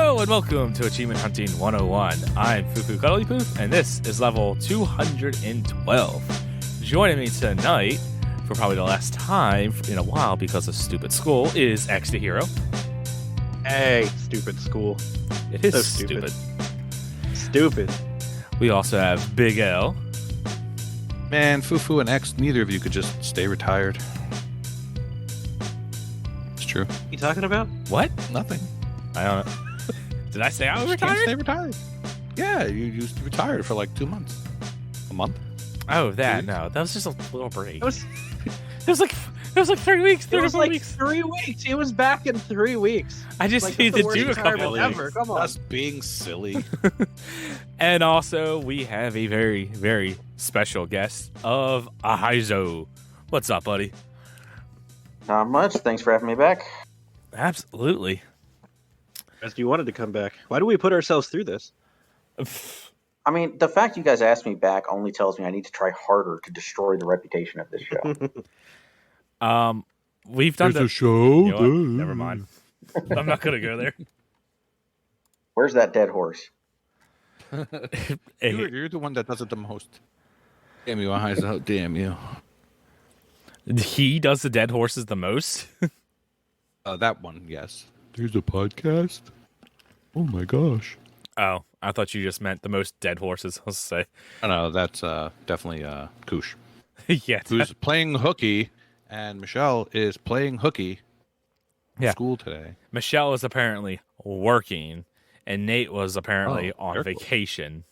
Hello and welcome to Achievement Hunting 101. I'm FuFuCuddilyPoof and this is level 212. Joining me tonight, for probably the last time in a while because of stupid school, is X the Hero. Hey, stupid school. It is So stupid. Stupid. We also have Big L. Man, Fufu and X, neither of you could just stay retired. It's true. What are you talking about? What? Nothing. I don't know. Did I say I was You can't retired? stay retired. Yeah, you retired for like 2 months. A month? Oh, that. No, that was just a little break. It was like 3 weeks. It was 34 like weeks. 3 weeks. It was back in 3 weeks. I just Like, need that's to the do a worst couple retirement of ever. weeks. Come on. Us being silly. And also, we have a very, very special guest of Ahayzo. What's up, buddy? Not much. Thanks for having me back. Absolutely. As you wanted to come back. Why do we put ourselves through this? I mean, the fact you guys asked me back only tells me I need to try harder to destroy the reputation of this show. We've done There's the a show. You know what? Never mind. I'm not gonna go there. Where's that dead horse? You're the one that does it the most. Damn you, Ahayzo. Damn you. He does the dead horses the most. That one, yes. There's a podcast? Oh my gosh. Oh, I thought you just meant the most dead horses. I'll say. Oh, no, that's definitely Koosh. Yeah. Who's playing hooky, and Michelle is playing hooky in Yeah. school today. Michelle was apparently working, and Nate was apparently on air quotes. vacation.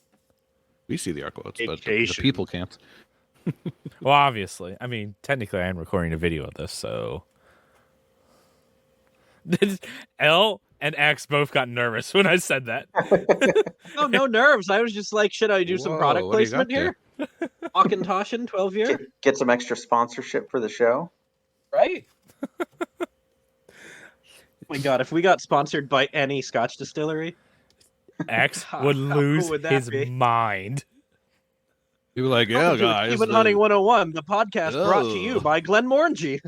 We see the air quotes, but the Vacation. people can't. Well, obviously. I mean, technically, I am recording a video of this, so. L and X both got nervous when I said that. Oh, no nerves. I was just like, should I do some Whoa, product what do you got placement here? Walkin' 12 year? Get some extra sponsorship for the show? Right? Oh my god, if we got sponsored by any Scotch distillery, X How would cool lose would that his be? mind. People are like, yeah, welcome to guys. Achievement Hunting 101, the podcast brought to you by Glenmorangie.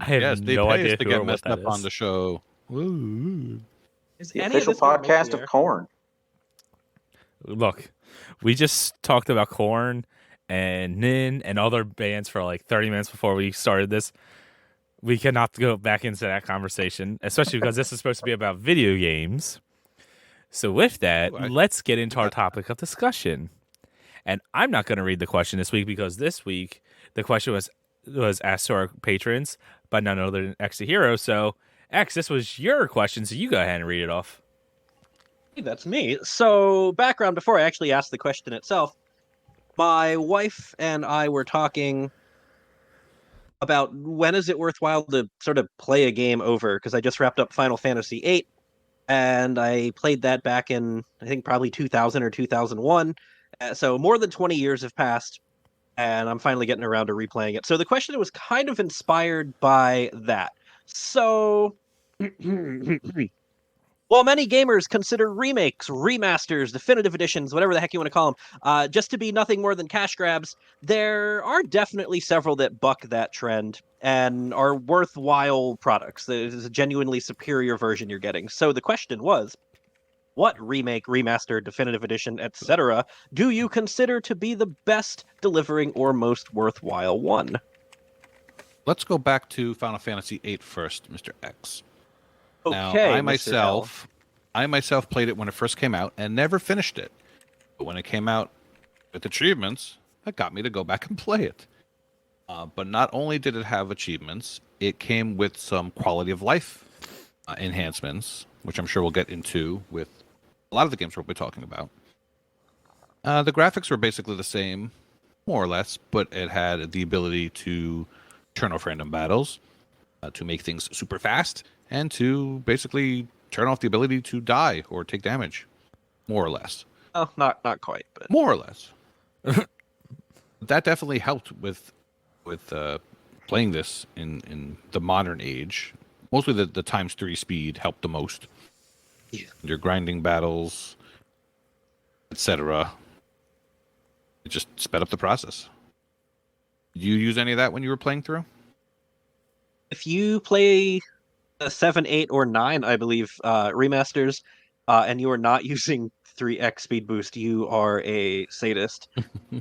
I have Yes, they no pay idea us to who or get what messed that up on is. the show. Woo. Is The any of official this gonna make podcast the of air? Korn. Look, we just talked about Korn and Nin and other bands for like 30 minutes before we started this. We cannot go back into that conversation, especially because this is supposed to be about video games. So with that, Ooh, let's get into our topic of discussion. And I'm not going to read the question this week because this week the question was asked to our patrons by none other than X the Hero. So X, this was your question, so you go ahead and read it off. Hey, that's me. So, background before I actually asked the question itself, my wife and I were talking about when is it worthwhile to sort of play a game over, because I just wrapped up Final Fantasy VIII, and I played that back in, I think, probably 2000 or 2001. So more than 20 years have passed, and I'm finally getting around to replaying it. So the question was kind of inspired by that. So, while many gamers consider remakes, remasters, definitive editions, whatever the heck you want to call them, just to be nothing more than cash grabs, there are definitely several that buck that trend and are worthwhile products. There's a genuinely superior version you're getting. So the question was, what remake, remaster, definitive edition, etc. do you consider to be the best delivering or most worthwhile one? Let's go back to Final Fantasy VIII first, Mr. X. Now, Okay, I Mr. L. myself played it when it first came out and never finished it. But when it came out with achievements, that got me to go back and play it. But not only did it have achievements, it came with some quality of life enhancements, which I'm sure we'll get into with a lot of the games we'll be talking about. The graphics were basically the same, more or less, but it had the ability to turn off random battles, to make things super fast, and to basically turn off the ability to die or take damage, more or less. Oh, not quite, but More or less. That definitely helped with playing this in the modern age. Mostly the times 3 speed helped the most. Yeah. Your grinding battles, etc. It just sped up the process. Did you use any of that when you were playing through? if you play 7, 8, or 9, I believe, remasters, and you are not using 3x speed boost, you are a sadist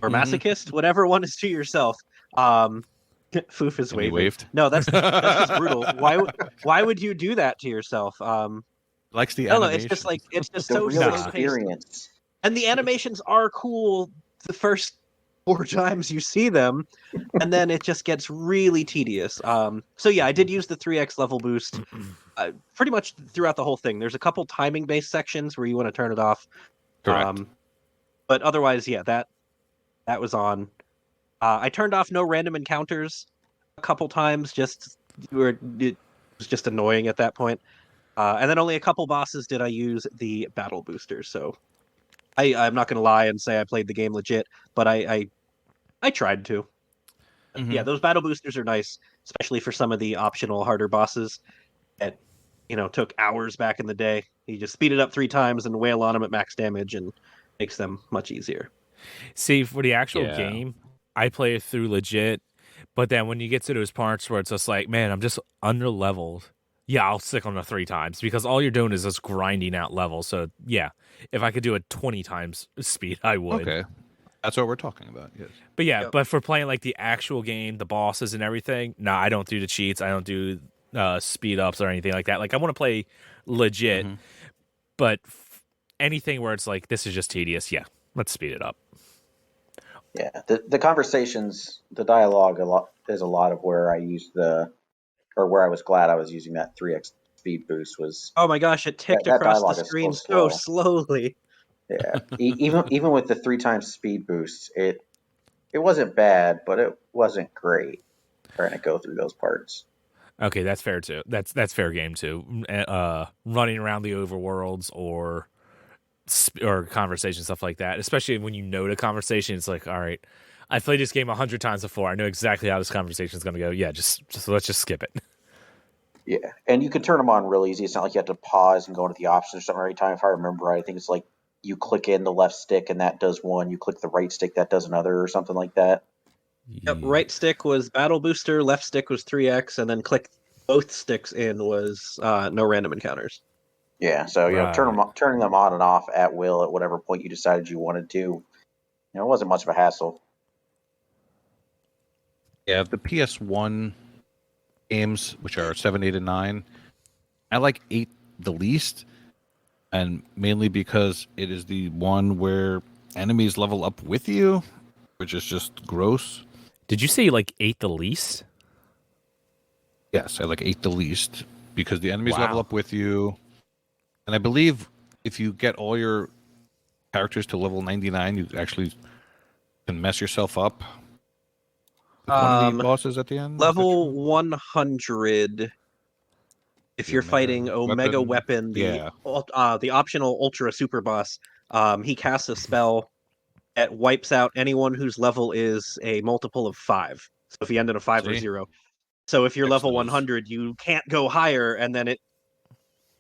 or masochist, whatever one is to yourself. Foof is And he waving. waved. No, that's just brutal. Why would you do that to yourself? Likes the I don't know. animation. It's just The so real slow paced, experience. and the animations are cool the first 4 times you see them, and then it just gets really tedious. So yeah, I did use the 3x level boost pretty much throughout the whole thing. There's a couple timing based sections where you want to turn it off. Correct. But otherwise, yeah, that was on. I turned off no random encounters a couple times. It was just annoying at that point. And then only a couple bosses did I use the battle booster. So I'm not gonna lie and say I played the game legit, but I tried to. Yeah, those battle boosters are nice, especially for some of the optional harder bosses that took hours back in the day. You just speed it up 3 times and wail on them at max damage, and makes them much easier. See, for the actual Yeah. game, I play it through legit, but then when you get to those parts where it's just like, man, I'm just under leveled. Yeah, I'll stick on the 3 times because all you're doing is just grinding out levels. So yeah, if I could do it 20 times speed, I would. Okay. That's what we're talking about, yes. But yeah, Yep. but for playing like the actual game, the bosses and everything, nah, I don't do the cheats. I don't do speed ups or anything like that. Like I want to play legit, but anything where it's like this is just tedious, yeah, let's speed it up. Yeah, the conversations, the dialogue, is a lot of where I used where I was glad I was using that 3x speed boost was. Oh my gosh, it ticked That across the dialogue is screen so so slowly. Yeah, even with the 3 times speed boosts, it wasn't bad, but it wasn't great trying to go through those parts. Okay, that's fair too. That's fair game too. Running around the overworlds or conversation stuff like that, especially when you know the conversation, it's like, all right, I've played this game 100 times before. I know exactly how this conversation is going to go. Yeah, just let's just skip it. Yeah, and you can turn them on real easy. It's not like you have to pause and go into the options or something every time. If I remember right, I think it's like you click in the left stick and that does one. You click the right stick, that does another, or something like that. Yep, right stick was battle booster, left stick was 3x, and then click both sticks in was no random encounters. Yeah, so Right. turning them on and off at will at whatever point you decided you wanted to. It wasn't much of a hassle. Yeah, the PS1 games, which are 7, 8, and 9, I like 8 the least, and mainly because it is the one where enemies level up with you, which is just gross. Did you say you like 8 the least? Yes, I like 8 the least because the enemies level Wow. up with you, and I believe if you get all your characters to level 99, you actually can mess yourself up. With one of the bosses at the end. Level 100, if you're fighting Omega Weapon, Yeah. the optional Ultra Super Boss, he casts a spell that wipes out anyone whose level is a multiple of 5. So if you end in a 5 or See? 0. So if you're level Excellent. 100, you can't go higher, and then I'm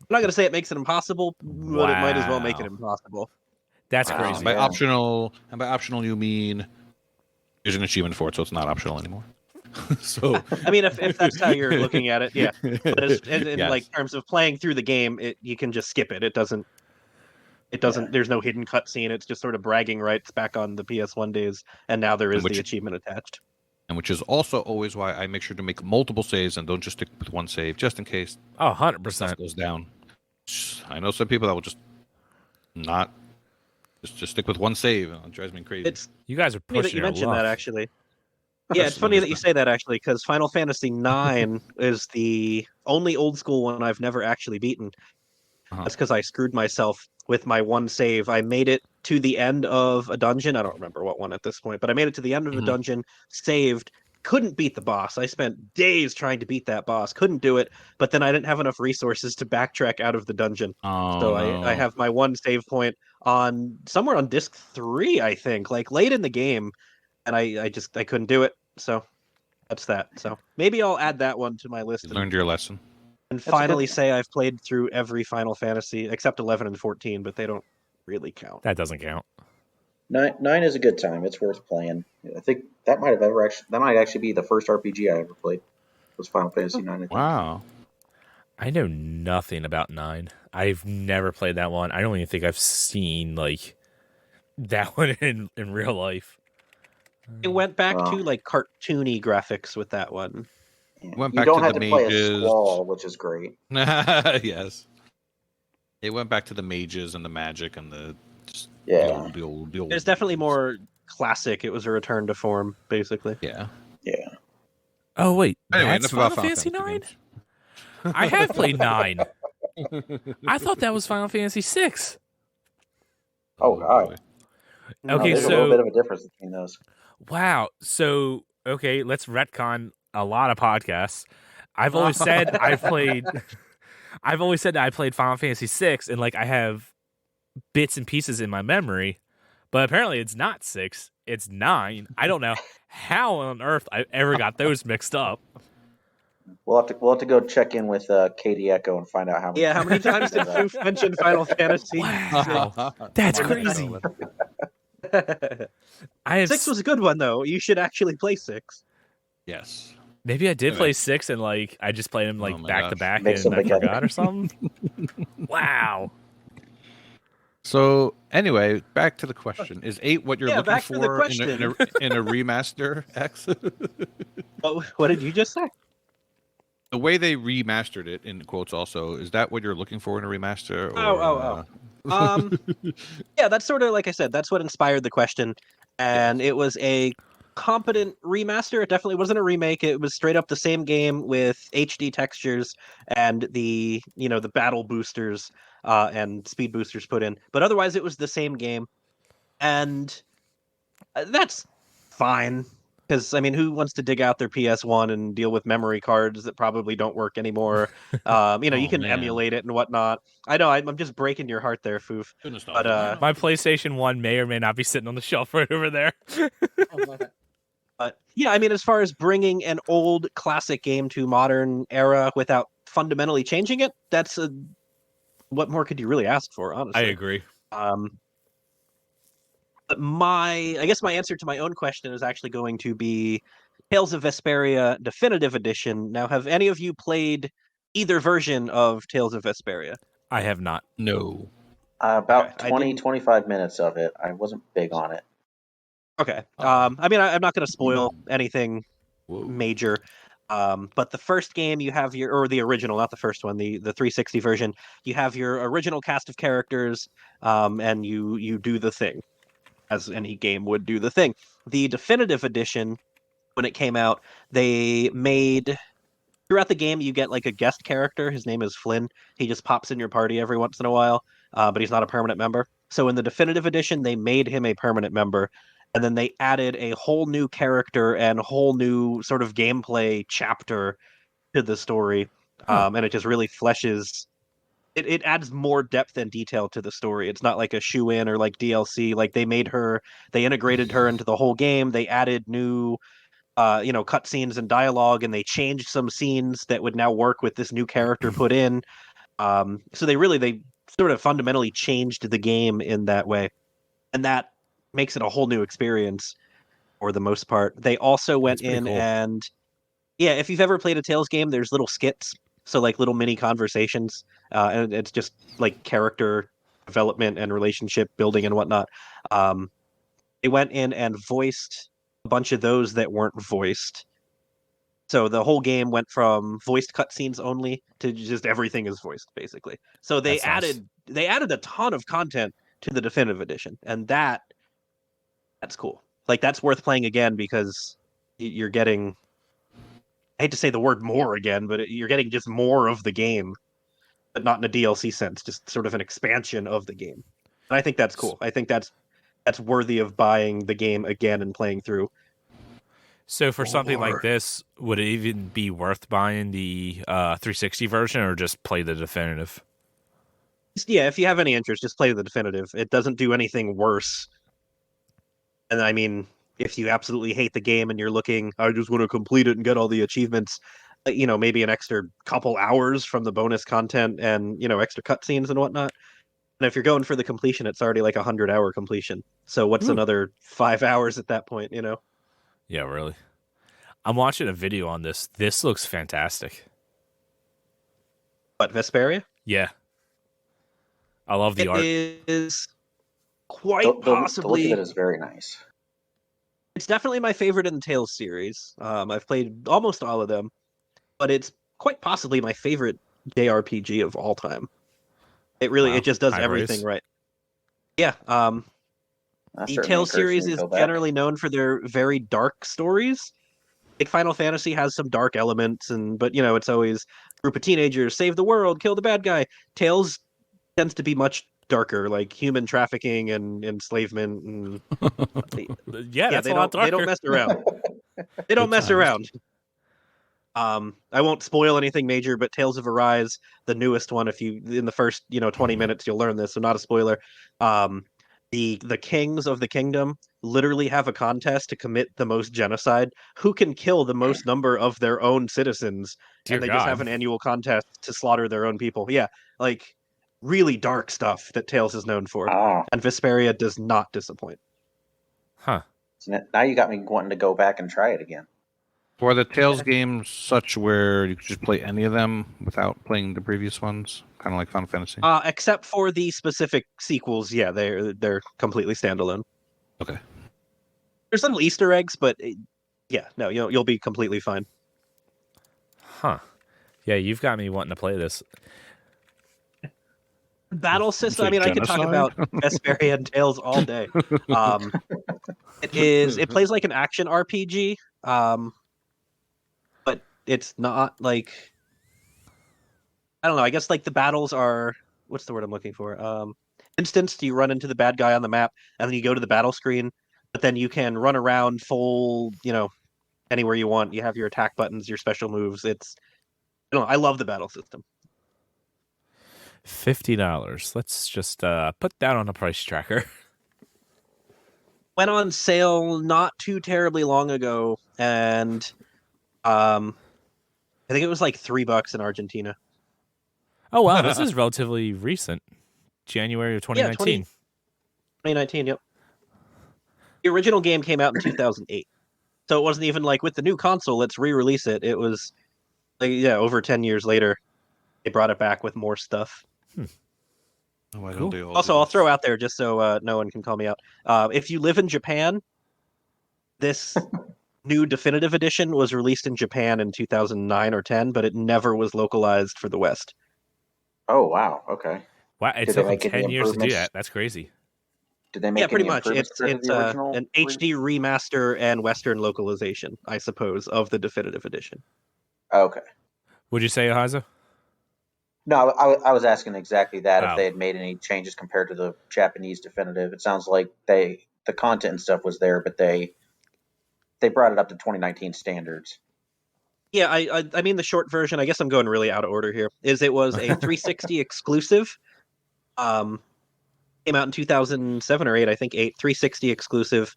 not going to say it makes it impossible, but it might as well make it Wow. impossible. That's Wow. crazy. By Yeah. optional, and by optional you mean there's an achievement for it, so it's not optional anymore. So I mean, if that's how you're looking at it, yeah. But in Yes. like terms of playing through the game, you can just skip it. It doesn't. Yeah. There's no hidden cutscene. It's just sort of bragging rights back on the PS1 days, and now there is Which- the achievement attached. and which is also always why I make sure to make multiple saves and don't just stick with one save, just in case Oh, stuff 100%. goes down. I know some people that will just not just stick with one save, and it drives me crazy. It's You guys are funny that pushing you your mentioned luck. that, actually. Yeah, it's funny that you say that, actually, because Final Fantasy IX is the only old school one I've never actually beaten. That's because I screwed myself with my one save. I made it to the end of a dungeon. I don't remember what one at this point, but I made it to the end of a dungeon, saved, couldn't beat the boss. I spent days trying to beat that boss, couldn't do it, but then I didn't have enough resources to backtrack out of the dungeon. So I have my one save point on somewhere on disc 3, I think, like late in the game, and I couldn't do it. So that's that. So maybe I'll add that one to my list You learned your lesson. and That's a finally good- say I've played through every Final Fantasy except 11 and 14, but they don't really count. That doesn't count. 9 is a good time. It's worth playing. I think that might actually be the first RPG I ever played. Was Final Fantasy 9. I think. Wow. I know nothing about 9. I've never played that one. I don't even think I've seen like that one in real life. It went back Well, to like cartoony graphics with that one. Went you back don't to have the to play a mages. squall, which is great. Yes. It went back to the mages and the magic and the Yeah, the old. It's definitely more classic. It was a return to form, basically. Yeah. yeah. Oh wait, Anyway, that's enough about Final Fantasy 9? games. I have played 9. I thought that was Final Fantasy 6. Oh, God. boy. No, Okay, there's a little so bit of a difference between those. wow. So okay, let's retcon a lot of podcasts. I've always said I've played. I've always said that I played Final Fantasy 6, and like I have bits and pieces in my memory, but apparently it's not 6. It's 9. I don't know how on earth I ever got those mixed up. We'll have to go check in with Katie Echo and find out how many. Yeah, how many times did Foof mention Final Fantasy? Wow, that's crazy. I have 6 was a good one, though. You should actually play 6. Yes. maybe I did Okay. play 6 and like I just played them like Oh my back to gosh. back Mix and them I together. forgot or something. Wow. So anyway, back to the question: is 8 what you're Yeah, looking back to the for question. in a remaster? X. What did you just say? The way they remastered it, in quotes, also, is that what you're looking for in a remaster? Or, Yeah, that's sort of like I said. That's what inspired the question, and it was a competent remaster. It definitely wasn't a remake. It was straight up the same game with HD textures and the the battle boosters and speed boosters put in. But otherwise, it was the same game, and that's fine. Because I mean, who wants to dig out their PS1 and deal with memory cards that probably don't work anymore? You Oh, can man. emulate it and whatnot. I know I'm just breaking your heart there, Foof. But My PlayStation 1 may or may not be sitting on the shelf right over there. But yeah, I mean, as far as bringing an old classic game to modern era without fundamentally changing it, that's what more could you really ask for? Honestly, I agree. But I guess my answer to my own question is actually going to be Tales of Vesperia Definitive Edition. Now, have any of you played either version of Tales of Vesperia? I have not. No. About Okay, I 20, didn't- 25 minutes of it. I wasn't big on it. Okay. Uh-oh. I mean, I'm not going to spoil anything Whoa. major. But the first game you have or the original, not the first one, the 360 version, you have your original cast of characters, and you do the thing, as any game would do the thing. The definitive edition, when it came out, they made throughout the game you get like a guest character. His name is Flynn. He just pops in your party every once in a while, but he's not a permanent member. So in the definitive edition, they made him a permanent member, and then they added a whole new character and whole new sort of gameplay chapter to the story, and it just really fleshes. It adds more depth and detail to the story. It's not like a shoe in or like DLC. Like they integrated her into the whole game. They added new cutscenes and dialogue, and they changed some scenes that would now work with this new character put in. So they sort of fundamentally changed the game in that way, and that makes it a whole new experience for the most part. They also went That's pretty in cool. and yeah, if you've ever played a Tales game, there's little skits, so like little mini conversations, and it's just like character development and relationship building and whatnot. They went in and voiced a bunch of those that weren't voiced. So the whole game went from voiced cutscenes only to just everything is voiced, basically. So That's nice. they added a ton of content to the definitive edition, and that's cool. Like that's worth playing again because you're getting. I hate to say the word more again, but you're getting just more of the game, but not in a DLC sense, just sort of an expansion of the game. And I think that's cool. I think that's worthy of buying the game again and playing through. So for something like this, would it even be worth buying the 360 version or just play the definitive? Yeah, if you have any interest, just play the definitive. It doesn't do anything worse. And I mean, if you absolutely hate the game and you're looking, I just want to complete it and get all the achievements, maybe an extra couple hours from the bonus content and, extra cutscenes and whatnot. And if you're going for the completion, it's already like 100-hour completion. So what's another 5 hours at that point, Yeah, really. I'm watching a video on this. This looks fantastic. What, Vesperia? Yeah. I love the art. It is quite The look possibly. of it is very nice. It's definitely my favorite in the Tales series. I've played almost all of them, but it's quite possibly my favorite JRPG of all time. It just does High everything praise. right. Yeah. That's The certainly Tales encouraging series to is go back. generally known for their very dark stories. Like Final Fantasy has some dark elements, but it's always group of teenagers save the world, kill the bad guy. Tales tends to be much darker, like human trafficking and enslavement. And Yeah, that's they a lot don't darker. mess around. They don't Good mess times. around. I won't spoil anything major, but Tales of Arise, the newest one, if you in the first 20 minutes you'll learn this, so not a spoiler. The kings of the kingdom literally have a contest to commit the most genocide. Who can kill the most number of their own citizens? Dear And they just have God. an annual contest to slaughter their own people. Yeah, like really dark stuff that Tales is known for. Oh, And Vesperia does not disappoint. Huh. so now you got me wanting to go back and try it again. For the Tales games, such where you could just play any of them without playing the previous ones, kind of like Final Fantasy. Except for the specific sequels, yeah, they're completely standalone. Okay. There's little Easter eggs, but yeah, no, you'll be completely fine. Huh. Yeah, you've got me wanting to play this. Battle system. say I mean, I could talk genocide? about Vesperia and Tales all day. It plays like an action RPG, but it's not like, I don't know. I guess like the battles are, what's the word I'm looking for? Instanced. You run into the bad guy on the map, and then you go to the battle screen. But then you can run around full, anywhere you want. You have your attack buttons, your special moves. I don't know. I love the battle system. $50. Let's just put that on a price tracker. Went on sale not too terribly long ago, and I think it was like $3 in Argentina. Oh wow, this is relatively recent. January of 2019. 2019, yep. The original game came out in 2008. So it wasn't even like with the new console, let's re-release it. It was like, over 10 years later, they brought it back with more stuff. Why Cool. don't they all Also, do I'll this? throw out there just so no one can call me out. If you live in Japan, this new definitive edition was released in Japan in 2009 or 10, but it never was localized for the West. Oh wow, okay. Wow, it Did they took them make any 10 years to do improvements? that. That's crazy. Did they make Yeah, pretty any much. improvements It's compared to the original? an HD remaster and Western localization, I suppose, of the definitive edition. Okay. Would you say, Ahayzo? No, I was asking exactly that. If Oh. they had made any changes compared to the Japanese definitive, it sounds like the content and stuff was there, but they brought it up to 2019 standards. Yeah, I mean the short version. I guess I'm going really out of order here. It was a 360 exclusive. Came out in 2007 or 8, I think 8. 360 exclusive,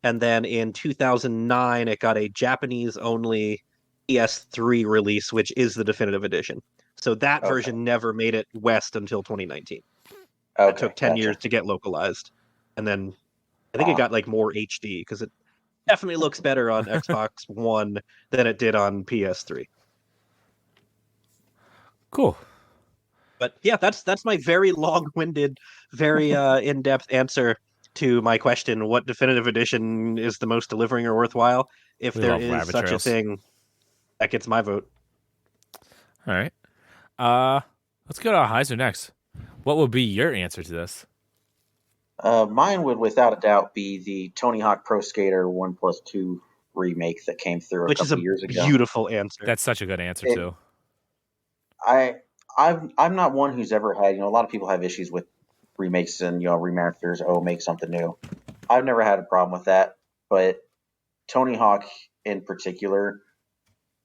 and then in 2009 it got a Japanese only PS3 release, which is the definitive edition. So that Okay. version never made it west until 2019. Okay, It took 10 gotcha. years to get localized, and then I think it got like more HD because it definitely looks better on Xbox One than it did on PS3. Cool. But yeah, that's my very long-winded, very in-depth answer to my question: what definitive edition is the most delivering or worthwhile? If We there love is rabbit such trails. a thing, that gets my vote. All right. Let's go to Ahayzo next. What would be your answer to this? Mine would, without a doubt, be the Tony Hawk Pro Skater 1+2 remake that came through Which is couple a years ago. beautiful answer. That's such a good answer, It- too. I'm not one who's ever had, a lot of people have issues with remakes and, remasters. Oh, make something new. I've never had a problem with that, but Tony Hawk in particular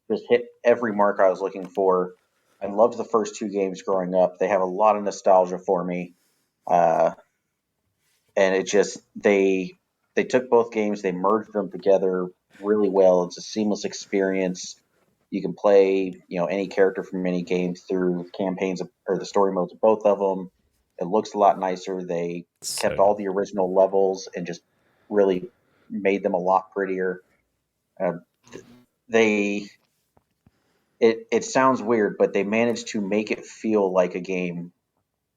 just hit every mark I was looking for. I loved the first two games growing up. They have a lot of nostalgia for me. And it just, they took both games, they merged them together really well. It's a seamless experience. You can play, any character from any game through campaigns or the story modes of both of them. It looks a lot nicer. They kept all the original levels and just really made them a lot prettier. They it sounds weird, but they managed to make it feel like a game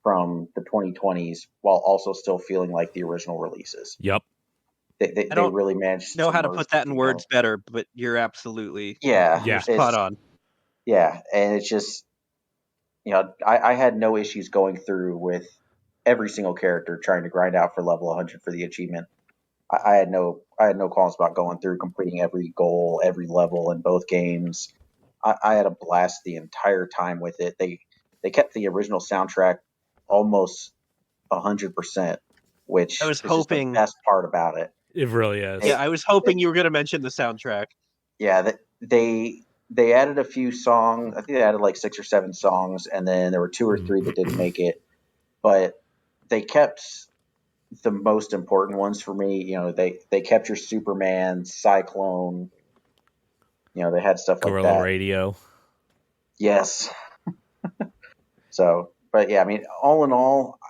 from the 2020s while also still feeling like the original releases. Yep. They don't really managed know to how to merge put that the in two words better, but you're absolutely Yeah, Yeah. spot on. Yeah, and it's just, I had no issues going through with every single character trying to grind out for level 100 for the achievement. I had no qualms about going through completing every goal, every level in both games. I had a blast the entire time with it. They kept the original soundtrack almost 100%, which I is was just the hoping. best part about it. It really is. Yeah, I was hoping you were going to mention the soundtrack. Yeah, they added a few songs. I think they added like 6 or 7 songs, and then there were 2 or 3 that didn't make it. But they kept the most important ones for me. They kept your Superman, Cyclone. They had stuff like Guerrilla that. Radio. Yes. So, but yeah, I mean, all in all,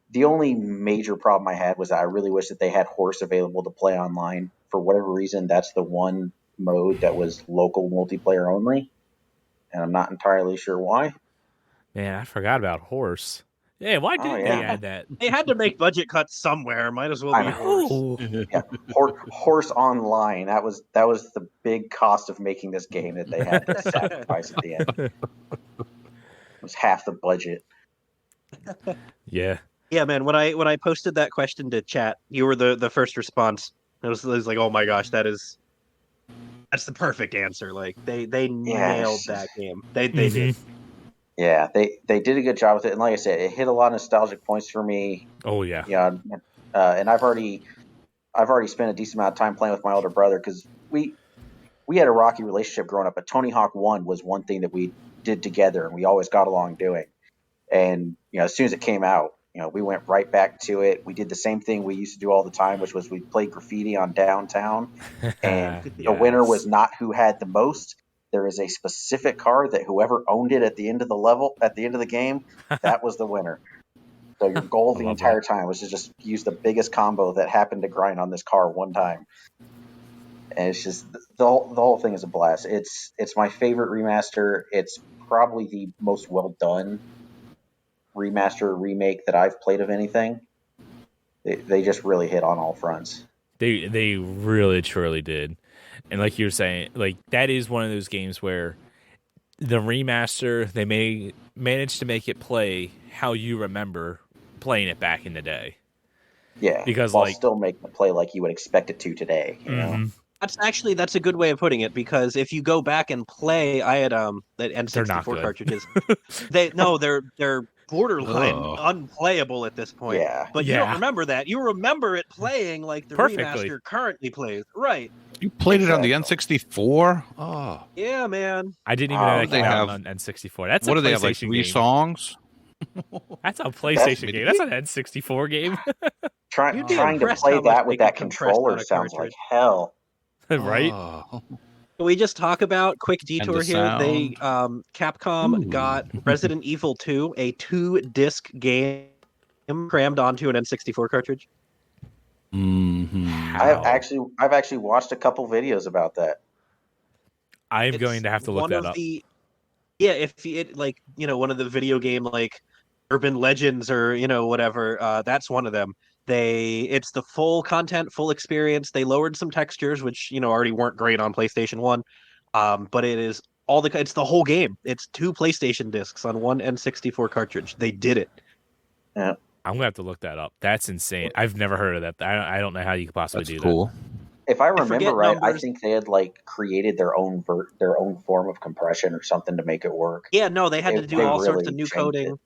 the only major problem I had was that I really wish that they had Horse available to play online. For whatever reason, that's the one mode that was local multiplayer only, and I'm not entirely sure why. Man, I forgot about Horse. Yeah, why Oh, didn't yeah. they add that? They had to make budget cuts somewhere. Might as well I be know. Horse. Oh, Yeah, Horse Online. That was the big cost of making this game that they had to sacrifice at the end. It was half the budget. yeah. Yeah, man. When I posted that question to chat, you were the first response. It was like, oh my gosh, that's the perfect answer. Like they nailed that game. They did. Yeah, they did a good job with it, and like I said, it hit a lot of nostalgic points for me. Oh yeah. Yeah, and I've already spent a decent amount of time playing with my older brother because we had a rocky relationship growing up. But Tony Hawk 1 was one thing that we did together, and we always got along doing. And as soon as it came out, we went right back to it. We did the same thing we used to do all the time, which was we played graffiti on downtown, and the winner was not who had the most. There is a specific car that whoever owned it at the end of the game, that was the winner. So your goal the entire time was to just use the biggest combo that happened to grind on this car one time. And it's just the whole thing is a blast. It's my favorite remaster. It's probably the most well done remaster remake that I've played of anything. They just really hit on all fronts. They really truly did. And like you were saying, like that is one of those games where the remaster, they manage to make it play how you remember playing it back in the day. Yeah, because while still making it play like you would expect it to today. That's a good way of putting it, because if you go back and play, I had the N64 cartridges. They're borderline unplayable at this point. Yeah, but you don't remember that. You remember it playing like the remaster currently plays. Right. You played it on the N64? Oh. Yeah, man. I didn't even know that came out on N64. That's what a do they have, like PlayStation 3 game. songs? That's a PlayStation game. That's an N64 game. Trying to play that with that controller sounds like hell. Right? Can we just talk about quick detour here? They Capcom got Resident Evil 2, a 2-disc game crammed onto an N64 cartridge. I've actually watched a couple videos about that. I'm going to have to look that up. If it one of the video game like urban legends or whatever, that's one of them. It's the full content, full experience. They lowered some textures, which already weren't great on PlayStation 1, but it's the whole game. It's 2 PlayStation discs on one N64 cartridge. They did it. Yeah, I'm gonna have to look that up. That's insane. I've never heard of that. I don't know how you could possibly do cool. that. If I remember right, I think they had created their own form of compression or something to make it work. Yeah, no, they had to do all sorts of new coding.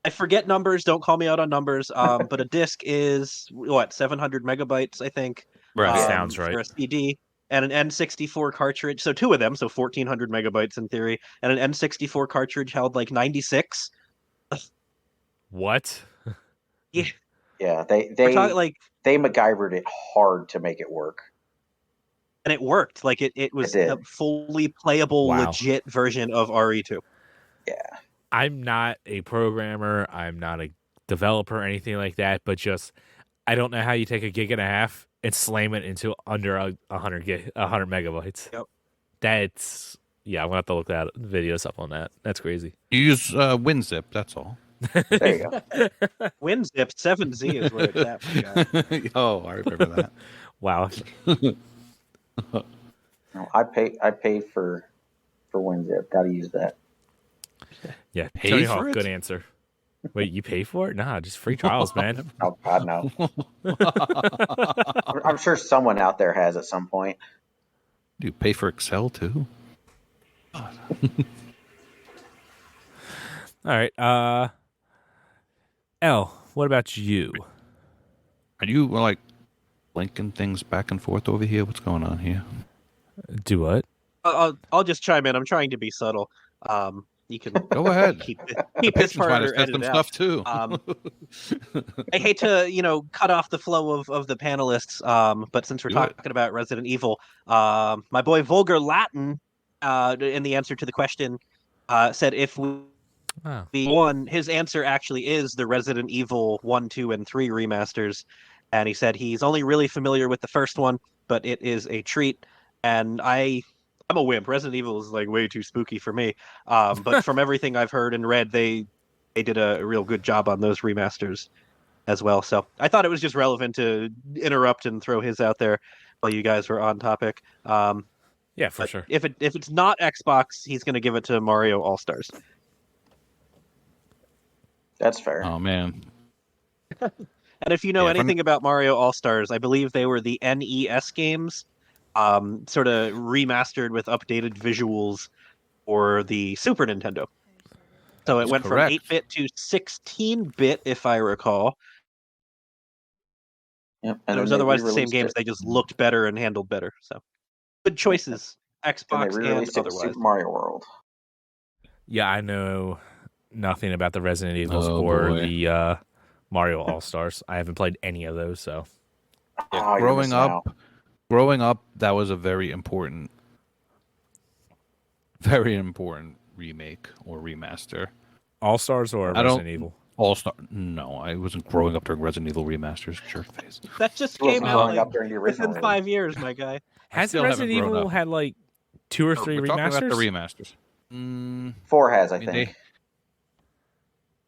I forget numbers. Don't call me out on numbers. But a disc is 700 megabytes, I think. Right, sounds right. For a CD, and an N64 cartridge. So 2 of them, so 1400 megabytes in theory, and an N64 cartridge held 96. What? Yeah. Yeah, they MacGyvered it hard to make it work. And it worked. It was a fully playable, legit version of RE2. Yeah. I'm not a programmer. I'm not a developer or anything like that. But I don't know how you take a gig and a half and slam it into under 100 megabytes. Yep. That's Yeah, I'm gonna have to look that videos up on that. That's crazy. You use WinZip, that's all. There you go. WinZip 7Z is where it's at, my guy. Oh, I remember that. Wow. No, I pay for WinZip. Got to use that. Yeah, Pay Tony for Hawk, it? good answer. Wait, you pay for it? Nah, just free trials, man. Oh God, no. I'm sure someone out there has at some point. Do you pay for Excel too? All right. L, what about you? Are you like linking things back and forth over here? What's going on here? Do what? I'll just chime in. I'm trying to be subtle. You can Go ahead. keep this Patrons might part have or said edit some it stuff out. too. I hate to, cut off the flow of the panelists. But since we're Do it. talking about Resident Evil, my boy Vulgar Latin, in the answer to the question, said if Oh. we won, his answer actually is the Resident Evil 1, 2, and 3 remasters. And he said he's only really familiar with the first one, but it is a treat. And I'm a wimp. Resident Evil is like way too spooky for me. But from everything I've heard and read, they did a real good job on those remasters as well. So I thought it was just relevant to interrupt and throw his out there while you guys were on topic. Yeah, for But sure. if it's not Xbox, he's going to give it to Mario All Stars. That's fair. Oh man. And if you know Yeah, if I'm- anything about Mario All Stars, I believe they were the NES games, sort of remastered with updated visuals for the Super Nintendo. So it That's went correct. from 8-bit to 16-bit, if I recall. Yep. And it was then they otherwise the same re-released games. it. They just looked better and handled better. So good choices, Then they Xbox and re-released it with otherwise. Super Mario World. Yeah, I know nothing about the Resident Evils Oh, or boy. the Mario All Stars. I haven't played any of those, so Oh, you're growing missing up, out. that was a very important remake or remaster. All Stars or I don't- Resident Evil. All Star. No, I wasn't growing up during Resident Evil remasters. Jerk face. That just He wasn't came out growing like up during the original. within 5 years, my guy. Hasn't still haven't Resident grown Evil up. had like 2 or 3 We're talking about the remasters? remasters. 4 has, I I mean, think.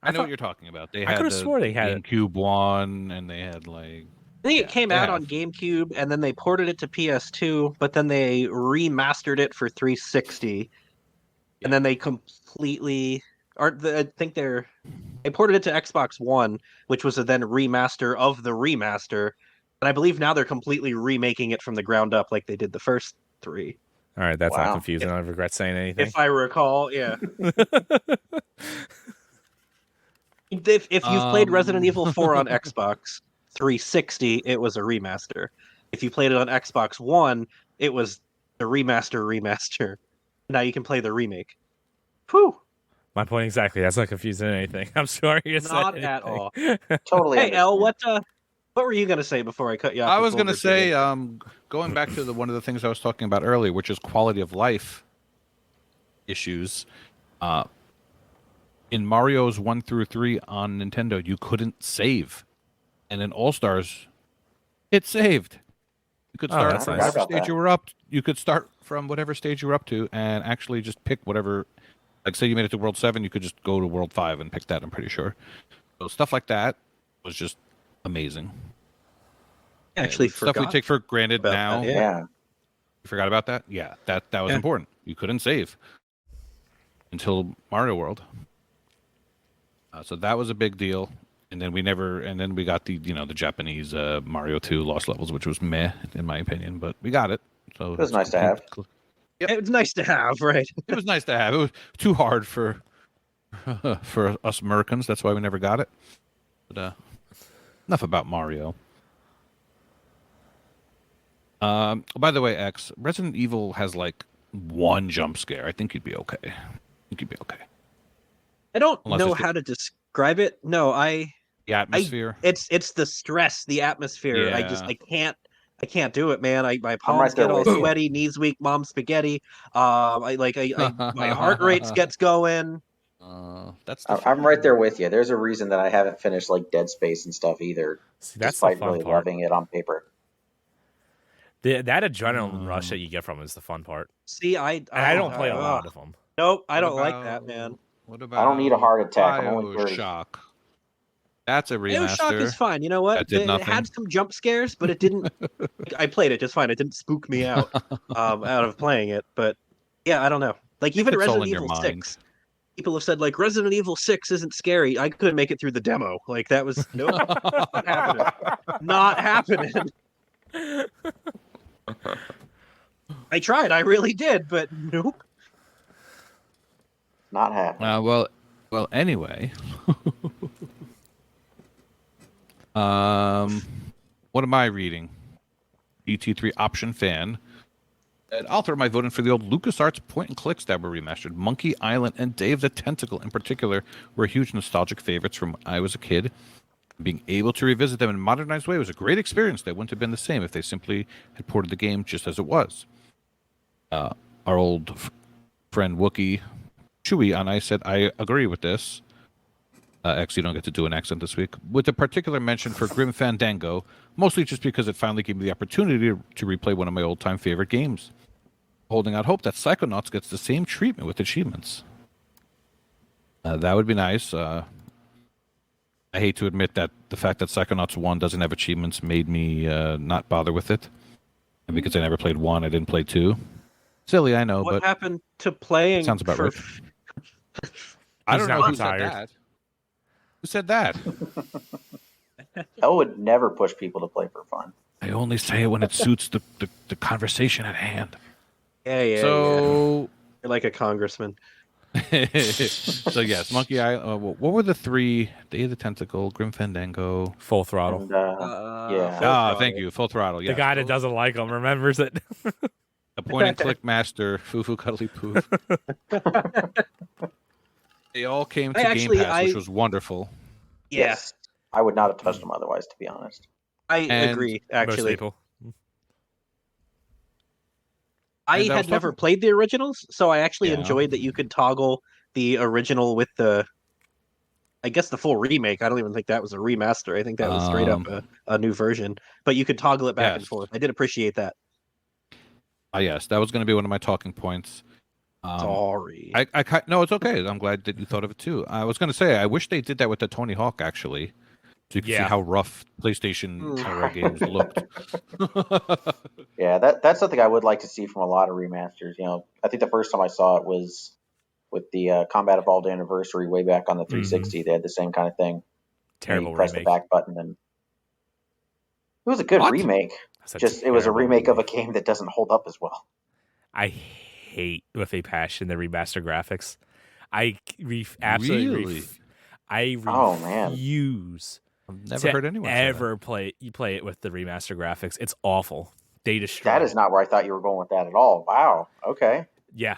I know thought- what you're talking about. They I had could've the swore they had it. GameCube one, and they had like I think it came they out have. on GameCube, and then they ported it to PS2, but then they remastered it for 360, and then they completely I think they ported it to Xbox One, which was a then remaster of the remaster, and I believe now they're completely remaking it from the ground up, like they did the first 3. All right, that's Wow. not confusing. I don't regret saying anything. If I recall, yeah. If you've played Resident Evil 4 on Xbox 360, it was a remaster. If you played it on Xbox One, it was the remaster. Now you can play the remake. Whew. My point exactly. That's not confusing anything. I'm sorry you said Not anything. at all. Totally. Hey, El, understand. what were you going to say before I cut you off? I with was going to Vulgar say, Jr.? going back to one of the things I was talking about earlier, which is quality of life issues. In Mario's 1 through 3 on Nintendo, you couldn't save, and in All Stars, it saved. You could Oh, start that's from nice. whatever About stage that. you were up. You could start from whatever stage you were up to, and actually just pick whatever. Like, say you made it to World 7, you could just go to World 5 and pick that. I'm pretty sure. So stuff like that was just amazing. I actually Stuff we forgot take for granted about now. that, yeah. Yeah. You forgot about that? Yeah, that was Yeah. important. You couldn't save until Mario World. So that was a big deal. And then we got the the Japanese Mario 2 Lost Levels, which was meh in my opinion, but we got it. So It was nice to have. It was nice to have, right? It was nice to have. It was too hard for for us Americans. That's why we never got it. But enough about Mario. By the way, X, Resident Evil has like one jump scare. I think you'd be okay. I don't Unless know it's the- how to describe it. No, The atmosphere. it's the stress, the atmosphere. Yeah. I can't do it, man. My right palms there get all with you. sweaty, knees weak, mom spaghetti. My heart rates gets going. That's the I'm right there with you. There's a reason that I haven't finished like Dead Space and stuff either, See, that's the despite fun really part. loving it on paper. That adrenaline rush that you get from it is the fun part. See, And I don't play a lot of them. Nope, I What don't like that, about- man. What about I don't need a heart attack. I'm only 30. BioShock. That's a remaster. BioShock is fine. You know what? That did It nothing. had some jump scares, but it didn't. I played it just fine. It didn't spook me out of playing it. But yeah, I don't know. Like even It's all Resident in your Evil mind. 6. People have said like Resident Evil 6 isn't scary. I couldn't make it through the demo. Like that was nope, not happening. Not happening. I tried. I really did, but nope. Not happening. Well. Anyway, what am I reading? ET3 option fan. And I'll throw my vote in for the old LucasArts point-and-clicks that were remastered. Monkey Island and Dave the Tentacle, in particular, were huge nostalgic favorites from when I was a kid. Being able to revisit them in a modernized way was a great experience that wouldn't have been the same if they simply had ported the game just as it was. Our old friend Wookie Chewy on Ice said, I agree with this. X, you don't get to do an accent this week. With a particular mention for Grim Fandango, mostly just because it finally gave me the opportunity to replay one of my old-time favorite games. Holding out hope that Psychonauts gets the same treatment with achievements. That would be nice. I hate to admit that the fact that Psychonauts 1 doesn't have achievements made me not bother with it. And because I never played 1, I didn't play 2. Silly, I know, What but happened to playing? sounds about right. I don't He's know not who said retired. that. Who said that? I would never push people to play for fun. I only say it when it suits the conversation at hand. Yeah. So, You're like a congressman. so yes, Monkey Island. What were the 3? Day of the Tentacle, Grim Fandango. Full throttle. And, Full yeah. throttle. Thank you. Full Throttle. Yes. The guy that doesn't like them remembers it. The point-and-click master, FuFuCuddilyPoof. They all came to Game Pass, which was wonderful. Yeah, Yes. I would not have touched them otherwise, to be honest. I And agree. Most Actually, people. I And I was had never talking- played the originals, so I actually Yeah. enjoyed that you could toggle the original with I guess the full remake. I don't even think that was a remaster. I think that was straight up a new version. But you could toggle it back and Yes. forth. I did appreciate that. Yes, that was going to be one of my talking points. Sorry. No, it's okay. I'm glad that you thought of it too. I was going to say, I wish they did that with the Tony Hawk, actually. So you can see Yeah. how rough PlayStation era games looked. Yeah, that's something I would like to see from a lot of remasters. You know, I think the first time I saw it was with the Combat Evolved Anniversary way back on the 360. They had the same kind of thing. Terrible you press remake. the back button and it was a good What? remake. That's a Just it was a terrible remake of a game that doesn't hold up as well. I hate with a passion the remaster graphics. I absolutely Really? I Oh, man. refuse I've never to heard anyone say that. ever play it with the remaster graphics. It's awful. They destroy. That is not where I thought you were going with that at all. Wow. Okay. Yeah,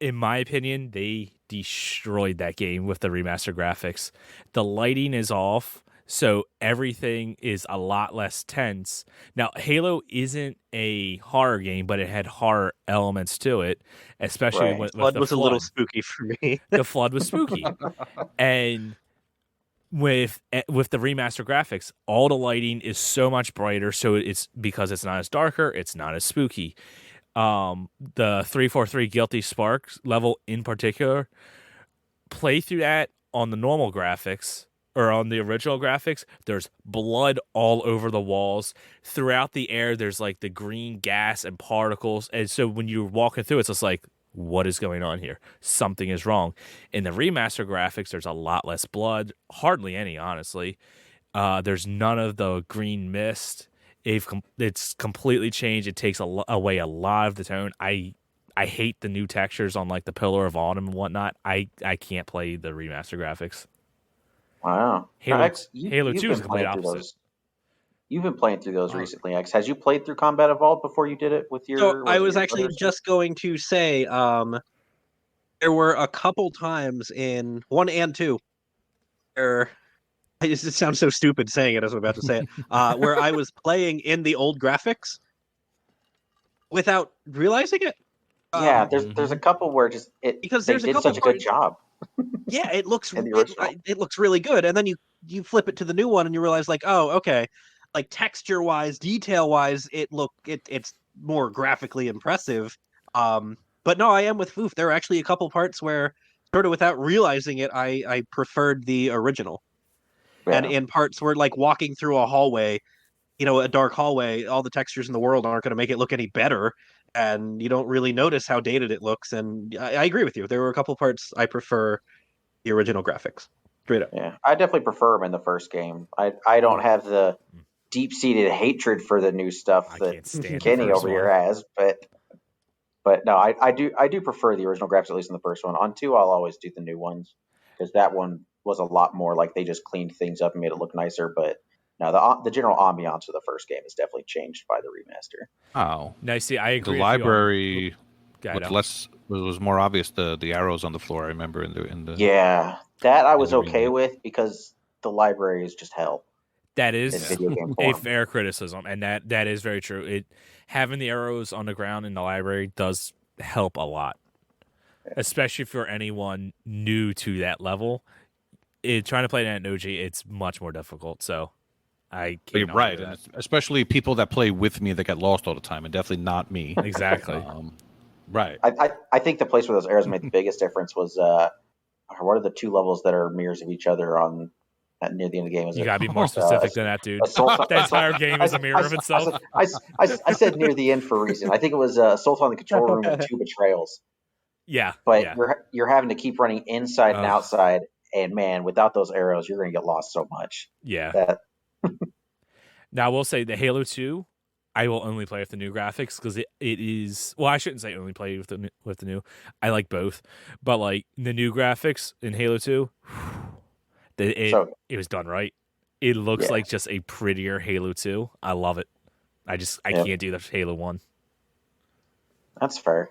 in my opinion, they destroyed that game with the remaster graphics. The lighting is off, so everything is a lot less tense. Now, Halo isn't a horror game, but it had horror elements to it, especially Right. with Flood the was a little flood. spooky for me. The flood was spooky, and with the remaster graphics, all the lighting is so much brighter. So it's because it's not as darker, it's not as spooky. The 343 Guilty Sparks level in particular, play through that on the normal graphics or on the original graphics. There's blood all over the walls. Throughout the air, there's like the green gas and particles. And so when you're walking through, it's just like, what is going on here? Something is wrong. In the remaster graphics, there's a lot less blood, hardly any, honestly. There's none of the green mist. It's completely changed. It takes away a lot of the tone. I hate the new textures on like the Pillar of Autumn and whatnot. I can't play the remaster graphics. Wow. Halo- Now, X, Halo you've 2 is been the complete playing through opposite. those. You've been playing through those recently, X. Has you played through Combat Evolved before you did it with your? So I was your actually brothers? just going to say, there were a couple times in 1 and 2 where it sounds so stupid saying it as I'm about to say it, where I was playing in the old graphics without realizing it. Yeah, there's a couple where just Because they there's a did couple such a good times- job. Yeah, it looks In the original. it looks really good, and then you flip it to the new one and you realize like, oh, okay, like texture wise, detail wise, it's more graphically impressive. But no, I am with Foof. There are actually a couple parts where, sort of without realizing it, I preferred the original. And Yeah. in parts where, like, walking through a hallway, a dark hallway, all the textures in the world aren't going to make it look any better, and you don't really notice how dated it looks. And I agree with you. There were a couple parts I prefer the original graphics. Straight up. Yeah, I definitely prefer them in the first game. I don't have the deep-seated hatred for the new stuff I that can't stand the Kenny first over here one. has, but no, I do prefer the original graphics, at least in the first one. On 2, I'll always do the new ones because that one was a lot more like they just cleaned things up and made it look nicer. But no, the general ambiance of the first game has definitely changed by the remaster. Oh, No, see, I agree. the library with was more obvious. The arrows on the floor. I remember in the Yeah, that I was the okay remake. with because the library is just hell That in is video game a form. fair criticism, and that is very true. It having the arrows on the ground in the library does help a lot, especially for anyone new to that level. Trying to play that in OG, it's much more difficult. So I But you're can't right, argue and that. especially people that play with me that get lost all the time, and definitely not me. Exactly. Right. I think the place where those arrows made the biggest difference was what are the 2 levels that are mirrors of each other on near the end of the game? Is You it gotta be more specific than that, dude. Assault? The entire game is a mirror of itself. I said near the end for a reason. I think it was Assault on the Control Room and 2 Betrayals. Yeah, But yeah. you're having to keep running inside and Ugh. outside, and man, without those arrows, you're going to get lost so much. Yeah. That Now I will say the Halo 2, I will only play with the new graphics because it is. Well, I shouldn't say only play with the new. I like both, but like the new graphics in Halo 2, it was done right. It looks Yeah. like just a prettier Halo 2. I love it. I Yep. can't do the Halo 1. that's fair.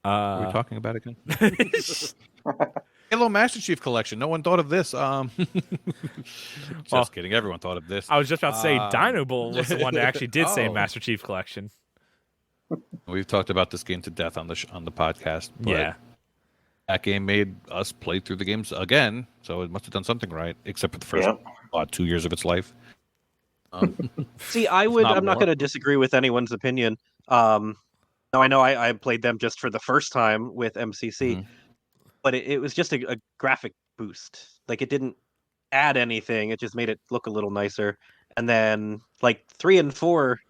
What are we talking about again? Halo Master Chief Collection. No one thought of this. Just kidding. Everyone thought of this. I was just about to say Dino Bull was the one that actually did say Oh. Master Chief Collection. We've talked about this game to death on the podcast. But Yeah. that game made us play through the games again, so it must have done something right, except for the first 2 years of its life. See, I'm not not more. going to disagree with anyone's opinion. No, I know I played them just for the first time with MCC, Mhm. but it was just a graphic boost. Like, it didn't add anything; it just made it look a little nicer. And then, like 3 and 4,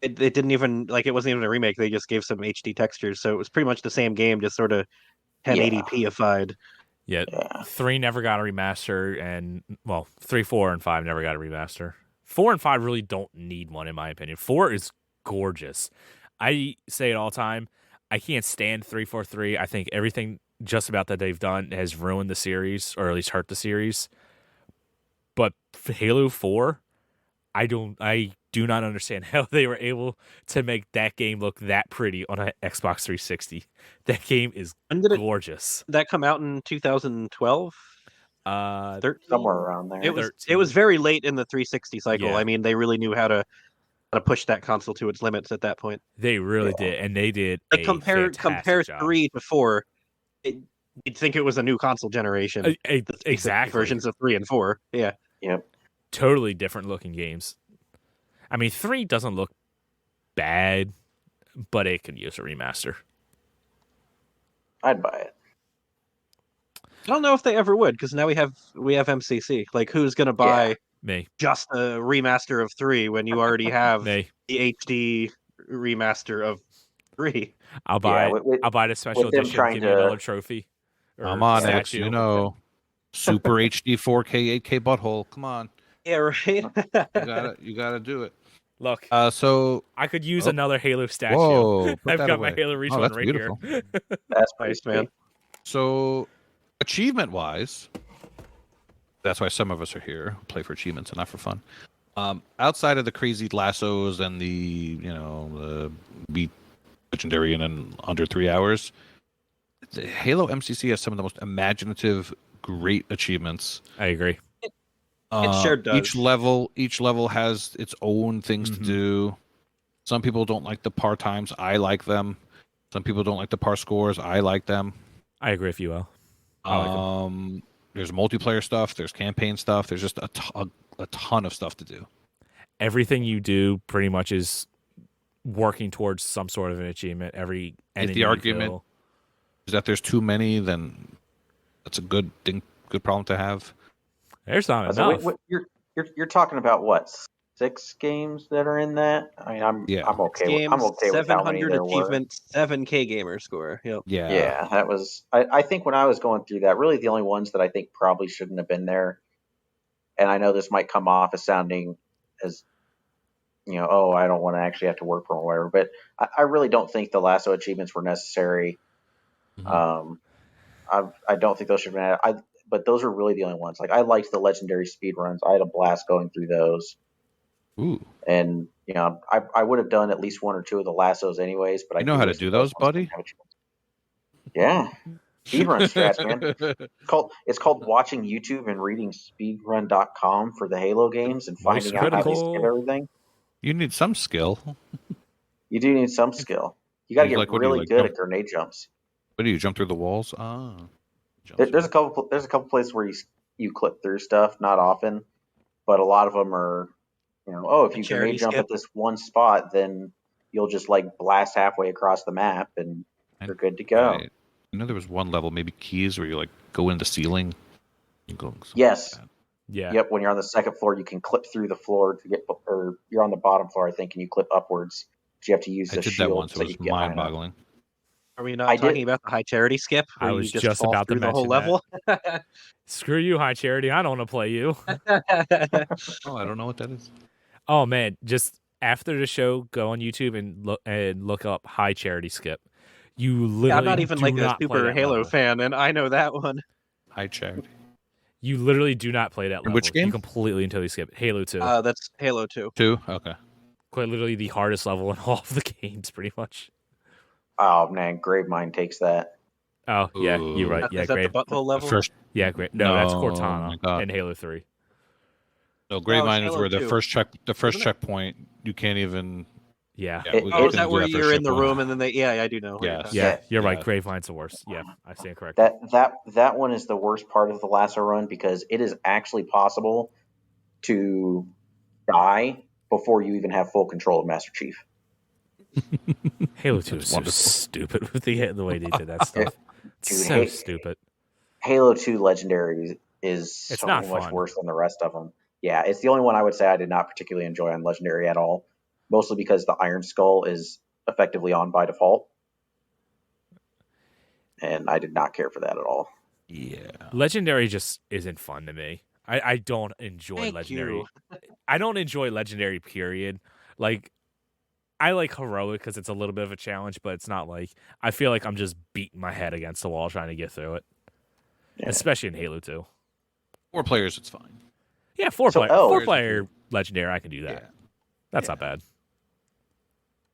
it didn't even it wasn't even a remake. They just gave some HD textures, so it was pretty much the same game, just sort of 1080p-ified. Yeah. 3 never got a remaster, and 3, 4, and 5 never got a remaster. 4 and 5 really don't need one, in my opinion. 4 is gorgeous. I say it all the time. I can't stand 343. I think everything just about that they've done has ruined the series, or at least hurt the series. But Halo 4, I do not understand how they were able to make that game look that pretty on an Xbox 360. That game is When did gorgeous. that come out in 2012? 13? Somewhere around there. It was 13. very late in the 360 cycle. Yeah. I mean, they really knew how to push that console to its limits at that point. They really did, and they did Like, a compare fantastic job. 3 to 4. You'd think it was a new console generation. The 360 Exactly. versions of 3 and 4. Yeah. Yep. Totally different looking games. I mean, 3 doesn't look bad, but it could use a remaster. I'd buy it. I don't know if they ever would, because now we have MCC. Like, who's gonna buy Me. just a remaster of 3 when you already have Me. the HD remaster of 3? I'll buy I'll buy the special them edition, trying give me to- another trophy. or Come on, X. statue. You know, Super HD 4K 8K butthole. Come on, Yeah, right. you gotta do it. Look, So I could use another Halo statue. whoa, put I've that got away. my Halo Reach Oh, one that's right beautiful. here. That's Nice, pretty man. So, achievement wise, that's why some of us are here, play for achievements and not for fun. Outside of the crazy lassos and the beat legendary in under 3 hours, the Halo MCC has some of the most imaginative, great achievements. I agree. It sure does. Each level has its own things to do. Some people don't like the par times. I like them. Some people don't like the par scores. I like them. I agree with you, Al. I like 'em. There's multiplayer stuff. There's campaign stuff. There's just a ton of stuff to do. everything you do pretty much is working towards some sort of an achievement. Every If enemy the argument is that there's too many, then that's a good thing, good problem to have. there's not So enough. you're talking about what, 6 games that are in that? I mean, I'm okay with Games, with how many 700 there were. achievements, 7K gamer score. Yep. Yeah, that was. I think when I was going through that, really the only ones that I think probably shouldn't have been there, and I know this might come off as sounding as, oh, I don't want to actually have to work for them or whatever, but I really don't think the lasso achievements were necessary. Mhm. I don't think those should have been. But those are really the only ones. Like, I liked the legendary speed runs. I had a blast going through those. Ooh. And I would have done at least 1 or 2 of the lassos anyways. But You know how to do those, buddy? Yeah, speedrun strats, man. It's called watching YouTube and reading speedrun.com for the Halo games and Voice finding out how they critical. skip everything. You need some skill. You do need some skill. You got to get Like, what do you, really like, good jump- at grenade jumps. What do you jump through the walls? There's a couple places where you clip through stuff. Not often, but a lot of them are. If you charity grenade jump skip. at this one spot, then you'll just like blast halfway across the map and you're good to go. Right. There was one level, maybe keys, where you like go in the ceiling. You go. Yes. Yeah. Yep. When you're on the second floor, you can clip through the floor to get, or you're on the bottom floor, I think, and you clip upwards. But you have to use I the did shield. that once. It so was you get high enough. mind-boggling. Are we not talking about the high charity skip? I Where was you just fall about to through the whole mention level. Screw you, High Charity. I don't want to play you. Oh, I don't know what that is. Oh man, just after the show, go on YouTube and look up High Charity Skip. You literally I'm not even like a not play super that Halo level. fan, and I know that one. High charity. You literally do not play that level. which game? You completely and totally skip it. Halo 2. That's Halo 2. 2? Okay. Quite literally the hardest level in all of the games, pretty much. Oh man, Gravemind takes that. Oh yeah, you're right. Yeah, Is that great. the butthole level? First, Yeah, great. No, that's No, Cortana my God. in Halo 3. no, Gravemind is Halo where the 2. first Isn't it? checkpoint you can't even. Yeah. Yeah, we Oh, is can that do where for you're in the ship one. room and then they? Yeah, I do know. what you're Yes. talking Yeah, about. you're right. Yeah. Gravemind's the worst. Yeah, I stand corrected. That one is the worst part of the lasso run because it is actually possible to die before you even have full control of Master Chief. Halo 2 is so wonderful. stupid with the way they did that stuff. It's Dude, so stupid. Halo 2 Legendary is It's so not much fun. worse than the rest of them. Yeah, it's the only one I would say I did not particularly enjoy on Legendary at all, mostly because the Iron Skull is effectively on by default. And I did not care for that at all. Yeah. Legendary just isn't fun to me. I don't enjoy Thank Legendary. you. I don't enjoy Legendary, period. Like, I like Heroic because it's a little bit of a challenge, but it's not like, I feel like I'm just beating my head against the wall trying to get through it. Yeah. Especially in Halo 2. 4 players, it's fine. Yeah, So, four player Legendary, I can do that. Yeah. That's not bad. So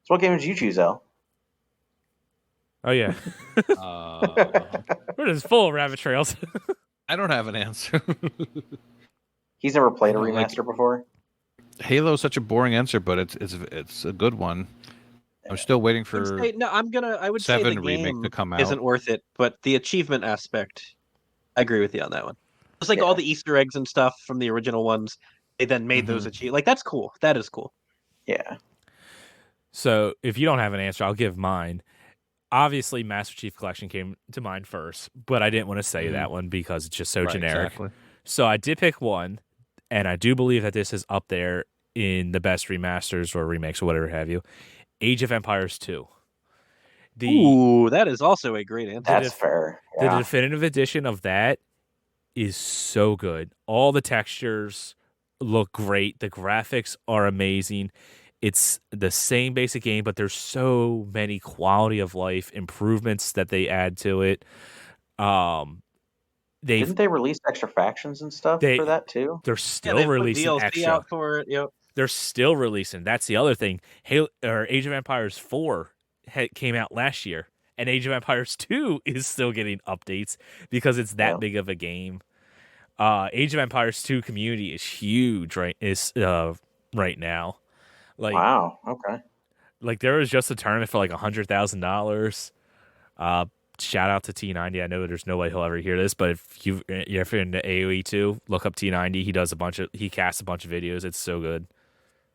what game did you choose, El? Oh, yeah. We're just full of rabbit trails. I don't have an answer. He's never played a I don't like remaster before? Halo is such a boring answer, but it's a good one. I'm still waiting I would for say, no, I would say 7 the remake game to come out. isn't worth it, but the achievement aspect, I agree with you on that one. It's like Yeah. all the Easter eggs and stuff from the original ones. They then made those achieve. Like that's cool. That is cool. Yeah. So if you don't have an answer, I'll give mine. Obviously, Master Chief Collection came to mind first, but I didn't want to say that one because it's just so Right, generic. exactly. So I did pick one, and I do believe that this is up there in the best remasters or remakes or whatever have you. Age of Empires 2. Ooh, that is also a great answer. That's fair. The Yeah. definitive edition of that is so good. All the textures look great. The graphics are amazing. It's the same basic game, but there's so many quality of life improvements that they add to it. Didn't they release extra factions and stuff for that too? They're Yeah, still they put releasing DLC extra. out for it. Yep. They're still releasing. That's the other thing. Age of Empires 4 came out last year, and Age of Empires 2 is still getting updates because it's that big of a game. Age of Empires 2 community is huge right now. Like, wow. Okay. Like there was just a tournament for like $100,000. Shout out to T90. I know there's no way he'll ever hear this, but if you're into AoE 2, look up T90. He casts a bunch of videos. It's so good.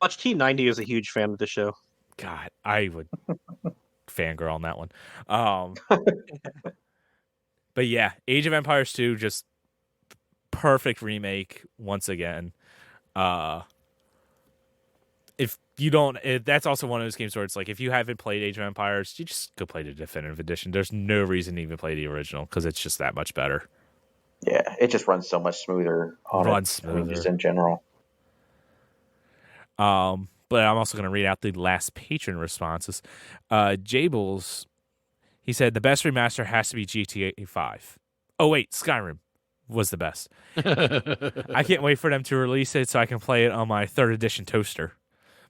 Watch T90 is a huge fan of the show. God, I would fangirl on that one. But yeah, Age of Empires 2, just perfect remake once again. If that's also one of those games where it's like, if you haven't played Age of Empires, you just go play the definitive edition. There's no reason to even play the original because it's just that much better. Yeah, it just runs so much smoother on Runs it. I mean, just smoother. in general. But I'm also going to read out the last patron responses. Jables, he said the best remaster has to be GTA 5. Oh wait, Skyrim was the best. I can't wait for them to release it so I can play it on my 3rd edition toaster.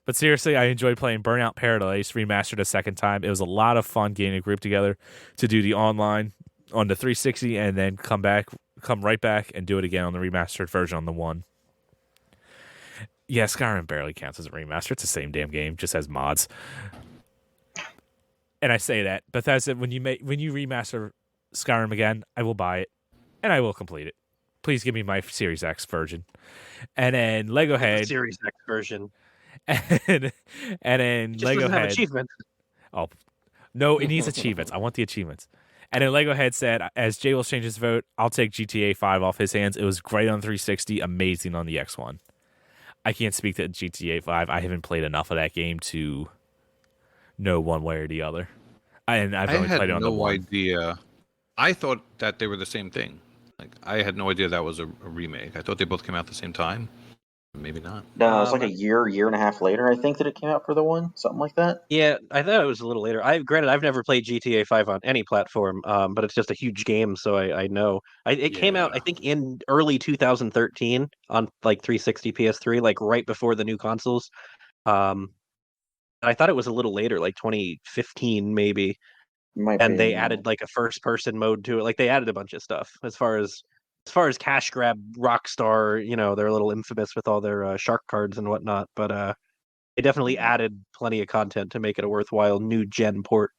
But seriously, I enjoyed playing Burnout Paradise remastered a second time. It was a lot of fun getting a group together to do the online on the 360 and then come right back and do it again on the remastered version on the One. Yeah, Skyrim barely counts as a remaster. It's the same damn game, just has mods. And I say that Bethesda, when you remaster Skyrim again, I will buy it and I will complete it. Please give me my Series X version. And then Lego Head Series X version. and then It just Lego doesn't have Head. achievements. Oh no, it needs achievements. I want the achievements. And then Lego Head said, as Jay will change his vote, I'll take GTA 5 off his hands. It was great on 360, amazing on the X1. I can't speak to GTA 5. I haven't played enough of that game to know one way or the other. I've only played it on the One. I had no idea. I thought that they were the same thing. Like, I had no idea that was a remake. I thought they both came out at the same time. Maybe not. No, it's like a year and a half later, I think, that it came out for the One, something like that. Yeah, I thought it was a little later. Granted, I've never played GTA 5 on any platform, but it's just a huge game, so I know. It came out, I think, in early 2013 on like 360 PS3, like right before the new consoles. I thought it was a little later, like 2015 maybe, and they added like a first-person mode to it. Like they added a bunch of stuff as far as cash grab, Rockstar. They're a little infamous with all their shark cards and whatnot, but they definitely added plenty of content to make it a worthwhile new gen port.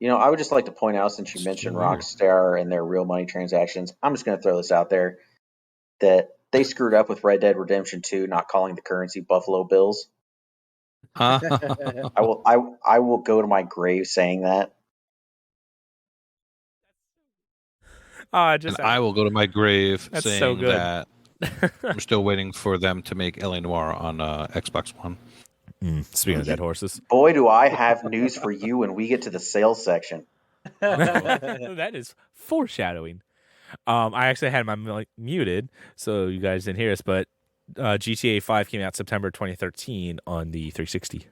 I would just like to point out, since you mentioned Rockstar and their real money transactions, I'm just going to throw this out there, that they screwed up with Red Dead Redemption 2 not calling the currency Buffalo Bills. I will go to my grave saying that. I will go to my grave saying so good. that I'm still waiting for them to make LA Noire on Xbox One. Speaking of dead horses. Boy, do I have news for you when we get to the sales section. That is foreshadowing. I actually had my muted, so you guys didn't hear us, but GTA 5 came out September 2013 on the 360.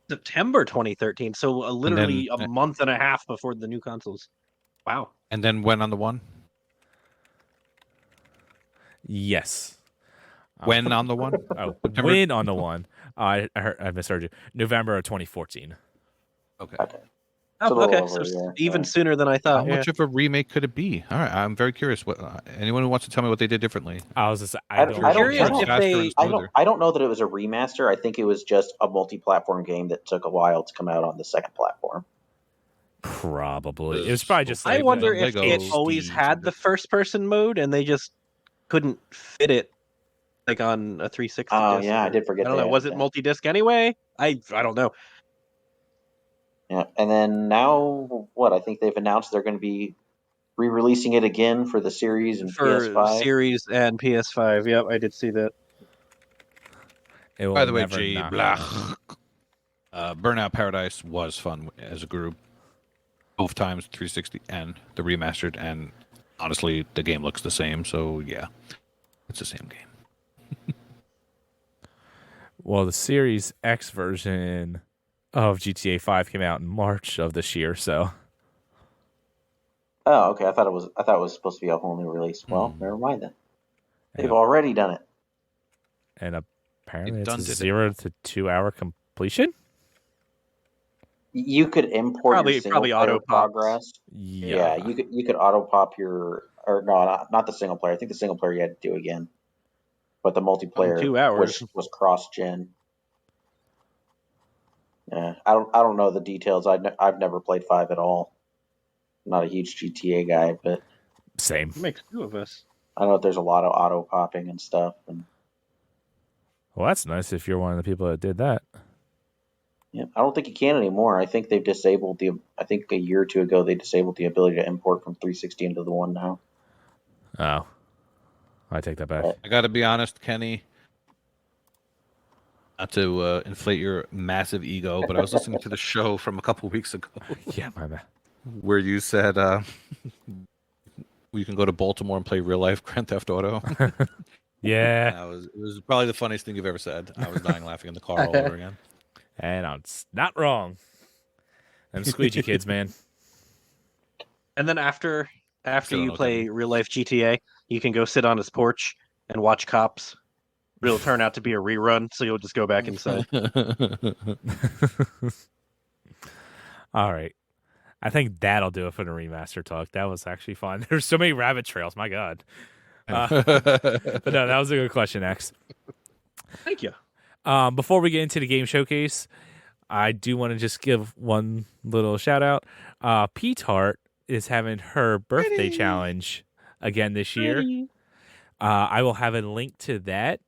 September 2013, so literally a month and a half before the new consoles. Wow. And then when on the One? Yes. When on the One? Oh, when on the One? I misheard you. November of 2014. Okay. So even sooner than I thought. How much of a remake could it be? All right, I'm very curious. What anyone who wants to tell me what they did differently? I don't know that it was a remaster. I think it was just a multi-platform game that took a while to come out on the second platform. Probably. It was probably just I wonder if it always had the first-person mode and they just couldn't fit it like on a 360. Oh yeah, I did forget. I don't know. Was it multi-disc anyway? I don't know. Yeah, and then now what? I think they've announced they're going to be re-releasing it again for the series and PS5. Series and PS5. Yep, I did see that. By the way, G Blach, Burnout Paradise was fun as a group. Both times, 360 and the remastered, and honestly, the game looks the same. So yeah, it's the same game. Well, the Series X version of GTA 5 came out in March of this year, so. Oh, okay. I thought it was supposed to be a whole new release. Well, never mind then. They've already done it. And apparently it's a 0 to 2 hour completion. You could import your single player auto progress. Yeah, you could auto pop not the single player. I think the single player you had to do again, but the multiplayer 2 hours was cross gen. Yeah, I don't know the details. I've never played 5 at all. I'm not a huge GTA guy, but same. It makes two of us. I know that there's a lot of auto popping and stuff. And Well, that's nice if you're one of the people that did that. Yeah, I don't think you can anymore. I think they've disabled the. I think a year or two ago they disabled the ability to import from 360 into the One now. Oh, I take that back. But I got to be honest, Kenny. Not to inflate your massive ego, but I was listening to the show from a couple weeks ago Yeah, my bad. where you said you can go to Baltimore and play real life Grand Theft Auto. Yeah, It was probably the funniest thing you've ever said. I was dying laughing in the car all over again. and I'm not wrong. Them squeegee kids, man. And then after Still you don't play know. real life GTA, you can go sit on his porch and watch Cops. It'll turn out to be a rerun, so you'll just go back inside. All right. I think that'll do it for the remaster talk. That was actually fun. There's so many rabbit trails. My God. But no, that was a good question, X. Thank you. Before we get into the game showcase, I do want to just give one little shout out. Pete Hart is having her birthday challenge again this year. I will have a link to that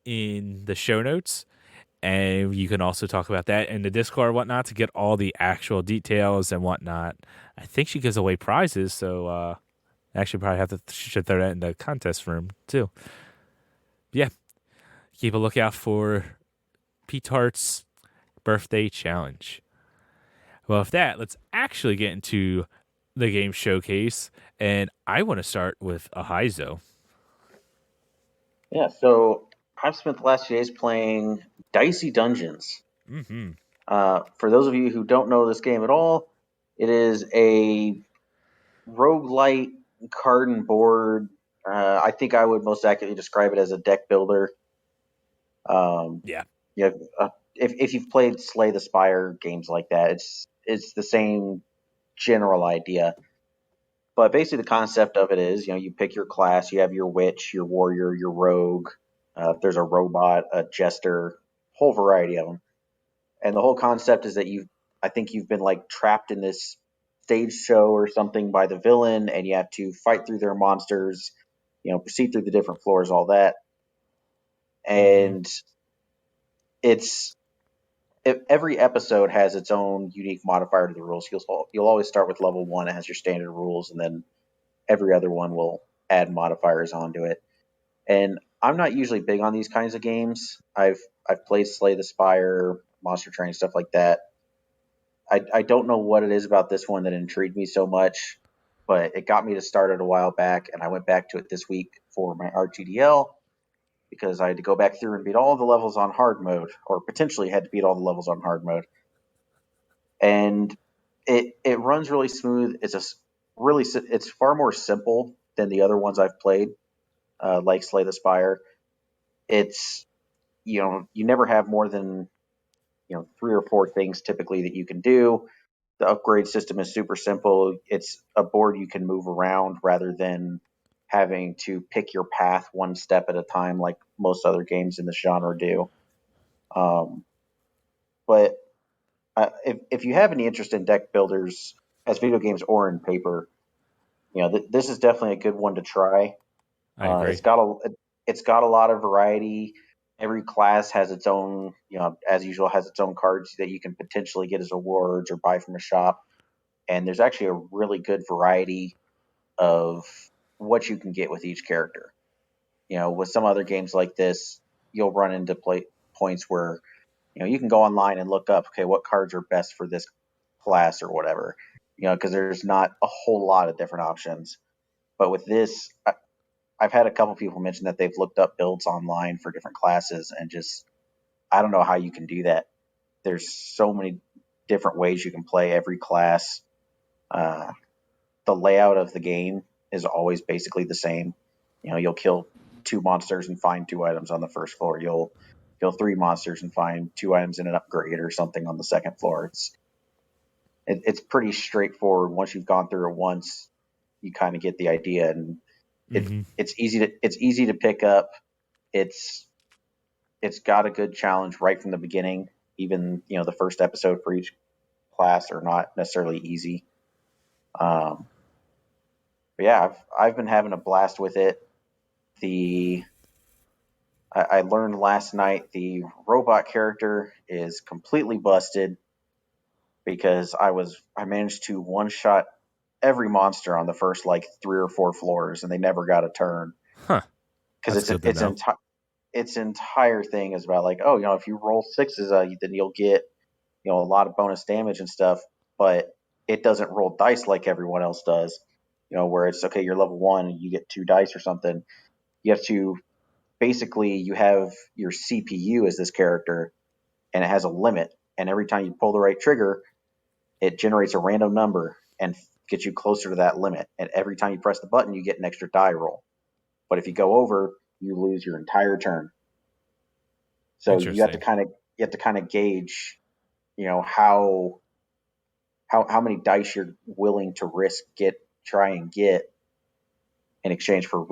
in the show notes, and you can also talk about that in the Discord or whatnot to get all the actual details and whatnot. I think she gives away prizes, so actually probably have to should throw that in the contest room too. Yeah, keep a lookout for Pete Hart's birthday challenge. Well, with that, let's actually get into the game showcase, and I want to start with Ahayzo. yeah, so I've spent the last few days playing Dicey Dungeons. Mm-hmm. For those of you who don't know this game at all, it is a roguelite card and board. I think I would most accurately describe it as a deck builder. Yeah. Yeah, if you've played Slay the Spire games like that, it's the same general idea. But basically, the concept of it is, you pick your class. You have your witch, your warrior, your rogue. If there's a robot, a jester, whole variety of them. And the whole concept is that I think you've been like trapped in this stage show or something by the villain, and you have to fight through their monsters, proceed through the different floors, all that. And it's every episode has its own unique modifier to the rules. You'll always start with level 1. It has your standard rules, and then every other one will add modifiers onto it. And I'm not usually big on these kinds of games. I've played Slay the Spire, Monster Train, stuff like that. I don't know what it is about this one that intrigued me so much, but it got me to start it a while back, and I went back to it this week for my RTDL because I had to go back through and beat all the levels on hard mode, or potentially had to beat all the levels on hard mode. And it runs really smooth. It's far more simple than the other ones I've played, like Slay the Spire. It's you never have more than 3 or 4 things typically that you can do. The upgrade system is super simple. It's a board you can move around rather than having to pick your path one step at a time like most other games in this genre do. But if you have any interest in deck builders as video games or in paper, this is definitely a good one to try. I agree. It's got a lot of variety. Every class has its own, as usual, has its own cards that you can potentially get as rewards or buy from a shop. And there's actually a really good variety of what you can get with each character. With some other games like this, you'll run into points where, you can go online and look up, okay, what cards are best for this class or whatever, because there's not a whole lot of different options. But with this, I've had a couple people mention that they've looked up builds online for different classes, and just, I don't know how you can do that. There's so many different ways you can play every class. The layout of the game is always basically the same. You'll kill 2 monsters and find 2 items on the first floor. You'll kill 3 monsters and find 2 items in an upgrade or something on the second floor. It's pretty straightforward. Once you've gone through it once, you kind of get the idea, and it's easy to pick up. It's got a good challenge right from the beginning. Even the first episode for each class are not necessarily easy. But yeah, I've been having a blast with it. The I learned last night the robot character is completely busted because I managed to one shot every monster on the first like 3 or 4 floors, and they never got a turn Huh. because That's good to know. its entire thing is about like, oh, if you roll sixes, then you'll get a lot of bonus damage and stuff, but it doesn't roll dice like everyone else does. Where it's okay, you're level 1 and you get 2 dice or something. You have to basically you have your CPU as this character, and it has a limit. And every time you pull the right trigger, it generates a random number and gets you closer to that limit. And every time you press the button, you get an extra die roll. But if you go over, you lose your entire turn. So you have to kind of gauge, how many dice you're willing to try and get in exchange for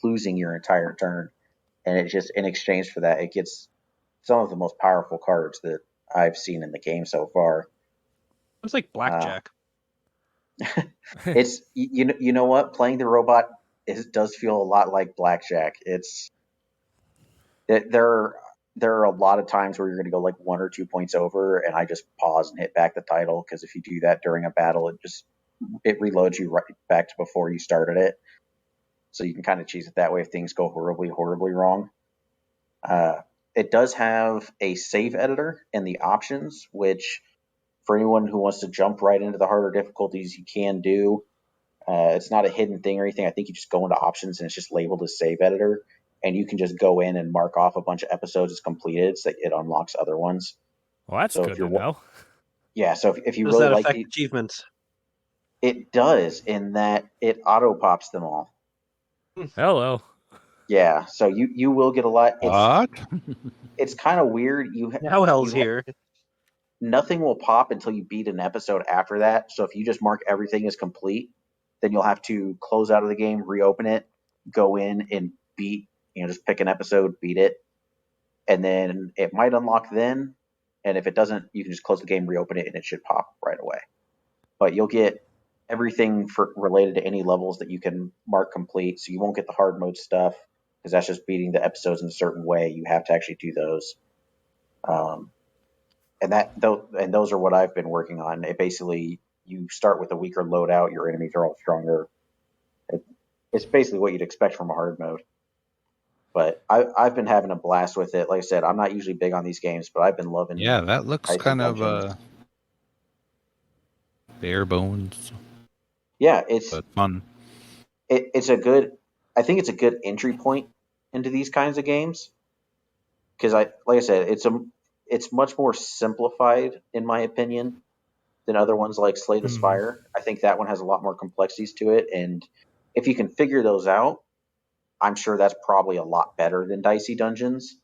losing your entire turn. And it just in exchange for that, it gets some of the most powerful cards that I've seen in the game so far. It's like blackjack. It's you know what, playing the robot does feel a lot like blackjack. There are a lot of times where you're going to go like 1 or 2 points over, and I just pause and hit back the title, because if you do that during a battle, it reloads you right back to before you started it. So you can kind of cheese it that way if things go horribly wrong. It does have a save editor in the options, which for anyone who wants to jump right into the harder difficulties, you can do. It's not a hidden thing or anything. I think you just go into options and it's just labeled as save editor, and you can just go in and mark off a bunch of episodes as completed so that it unlocks other ones. Well, that's good to know. Yeah, so if you Does really that like affect achievements? it does, in that it auto pops them all. Hello. Yeah, so you will get a lot. What? It's kind of weird. Now hell's here. Nothing will pop until you beat an episode after that. So if you just mark everything as complete, then you'll have to close out of the game, reopen it, go in and beat, just pick an episode, beat it, and then it might unlock then. And if it doesn't, you can just close the game, reopen it, and it should pop right away. But you'll get everything related to any levels that you can mark complete. So you won't get the hard mode stuff, because that's just beating the episodes in a certain way. You have to actually do those. And those are what I've been working on. It basically, you start with a weaker loadout. Your enemies are all stronger. It's basically what you'd expect from a hard mode. But I've been having a blast with it. Like I said, I'm not usually big on these games, but I've been loving. Yeah, that looks Ahayzo kind Dungeons. of bare bones, Yeah, it's but fun. it's a good. I think it's a good entry point into these kinds of games, because like I said, it's much more simplified in my opinion than other ones like Slay the Spire. I think that one has a lot more complexities to it, and if you can figure those out, I'm sure that's probably a lot better than Dicey Dungeons.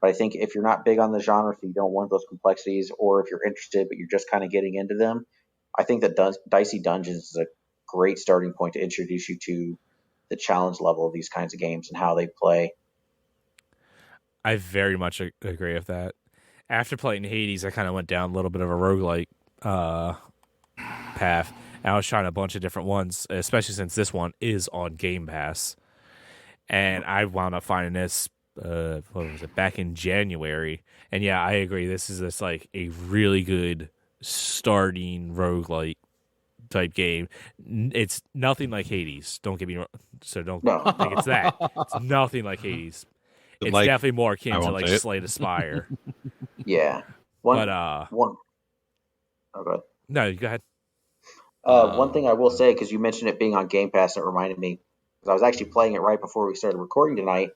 But I think if you're not big on the genre, so you don't want those complexities, or if you're interested but you're just kind of getting into them, I think that Dicey Dungeons is a great starting point to introduce you to the challenge level of these kinds of games and how they play. I very much agree with that. After playing Hades, I kind of went down a little bit of a roguelike path. And I was trying a bunch of different ones, especially since this one is on Game Pass. And I wound up finding this, back in January. And yeah, I agree. This is like a really good starting roguelike type game. It's nothing like Hades. Don't get me wrong. So don't think it's that. It's nothing like Hades. It's definitely more akin to like Slay the Spire. Yeah. One. Oh, go ahead. No, go ahead. One thing I will say, because you mentioned it being on Game Pass, it reminded me, because I was actually playing it right before we started recording tonight,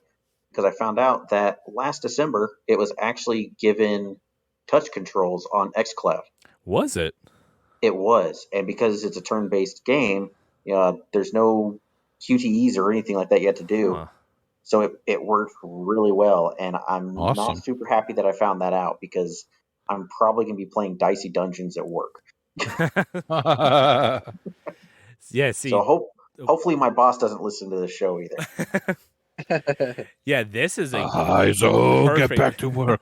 because I found out that last December it was actually given touch controls on xCloud. Was it? It was, and because it's a turn-based game, there's no QTEs or anything like that you have to do. Huh. So it worked really well, and I'm Awesome. not super happy that I found that out, because I'm probably going to be playing Dicey Dungeons at work. Yeah, see. So hopefully my boss doesn't listen to the show either. Yeah, this is a Ahayzo, get back to work.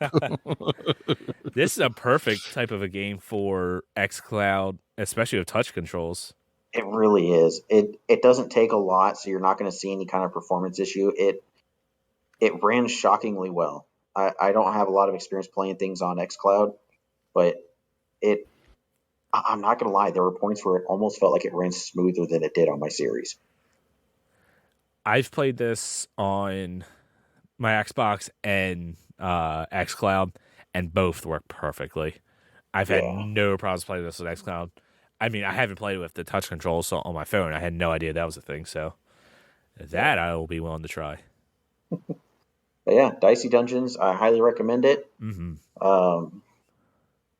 This is a perfect type of a game for xCloud, especially with touch controls. It really is. It doesn't take a lot, so you're not going to see any kind of performance issue. it ran shockingly well. I don't have a lot of experience playing things on xCloud, but I'm not going to lie, there were points where it almost felt like it ran smoother than it did on my series. I've played this on my Xbox and xCloud, and both work perfectly. I've had no problems playing this with xCloud. I mean, I haven't played it with the touch controls on my phone. I had no idea that was a thing, so that I will be willing to try. But yeah, Dicey Dungeons, I highly recommend it. Mm-hmm.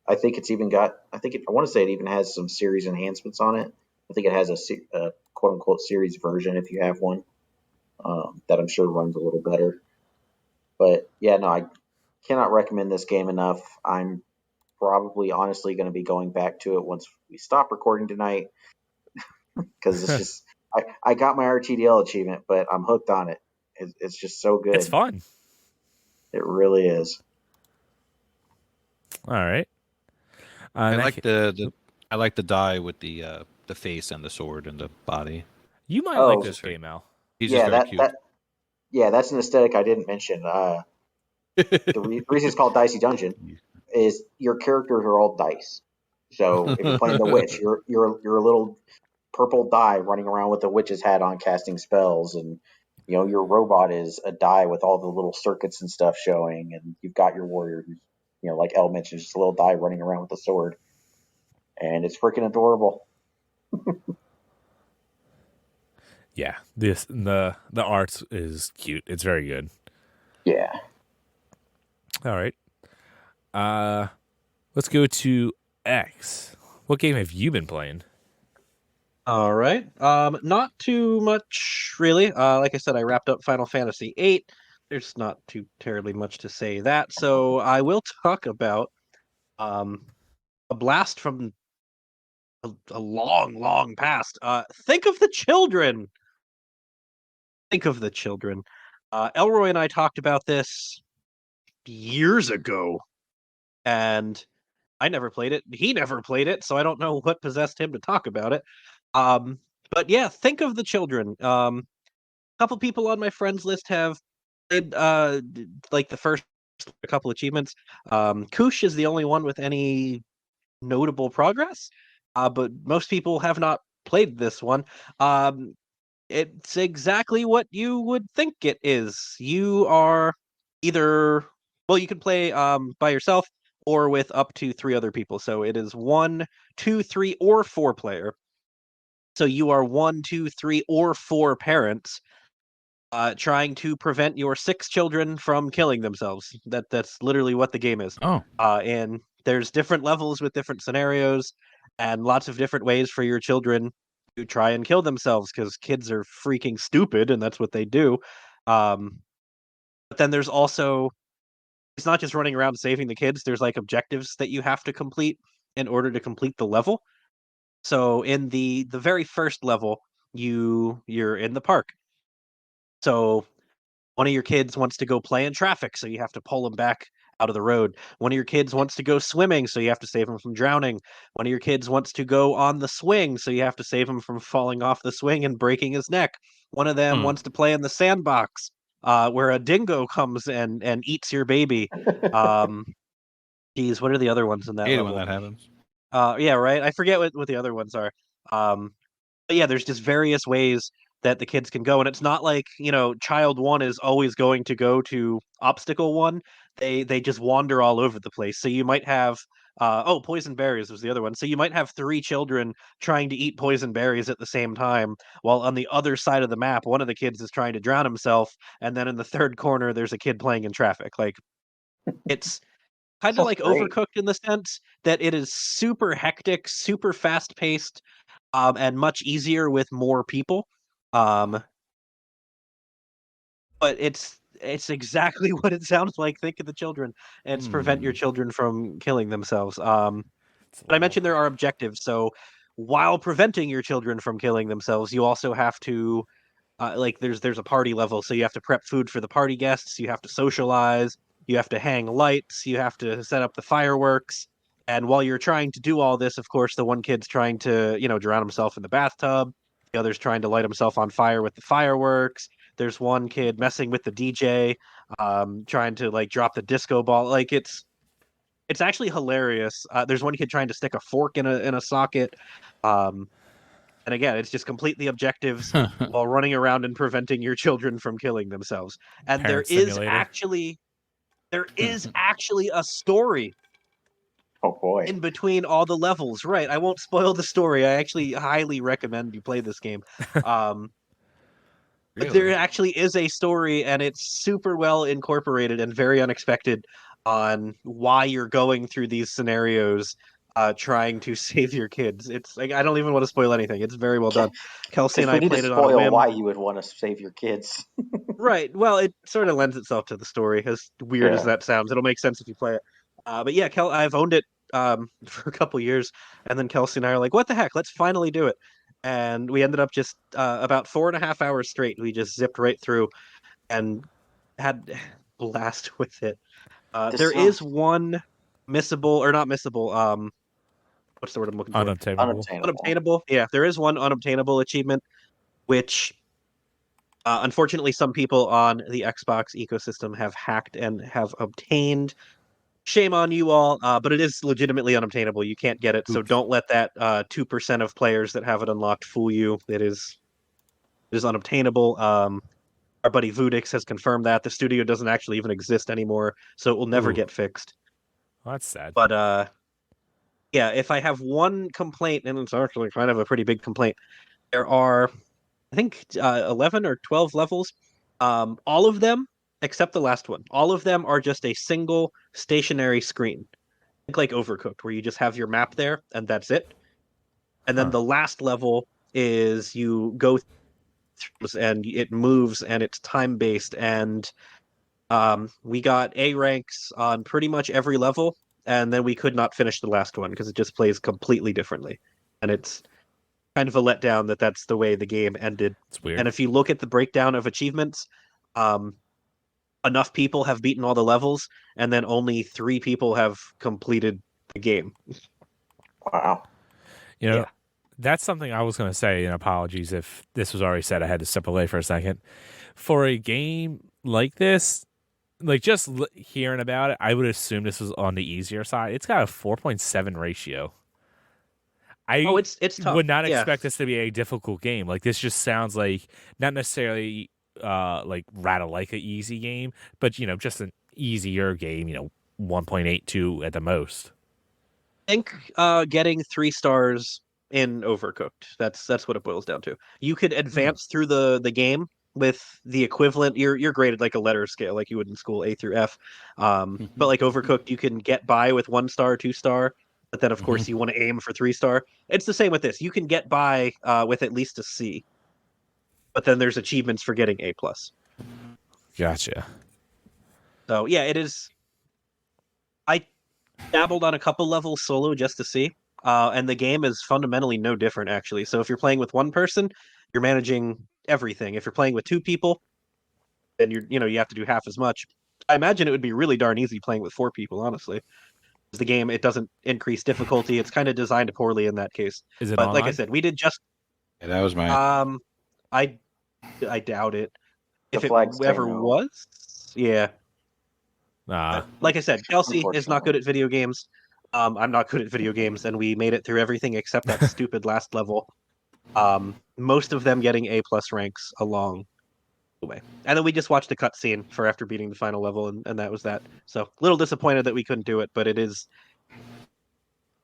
I think it's even got, I want to say it even has some series enhancements on it. I think it has a quote unquote series version if you have one, that I'm sure runs a little better. But yeah, no, I cannot recommend this game enough. I'm probably honestly going to be going back to it once we stop recording tonight, because it's just, I got my RTDL achievement, but I'm hooked on it. It's just so good. It's fun. It really is. All right. I like the die with the face and the sword and the body. You might like this game, Al. He's just very cute. That's an aesthetic I didn't mention. The reason it's called Dicey Dungeon is your characters are all dice. So if you're playing the witch, you're a little purple die running around with a witch's hat on, casting spells, and your robot is a die with all the little circuits and stuff showing, and you've got your warrior, who's, like El mentioned, just a little die running around with a sword, and it's freaking adorable. Yeah, the art is cute. It's very good. Yeah. All right. Let's go to X. What game have you been playing? All right. Not too much really. Like I said, I wrapped up Final Fantasy VIII. There's not too terribly much to say that. So I will talk about a blast from a long, long past. Think of the children. Think of the children. Elroy and I talked about this years ago, and I never played it. He never played it, so I don't know what possessed him to talk about it. But yeah, think of the children. A couple people on my friends list have played like the first couple achievements. Koosh is the only one with any notable progress, but most people have not played this one. It's exactly what you would think it is. You are either, well, you can play by yourself or with up to 3 other people. So it is 1, 2, 3, or 4 player. So you are 1, 2, 3, or 4 parents trying to prevent your 6 children from killing themselves. That's literally what the game is. Oh. And there's different levels with different scenarios and lots of different ways for your children to try and kill themselves, because kids are freaking stupid and that's what they do. But then there's also, it's not just running around saving the kids. There's like objectives that you have to complete in order to complete the level. So in the very first level, you're in the park. So one of your kids wants to go play in traffic, so you have to pull him back out of the road. One of your kids wants to go swimming, so you have to save him from drowning. One of your kids wants to go on the swing, so you have to save him from falling off the swing and breaking his neck. One of them wants to play in the sandbox, where a dingo comes and eats your baby. Geez, what are the other ones in that I hate it level? when that happens. Yeah, right. I forget what the other ones are. But yeah, there's just various ways that the kids can go, and it's not like, child 1 is always going to go to obstacle 1. They just wander all over the place. So you might have poison berries was the other one. So you might have 3 children trying to eat poison berries at the same time, while on the other side of the map, one of the kids is trying to drown himself, and then in the third corner there's a kid playing in traffic. Like, it's kind of Sounds like great. Overcooked in the sense that it is super hectic, super fast paced, and much easier with more people. But it's exactly what it sounds like. Think of the children, and it's prevent your children from killing themselves. But I mentioned there are objectives, so while preventing your children from killing themselves, you also have to like there's a party level, so you have to prep food for the party guests, you have to socialize, you have to hang lights, you have to set up the fireworks. And while you're trying to do all this, of course, the one kid's trying to, drown himself in the bathtub. The other's trying to light himself on fire with the fireworks. There's one kid messing with the DJ, trying to like drop the disco ball. Like it's actually hilarious. There's one kid trying to stick a fork in a socket. And again, it's just completely objectives while running around and preventing your children from killing themselves. And Parent simulator. there is actually a story Oh boy. in between all the levels. Right. I won't spoil the story. I actually highly recommend you play this game. But there Really? actually is a story, and it's super well incorporated and very unexpected on why you're going through these scenarios, trying to save your kids. It's like I don't even want to spoil anything. It's very well done. Kelsey Because and we I need to played it on a spoil whim. why you would want to save your kids. Right. Well, it sort of lends itself to the story, as weird as Yeah. that sounds. It'll make sense if you play it. But yeah, I've owned it for a couple years, and then Kelsey and I are like, "What the heck? Let's finally do it!" And we ended up just about 4.5 hours straight. We just zipped right through and had a blast with it. This There sounds is one missable or not missable. What's the word I'm looking for? Unobtainable. unobtainable. Unobtainable. Yeah, there is one unobtainable achievement, which unfortunately some people on the Xbox ecosystem have hacked and have obtained. Shame on you all, but it is legitimately unobtainable. You can't get it, so Oops. don't let that 2% of players that have it unlocked fool you. It is unobtainable. Our buddy Vudix has confirmed that the studio doesn't actually even exist anymore, so it will never Ooh. get fixed. Well, that's sad. But yeah, if I have one complaint, and it's actually kind of a pretty big complaint, there are, I think, 11 or 12 levels. All of them, except the last one, all of them are just a single stationary screen. Think like Overcooked, where you just have your map there and that's it. And then Huh. the last level is you go through and it moves and it's time based. And we got A ranks on pretty much every level, and then we could not finish the last one because it just plays completely differently. And it's kind of a letdown that that's the way the game ended. It's weird. And if you look at the breakdown of achievements, enough people have beaten all the levels, and then only 3 people have completed the game. Wow. You know, Yeah. that's something I was going to say, and apologies if this was already said. I had to step away for a second. For a game like this, like just hearing about it, I would assume this was on the easier side. It's got a 4.7 ratio. Oh, it's tough. would not Yeah. expect this to be a difficult game. Like this just sounds like not necessarily like Ratalaika easy game, but just an easier game, 1.82 at the most. I think getting 3 stars in Overcooked. That's what it boils down to. You could advance through the game with the equivalent. You're graded like a letter scale, like you would in school, A through F. But like Overcooked, you can get by with 1 star, 2 star. But then, of course, you want to aim for 3 star. It's the same with this. You can get by with at least a C. But then there's achievements for getting A plus. Gotcha. So yeah, it is. I dabbled on a couple levels solo just to see, and the game is fundamentally no different actually. So if you're playing with one person, you're managing everything. If you're playing with 2 people, then you have to do half as much. I imagine it would be really darn easy playing with 4 people, honestly. The game, it doesn't increase difficulty. It's kind of designed poorly in that case. Is it But online? like I said, we did just. Yeah, that was my. I doubt it. The If it flags say ever no. was, yeah. Nah. Like I said, Kelsey is not Unfortunately. good at video games. I'm not good at video games, and we made it through everything except that stupid last level. Most of them getting A plus ranks along the way. And then we just watched a cutscene for after beating the final level, and that was that. So a little disappointed that we couldn't do it, but it is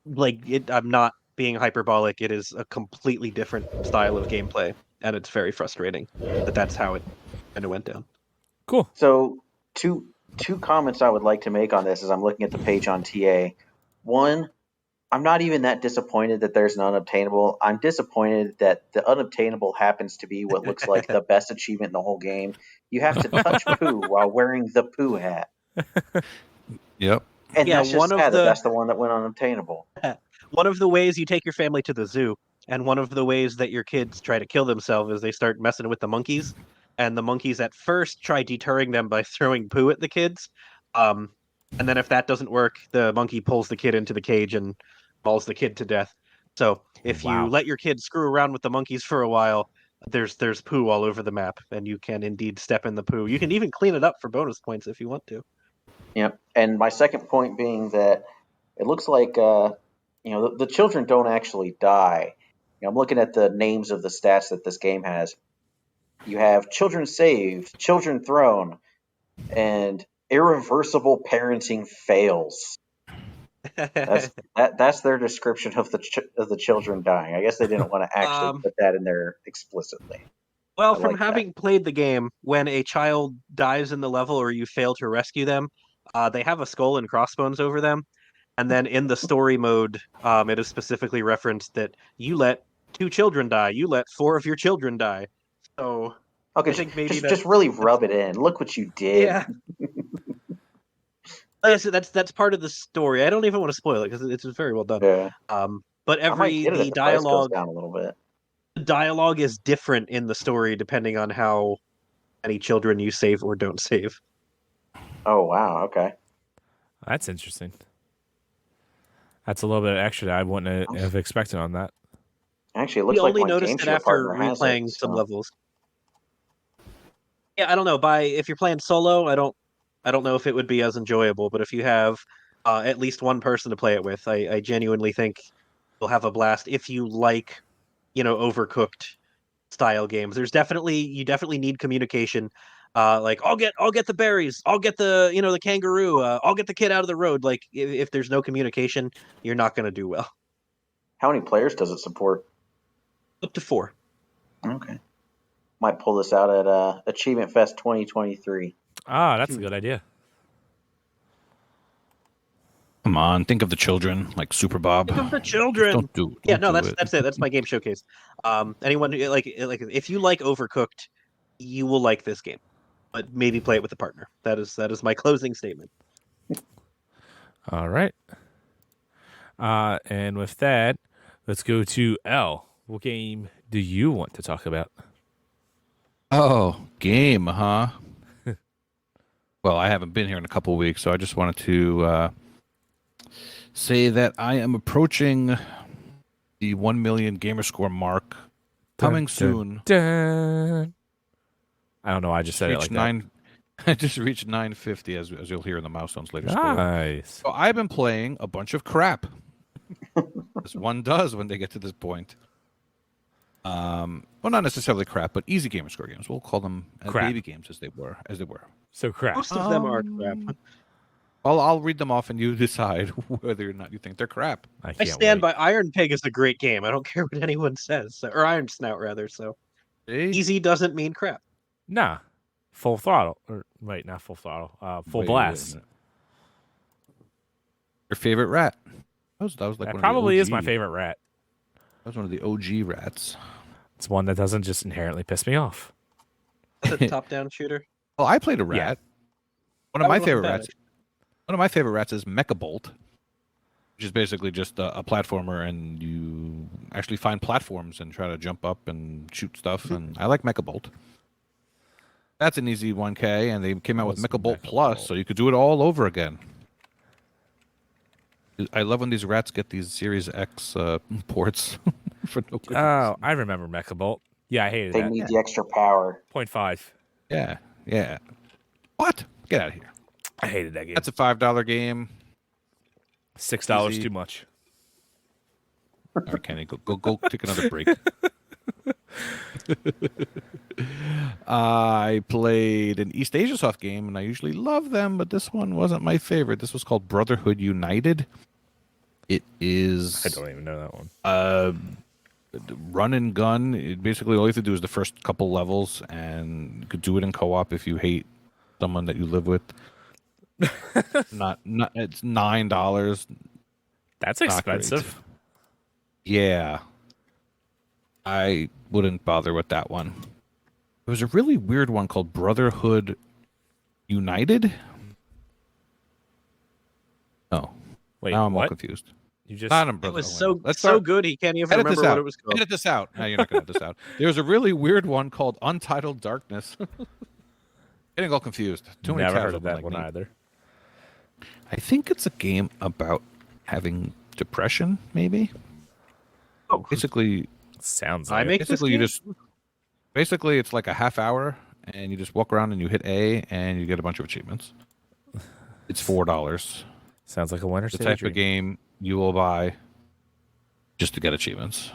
like I'm not being hyperbolic. It is a completely different style of gameplay, and it's very frustrating that that's how it kind of went down. Cool. So two comments I would like to make on this as I'm looking at the page on TA. One, I'm not even that disappointed that there's an unobtainable. I'm disappointed that the unobtainable happens to be what looks like the best achievement in the whole game. You have to touch poo while wearing the poo hat. Yep. And Yeah, that's just one of sad that the- that's the one that went unobtainable. One of the ways you take your family to the zoo, and one of the ways that your kids try to kill themselves is they start messing with the monkeys. And the monkeys at first try deterring them by throwing poo at the kids. And then if that doesn't work, the monkey pulls the kid into the cage and mauls the kid to death. So if Wow. you let your kid screw around with the monkeys for a while, there's poo all over the map, and you can indeed step in the poo. You can even clean it up for bonus points if you want to. Yep. And my second point being that it looks like the children don't actually die. I'm looking at the names of the stats that this game has. You have children saved, children thrown, and irreversible parenting fails. That's their description of the children dying. I guess they didn't want to actually put that in there explicitly. Well, I from like having played the game, when a child dies in the level or you fail to rescue them, they have a skull and crossbones over them. And then in the story mode, it is specifically referenced that you let 2 children die. You let 4 of your children die. So Okay, I think maybe just really rub it in. Look what you did. Yeah. Like I said, that's part of the story. I don't even want to spoil it because it's very well done. Yeah. But I might get it if the the price goes dialogue down a little bit. the dialogue is different in the story depending on how many children you save or don't save. Oh wow, okay. That's interesting. That's a little bit extra that I wouldn't have expected on that. Actually, it We looks like only my noticed it GameShare after partner has replaying it. some So. levels. Yeah, I don't know. If you're playing solo, I don't know if it would be as enjoyable. But if you have at least one person to play it with, I genuinely think you'll have a blast. If you like, overcooked style games, you definitely need communication. Like I'll get the berries, I'll get the kangaroo, I'll get the kid out of the road. Like if there's no communication, you're not going to do well. How many players does it support? Up to 4. Okay. Might pull this out at Achievement Fest 2023. Ah, that's a good idea. Come on, think of the children, like Super Bob. Think of the children. Don't do. Yeah, don't no, do that's it. That's my game showcase. Anyone like if you like Overcooked, you will like this game. But maybe play it with a partner. That is my closing statement. All right. And with that, let's go to L. What game do you want to talk about? Oh, game, huh? Well, I haven't been here in a couple of weeks, so I just wanted to say that I am approaching the 1 million gamerscore mark. Coming soon. Dun. I don't know. I just said it like that. I just reached 950, as you'll hear in the Milestones later. Nice. So I've been playing a bunch of crap. As one does when they get to this point. Well, not necessarily crap, but easy gamerscore games. We'll call them Crap. baby games as they were. So crap. Most of them are crap. I'll read them off and you decide whether or not you think they're crap. I stand by Iron Pig is a great game. I don't care what anyone says. Or Iron Snout, rather. So See? easy doesn't mean crap. Nah. Full throttle. Or wait, not full throttle. Full Wait, blast. wait a minute. Your favorite rat? That was like That one probably of is the my OG. favorite rat. That was one of the OG rats. It's one that doesn't just inherently piss me off. Is it a top-down shooter? Well, I played a rat. Yeah. One of my That favorite wasn't rats. One of my favorite rats is Mechabolt, which is basically just a platformer, and you actually find platforms and try to jump up and shoot stuff. And I like Mechabolt. That's an easy 1K, and they came out with What's Mechabolt Mechabolt? Plus, so you could do it all over again. I love when these rats get these Series X ports for no good Oh, reason. I remember Mechabolt. Yeah, I hated They that. need the extra power. 0.5. Yeah. What? Get out of here. I hated that game. That's a $5 game. $6 easy. too much. All right, Kenny, go take another break. I played an East Asia Soft game, and I usually love them, but this one wasn't my favorite. This was called Brotherhood United. It is I don't even know that one. run and gun. Basically, all you have to do is the first couple levels, and you could do it in co-op if you hate someone that you live with. not it's $9. That's Not great. expensive. Yeah. I wouldn't bother with that one. There was a really weird one called Brotherhood United. Oh, Wait, now I'm all what? confused. You just Not in It Brotherhood. was so Let's so start- good he can't even Edit remember this out. what it was called. Edit this out. No, you're not going to edit this out. There was a really weird one called Untitled Darkness. Getting all confused. Too many never tabs heard of open that like one me. either. I think it's a game about having depression, maybe. Oh, Basically, Sounds I like make this basically you game? just Basically, it's like a half hour, and you just walk around and you hit A, and you get a bunch of achievements. It's $4. Sounds like a winner's The type of game you will buy just to get achievements.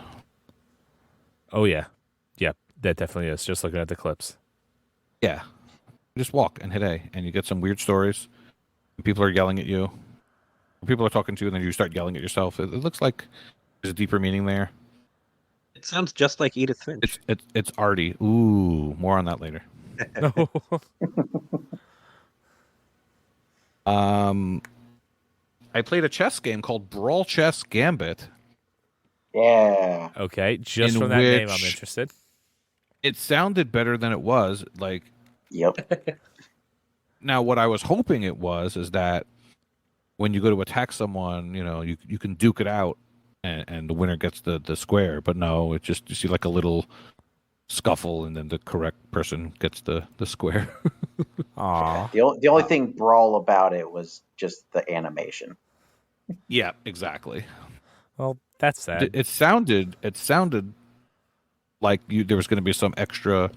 Oh yeah, yeah, that definitely is. Just looking at the clips. Yeah. You just walk and hit A, and you get some weird stories. People are yelling at you. People are talking to you, and then you start yelling at yourself. It looks like there's a deeper meaning there. It sounds just like Edith Finch. It's arty. Ooh, more on that later. No. I played a chess game called Brawl Chess Gambit. Yeah. Okay, just In from that name, I'm which- interested. It sounded better than it was. Like, Yep. now what I was hoping it was is that when you go to attack someone, you can duke it out and the winner gets the square. But no, it just, you see like a little scuffle and then the correct person gets the square. Aw. The only thing brawl about it was just the animation. Yeah, exactly. Well, that's sad. It sounded like there was going to be some extra,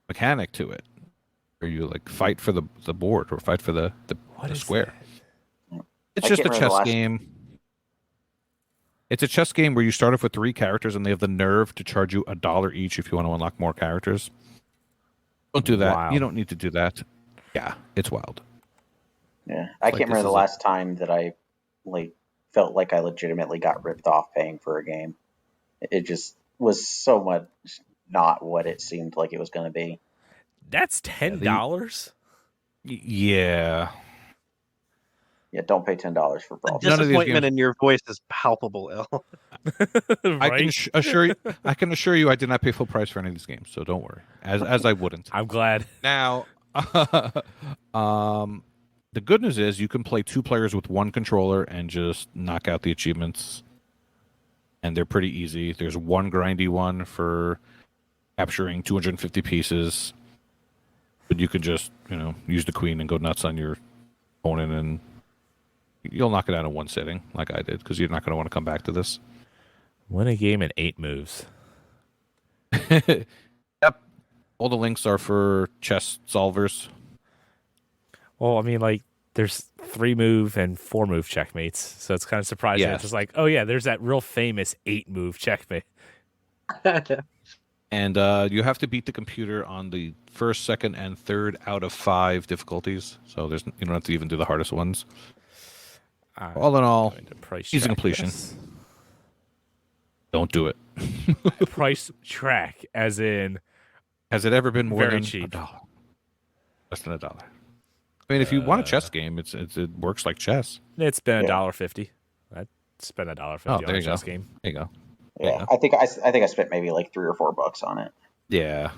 mechanic to it, where you like fight for the board or fight for the What is square. that? It's I just a can't remember the chess last- game. It's a chess game where you start off with 3 characters and they have the nerve to charge you $1 each if you want to unlock more characters. Don't do that. Wow. You don't need to do that. Yeah, it's wild. Yeah. I Like, can't this remember the is last time that I felt like I legitimately got ripped off paying for a game. It just was so much not what it seemed like it was going to be. That's $10. Yeah. Yeah, don't pay $10 for Brawl. None of these Disappointment games- in your voice is palpable, Il. I Right? can assure you I did not pay full price for any of these games, so don't worry. As I wouldn't. I'm glad. Now, the good news is you can play 2 players with 1 controller and just knock out the achievements. And they're pretty easy. There's one grindy one for capturing 250 pieces. But you can just, use the queen and go nuts on your opponent, and you'll knock it out in one sitting, like I did, because you're not going to want to come back to this. Win a game in 8 moves. Yep. All the links are for chess solvers. Well, I mean, like, there's 3-move and 4-move checkmates, so it's kind of surprising. Yes. It's just like, oh yeah, there's that real famous 8-move checkmate. And you have to beat the computer on the first, second, and third out of 5 difficulties. So you don't have to even do the hardest ones. All in all, Going to price easy track completion. this. Don't do it. Price track, as in Has it ever been more Very than cheap. $1? Less than $1. I mean, if you want a chess game, it works like chess. it's been Yeah. $1.50. I'd spend $1.50 Oh, on there a you go. chess game. There you go. Yeah, Yeah. I think I spent maybe like $3 or $4 on it. Yeah.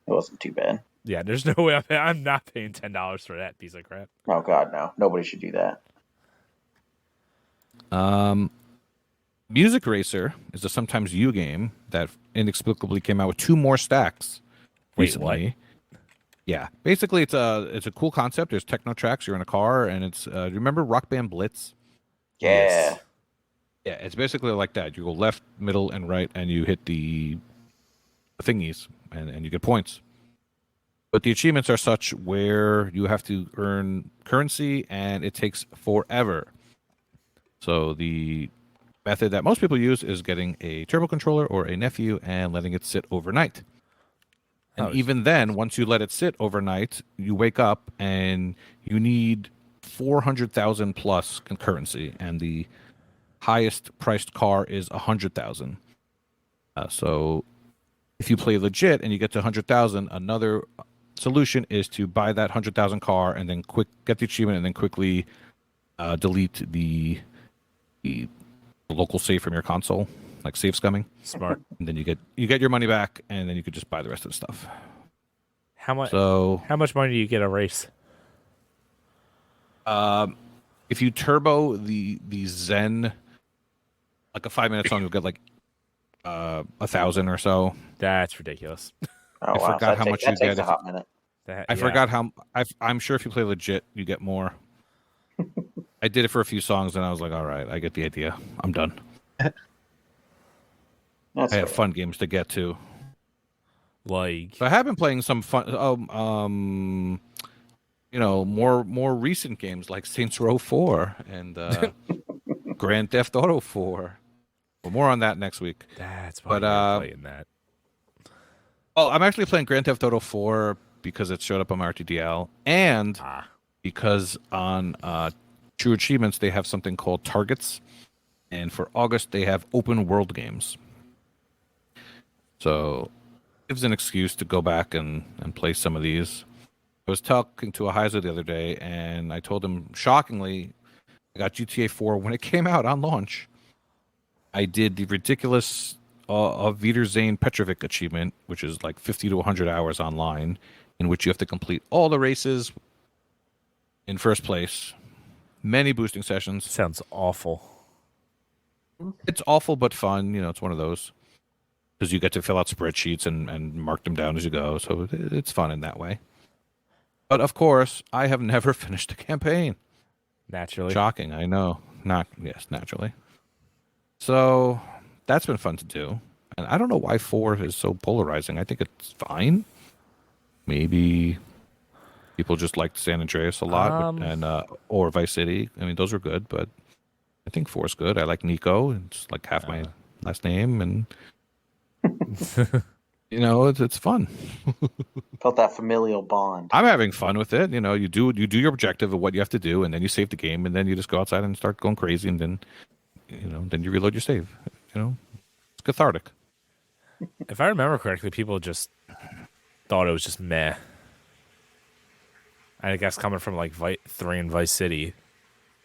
It wasn't too bad. Yeah, there's no way I'm not paying $10 for that piece of crap. Oh God, no! Nobody should do that. Music Racer is a sometimes you game that inexplicably came out with 2 more stacks Wait, recently. Yeah, basically it's a cool concept. There's techno tracks. You're in a car, and it's remember Rock Band Blitz? Yeah. Yes. Yeah, it's basically like that. You go left, middle, and right, and you hit the thingies, and you get points. But the achievements are such where you have to earn currency, and it takes forever. So the method that most people use is getting a turbo controller or a nephew and letting it sit overnight. And Oh, even then, once you let it sit overnight, you wake up and you need 400,000 plus currency, and the highest priced car is 100,000. So if you play legit and you get to 100,000, another solution is to buy that 100,000 car and then get the achievement and then quickly delete the local save from your console, like save scumming, Smart. and then you get your money back, and then you could just buy the rest of the stuff. How much? So How much money do you get a race? if you turbo the Zen, like a 5-minute song, you'll get like 1,000 or so. That's ridiculous. Oh, I wow. forgot how much you that takes get a if- hot minute. I forgot how. I'm sure if you play legit, you get more. I did it for a few songs, and I was like, all right, I get the idea. I'm done. That's I have fair. fun games to get to. Like, So I have been playing some fun, more recent games like Saints Row 4 and Grand Theft Auto 4. But more on that next week. that's why But you're playing that. I'm actually playing Grand Theft Auto 4 because it showed up on my RTDL, and because on True Achievements they have something called Targets, and for August they have open world games. So it gives an excuse to go back and play some of these. I was talking to Ahayzo the other day, and I told him, shockingly, I got GTA 4 when it came out on launch. I did the ridiculous Vider Zane Petrovic achievement, which is like 50 to 100 hours online, in which you have to complete all the races in first place, many boosting sessions. Sounds awful. It's awful but fun. It's one of those. Because you get to fill out spreadsheets and mark them down as you go. So it's fun in that way. But of course, I have never finished a campaign. Naturally. Shocking, I know. Naturally. So that's been fun to do. And I don't know why 4 is so polarizing. I think it's fine. Maybe people just liked San Andreas a lot and or Vice City. I mean, those were good, but I think 4 is good. I like Nico. It's like half my last name, and it's fun. Felt that familial bond. I'm having fun with it. You do your objective of what you have to do, and then you save the game, and then you just go outside and start going crazy, and then you reload your save. It's cathartic. If I remember correctly, people just thought it was just meh. I guess coming from like 3 and Vice City.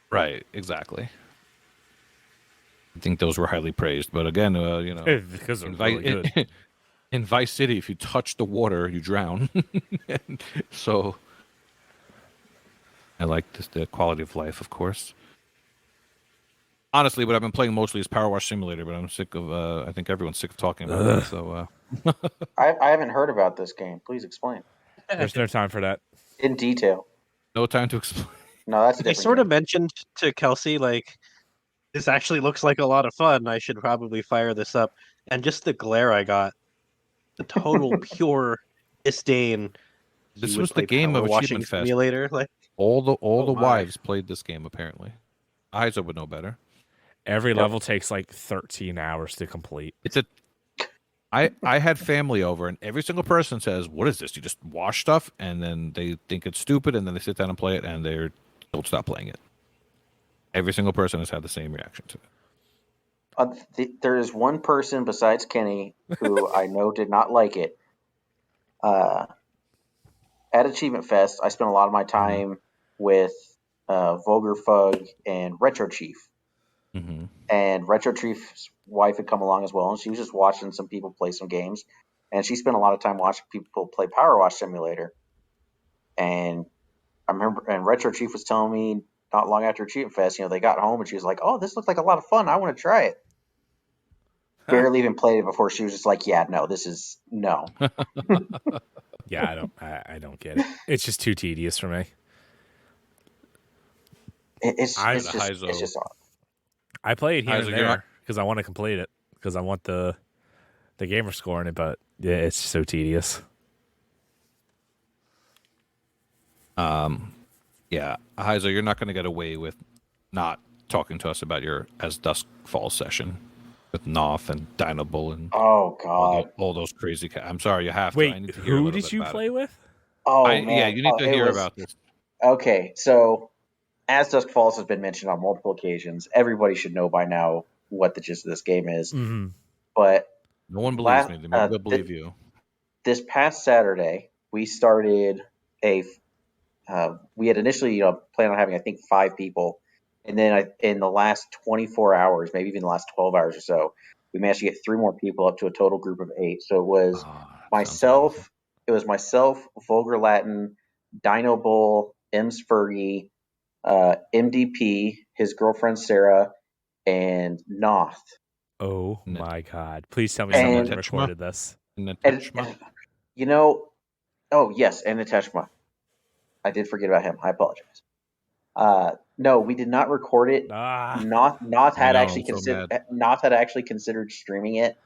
Right, exactly. I think those were highly praised, but again, Because they're really good. In Vice City, if you touch the water, you drown. So I like the quality of life, of course. Honestly, what I've been playing mostly is Power Wash Simulator, but I'm sick of. I think everyone's sick of talking about it. So I haven't heard about this game. Please explain There's no time for that. in detail. no time to explain. No, that's a I different sort of game. mentioned to Kelsey, like, this actually looks like a lot of fun. I should probably fire this up. And just the glare I got, the total pure disdain. This You was would the play game Power of Washing Achievement Fest. Simulator. Like, All the Oh my. wives played this game apparently. Ahayzo would know better. Every level takes like 13 hours to complete. I had family over, and every single person says, "What is this? You just wash stuff?" And then they think it's stupid, and then they sit down and play it, and they don't stop playing it. Every single person has had the same reaction to it. There is one person besides Kenny who I know did not like it. At Achievement Fest, I spent a lot of my time with Vulgar Fug and Retro Chief. Mm-hmm. And Retro Chief's wife had come along as well, and she was just watching some people play some games. And she spent a lot of time watching people play Power Wash Simulator. And I remember, and Retro Chief was telling me not long after Achievement Fest, they got home and she was like, "Oh, this looks like a lot of fun. I want to try it." Barely even played it before she was just like, "Yeah, no, this is no." Yeah, I don't get it. It's just too tedious for me. It's just odd. I play it here Ahayzo, and you're there because I want to complete it because I want the gamer score in it, but yeah, it's so tedious. Yeah, Ahayzo, you're not going to get away with not talking to us about your As Dusk Falls session with Noth and Dinobull and Oh God. all those crazy. I'm sorry, you have to. I Wait, need to hear a who little did bit you about play it. with? Oh man. Yeah, you need to hear about this. Okay, so As Dusk Falls has been mentioned on multiple occasions. Everybody should know by now what the gist of this game is. Mm-hmm. But No one believes me. Maybe they'll believe you. this past Saturday, we started we had initially planned on having, I think, 5 people. And then in the last 24 hours, maybe even the last 12 hours or so, we managed to get 3 more people up to a total group of 8. So it was myself, Vulgar Latin, Dino Bull, M's Fergie, MDP, his girlfriend Sarah, and Noth. Oh my God! Please tell me And- someone recorded this. And oh yes, and Nateshma. I did forget about him. I apologize. No, we did not record it. Noth had I know, actually I'm so considered Noth had actually considered streaming it,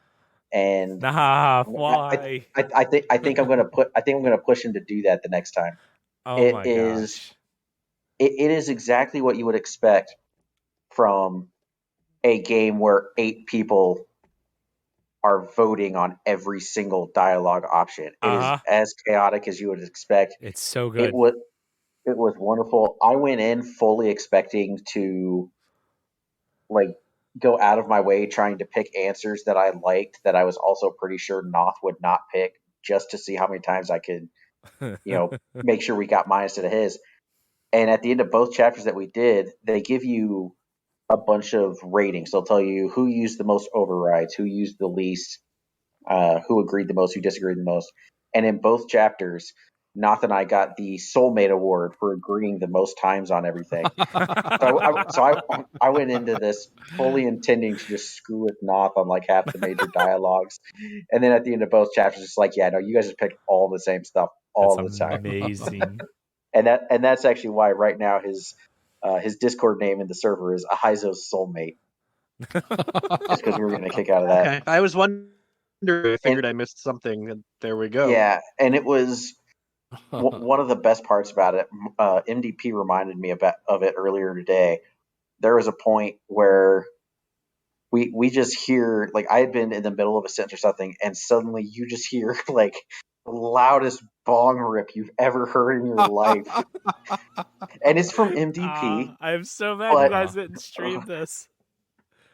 And Nah, why? I think I'm gonna push him to do that the next time. Oh It my is gosh. it is exactly what you would expect from a game where 8 people are voting on every single dialogue option. It is Uh-huh. as chaotic as you would expect. It's so It good. was it was wonderful. I went in fully expecting to like go out of my way trying to pick answers that I liked that I was also pretty sure Noth would not pick, just to see how many times I could, make sure we got mine instead of his. And at the end of both chapters that we did, they give you a bunch of ratings. They'll tell you who used the most overrides, who used the least, who agreed the most, who disagreed the most. And in both chapters, Noth and I got the Soulmate Award for agreeing the most times on everything. So I went into this fully intending to just screw with Noth on like half the major dialogues, and then at the end of both chapters, it's like, yeah, no, you guys just picked all the same stuff That's all the time, amazing. and that's actually why right now his Discord name in the server is Ahayzo's Soulmate, just because we were getting a kick out of that. Okay. I was wondering. I figured And I missed something, and there we go. yeah, and it was one of the best parts about it. MDP reminded me of it earlier today. There was a point where we just hear, like, I had been in the middle of a sentence or something, and suddenly you just hear like the loudest bong rip you've ever heard in your life, and it's from MDP. I'm so mad you But guys didn't stream this.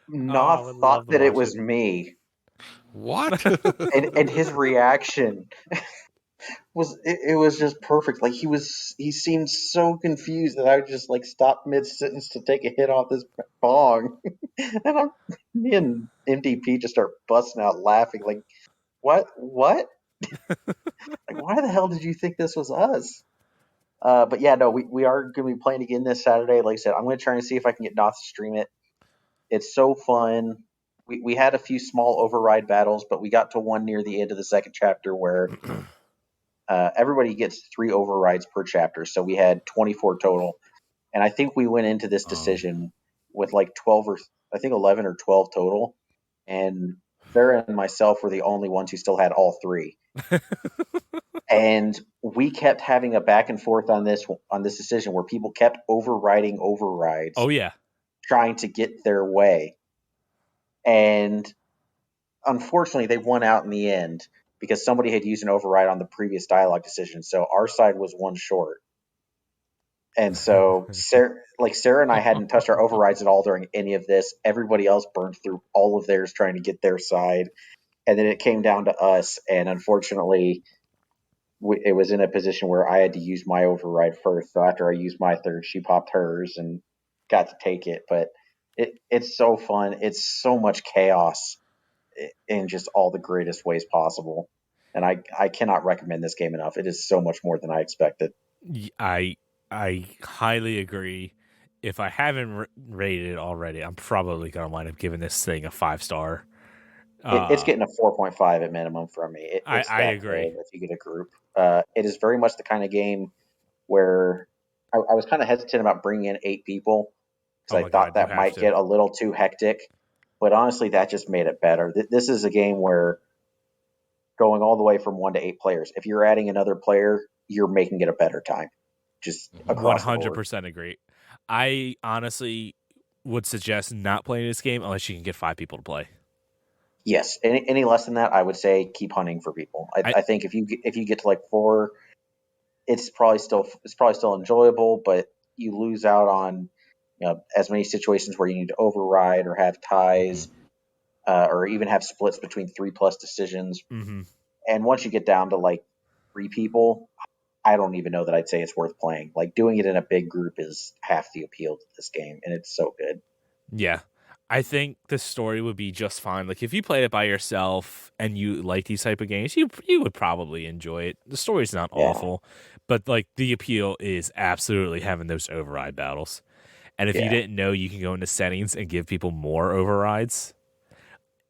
I Noth would thought love to that it watch was it. me, What? and his reaction it was just perfect. Like he seemed so confused that I just like stopped mid sentence to take a hit off this bong, and me and MDP just start busting out laughing. Like, what? Like, why the hell did you think this was us? But yeah, no, we are going to be playing again this Saturday. Like I said, I'm going to try and see if I can get Noth to stream it. It's so fun. We had a few small override battles, but we got to one near the end of the second chapter where everybody gets 3 overrides per chapter. So we had 24 total. And I think we went into this decision with like 12 or I think 11 or 12 total. And Farah and myself were the only ones who still had all 3. And we kept having a back and forth on this decision where people kept overriding overrides, Oh yeah. trying to get their way. And unfortunately, they won out in the end because somebody had used an override on the previous dialogue decision. So our side was one short. And so Sarah and I hadn't touched our overrides at all during any of this. Everybody else burned through all of theirs trying to get their side. And then it came down to us. And unfortunately, it was in a position where I had to use my override first. So after I used my third, she popped hers and got to take it. But it's so fun. It's so much chaos in just all the greatest ways possible. And I cannot recommend this game enough. It is so much more than I expected. I highly agree. If I haven't rated it already, I'm probably gonna wind up giving this thing a 5-star. It's getting a 4.5 at minimum from me. It's I that agree. good if you get a group. It is very much the kind of game where I was kind of hesitant about bringing in 8 people Oh because my I thought God, you that have might to. get a little too hectic. But honestly, that just made it better. This is a game where going all the way from 1 to 8 players, if you're adding another player, you're making it a better time. Just across the board. 100% agree. I honestly would suggest not playing this game unless you can get 5 people to play. Yes, any less than that, I would say keep hunting for people. I think if you get to like 4, it's probably still enjoyable, but you lose out on as many situations where you need to override or have ties, or even have splits between 3+ decisions. Mm-hmm. And once you get down to like 3 people, I don't even know that I'd say it's worth playing. Like doing it in a big group is half the appeal to this game, and it's so good. Yeah. I think the story would be just fine. Like if you played it by yourself and you like these type of games, you would probably enjoy it. The story's not awful, but like the appeal is absolutely having those override battles. And if you didn't know, you can go into settings and give people more overrides.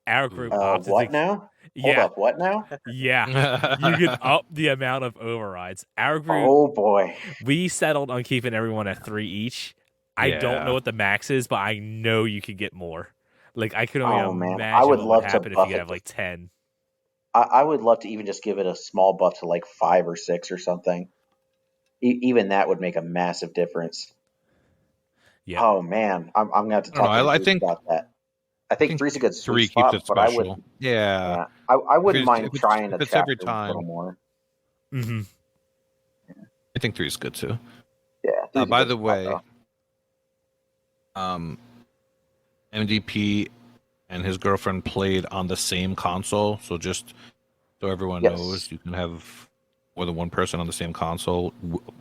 Our group opted What to, now? yeah, Hold up, what now? yeah, you can up the amount of overrides. Our group, Oh boy. we settled on keeping everyone at 3 each. I don't know what the max is, but I know you could get more. Like I could only Oh man, I imagine would what would love to happen if you buff could it. have like 10. I would love to even just give it a small buff to like 5 or 6 or something. Even that would make a massive difference. Yeah. Oh man, I'm gonna have to I don't talk know. to the I group think about that. I think three's a good sweet 3 keeps spot, it but I special. would, Yeah. yeah, I wouldn't mind If trying a it's every chapter a time, little more. Mm-hmm. I think 3 is good too. Yeah. Three's a By good the spot, way, though. MDP and his girlfriend played on the same console, so just so everyone Yes. knows, you can have more than one person on the same console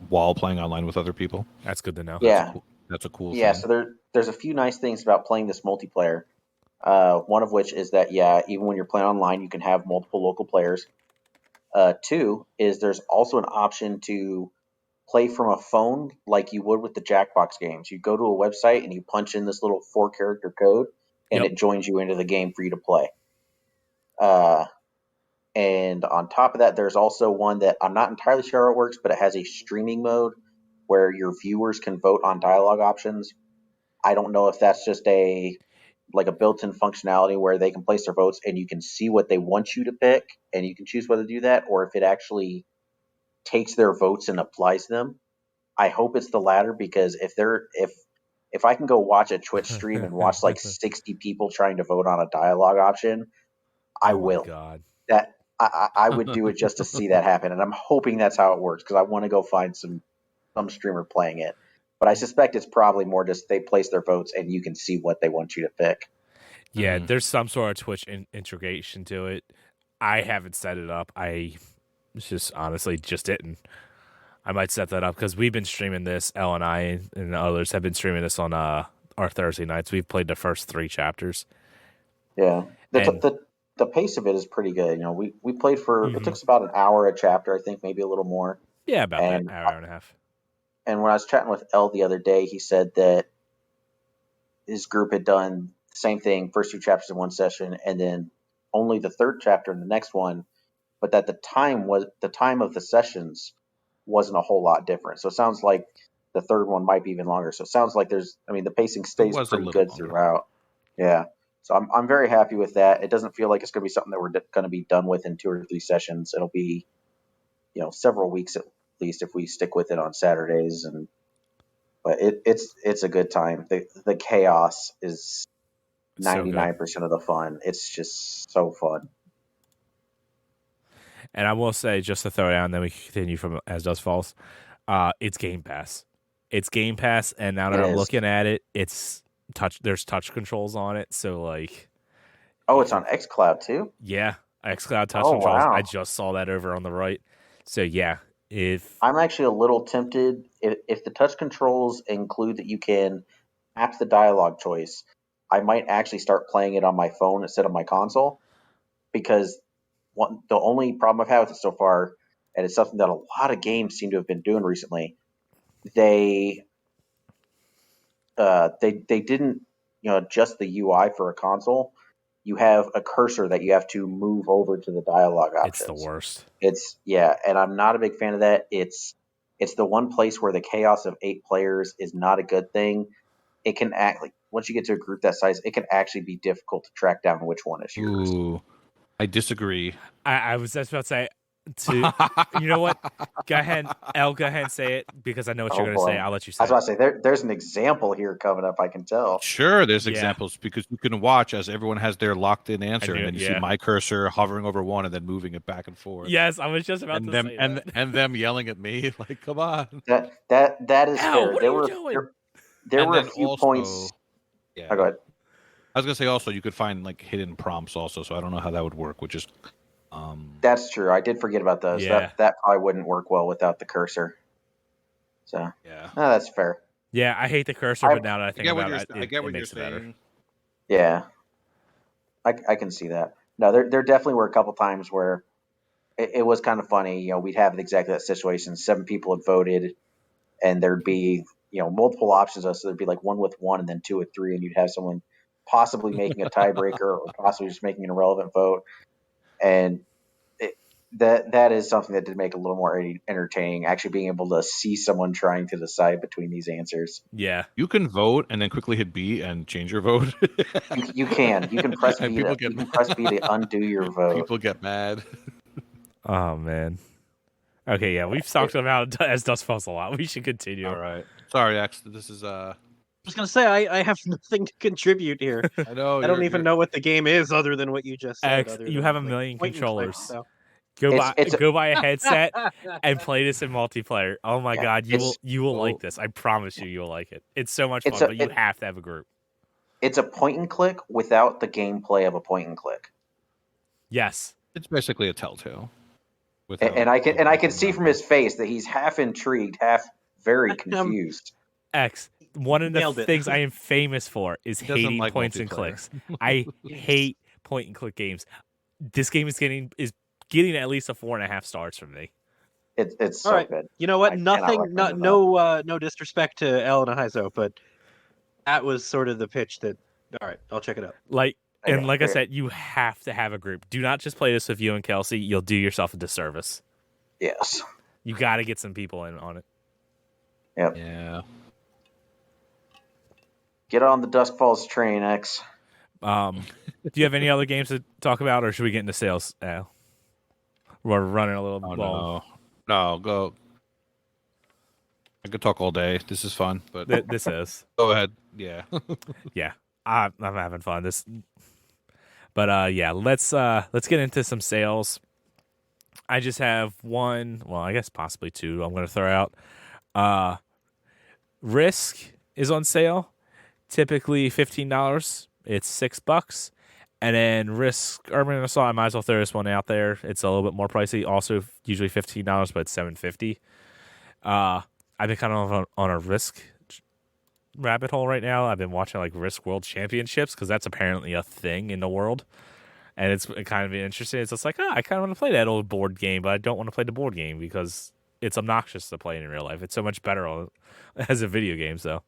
while playing online with other people. That's good to know. Yeah. That's a cool Yeah. thing. So there's a few nice things about playing this multiplayer. One of which is that even when you're playing online, you can have multiple local players. Two is there's also an option to play from a phone like you would with the Jackbox games. You go to a website and you punch in this little 4-character code, and Yep. it joins you into the game for you to play. Uh, and on top of that, there's also one that I'm not entirely sure how it works, but it has a streaming mode where your viewers can vote on dialogue options. I don't know if that's just a built-in functionality where they can place their votes and you can see what they want you to pick and you can choose whether to do that, or if it actually takes their votes and applies them. I hope it's the latter, because if I can go watch a Twitch stream and watch like 60 people trying to vote on a dialogue option, I Oh my will. god. That I would do it just to see that happen, and I'm hoping that's how it works because I want to go find some streamer playing it. But I suspect it's probably more just they place their votes and you can see what they want you to pick. Yeah, there's some sort of Twitch integration to it. I haven't set it up. I just honestly just didn't. I might set that up because we've been streaming this. Elle and I and others have been streaming this on our Thursday nights. We've played the first 3 chapters. Yeah, And the pace of it is pretty good. We played for it Mhm. took us about an hour a chapter, I think, maybe a little more. Yeah, about that And hour and a half. and when I was chatting with Elle the other day, he said that his group had done the same thing, first 2 chapters in one session, and then only the 3rd chapter in the next one. But that the time of the sessions wasn't a whole lot different. So it sounds like the 3rd one might be even longer. So it sounds like the pacing It stays was a pretty little good longer. throughout. Yeah. So I'm very happy with that. It doesn't feel like it's going to be something that we're going to be done with in 2 or 3 sessions. It'll be, several weeks at least if we stick with it on Saturdays. But it's a good time. The chaos is So good. 99% of the fun. It's just so fun. And I will say, just to throw it out, and then we continue from As Does False, it's Game Pass. It's Game Pass, and now that It I'm is. looking at it, it's there's touch controls on it. So, like, Oh, it's on xCloud too? yeah, xCloud touch Oh, controls. I wow. just saw that over on the right. So, yeah, if I'm actually a little tempted if the touch controls include that you can tap the dialogue choice. I might actually start playing it on my phone instead of my console, because the only problem I've had with it so far, and it's something that a lot of games seem to have been doing recently, they they didn't adjust the UI for a console. You have a cursor that you have to move over to the dialogue options. it's the worst. And I'm not a big fan of that. It's the one place where the chaos of 8 players is not a good thing. It can act like once you get to a group that size, it can actually be difficult to track down which one is yours. Ooh, I disagree. I was just about to say, you know what? Go ahead, Elle, go ahead and say it because I know what you're going to say. I'll let you say I was about to say there's an example here coming up. I can tell. Sure, there's Yeah. examples because you can watch as everyone has their locked-in answer, and then you yeah. see my cursor hovering over one and then moving it back and forth. Yes, I was just about and to them say and that. and them yelling at me like, "Come on!" That is Ow, fair. what are you doing? There And were a then few also- points. Yeah, Oh, go ahead. I was gonna say also you could find like hidden prompts also, so I don't know how that would work. Which is, That's true. I did forget about those. Yeah. That probably wouldn't work well without the cursor. So yeah. no, that's fair. Yeah, I hate the cursor, but now that I think about it, I get what it you're makes it better. saying. Yeah, I can see that. No, there definitely were a couple times where it was kind of funny. We'd have exactly that situation. 7 people had voted, and there'd be multiple options. So there'd be like 1 with 1, and then 2 with 3, and you'd have someone possibly making a tiebreaker or possibly just making an irrelevant vote. And that is something that did make it a little more entertaining. Actually, being able to see someone trying to decide between these answers. Yeah. You can vote and then quickly hit B and change your vote. You can press And B. people To, get you can press B to undo your vote. People get mad. Oh man. Okay, yeah, we've talked about As Dust Falls a lot. We should continue. All right. Sorry, X. This is I was gonna say I have nothing to contribute here. I know. I don't even know what the game is other than what you just said. X, you have a million point and click, controllers. so. Go buy a headset and play this in multiplayer. Oh my god, you will like this. I promise you will like it. It's so much fun, but you have to have a group. It's a point and click without the gameplay of a point and click. Yes. It's basically a Telltale. And I can see from his face that he's half intrigued, half very confused. X, one of the Nailed it. things I am famous for is hating like points and multiplayer. clicks. I hate point and click games. This game is getting at least a 4.5 stars from me. It's so All right. good. You know what? I cannot Nothing. recommend it No disrespect to El and Ahayzo, but that was sort of the pitch. That all right, I'll check it out. Like I Okay. said, you have to have a group. Do not just play this with you and Kelsey. You'll do yourself a disservice. Yes. You got to get some people in on it. Yep. Yeah. Get on the Dusk Falls train, X. Do you have any other games to talk about, or should we get into sales, Al? We're running a little long. No, go. I could talk all day. This is fun, but This is. go ahead. Yeah. Yeah, I'm having fun. But yeah, let's get into some sales. I just have one. Well, I guess possibly two. I'm going to throw out. Risk is on sale. Typically $15. It's $6. And then Risk Urban Assault, I might as well throw this one out there. It's a little bit more pricey. Also, usually $15, but it's $7.50. I've been kind of on a Risk rabbit hole right now. I've been watching like Risk World Championships because that's apparently a thing in the world, and it's kind of interesting. It's just like, I kind of want to play that old board game, but I don't want to play the board game because it's obnoxious to play in real life. It's so much better as a video game. So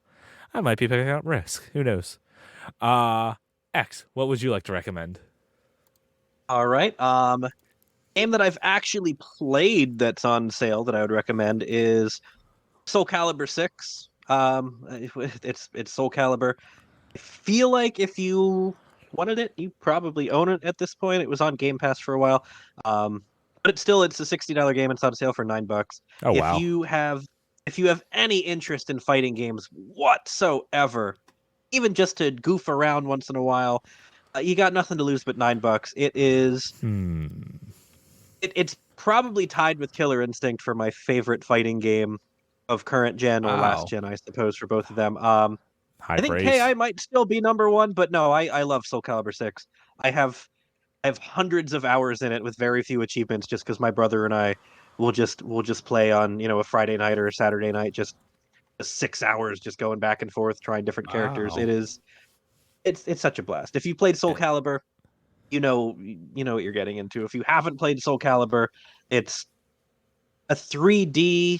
I might be picking up Risk. Who knows? X, what would you like to recommend? All right. Game that I've actually played that's on sale that I would recommend is Soul Calibur 6. It's Soul Calibur. I feel like if you wanted it, you probably own it at this point. It was on Game Pass for a while. But it's a $60 game. It's on sale for $9. Oh, wow. If you have any interest in fighting games whatsoever, even just to goof around once in a while, you got nothing to lose but $9. It is. It's probably tied with Killer Instinct for my favorite fighting game of current gen or last gen, I suppose, for both of them. High I think praise. KI might still be number one, but no, I love Soul Calibur 6. I have hundreds of hours in it with very few achievements, just because my brother and I will just play on a Friday night or a Saturday night, just 6 hours, just going back and forth trying different characters. Wow. It's such a blast. If you played Soul Calibur, you know what you're getting into. If you haven't played Soul Calibur, it's a 3D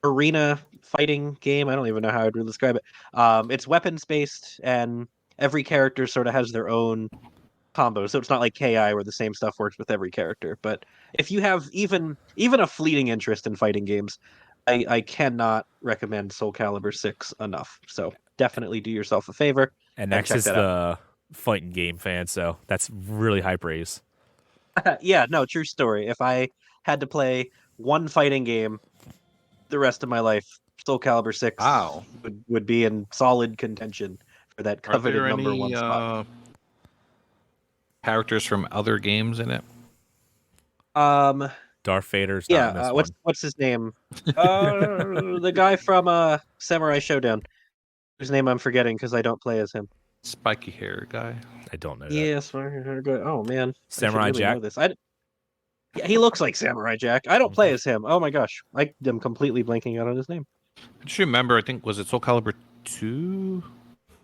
arena fighting game. I don't even know how I'd really describe it. It's weapons based, and every character sort of has their own combo. So it's not like KI where the same stuff works with every character. But if you have even a fleeting interest in fighting games, I cannot recommend Soul Calibur 6 enough. So definitely do yourself a favor. And X is the fighting game fan, so that's really high praise. Yeah, no, true story. If I had to play one fighting game the rest of my life, Soul Calibur 6 Wow. would be in solid contention for that Are coveted there number any one spot. characters from other games in it? Darth Vader's not in this one. What's his name? The guy from Samurai Showdown, whose name I'm forgetting because I don't play as him. Spiky hair guy. I don't know that. Yes, oh man, Samurai I should really Jack? know this. Yeah, he looks like Samurai Jack. I don't play as him. Oh my gosh, I am completely blanking out on his name. I just remember, I think, was it Soul Calibur 2?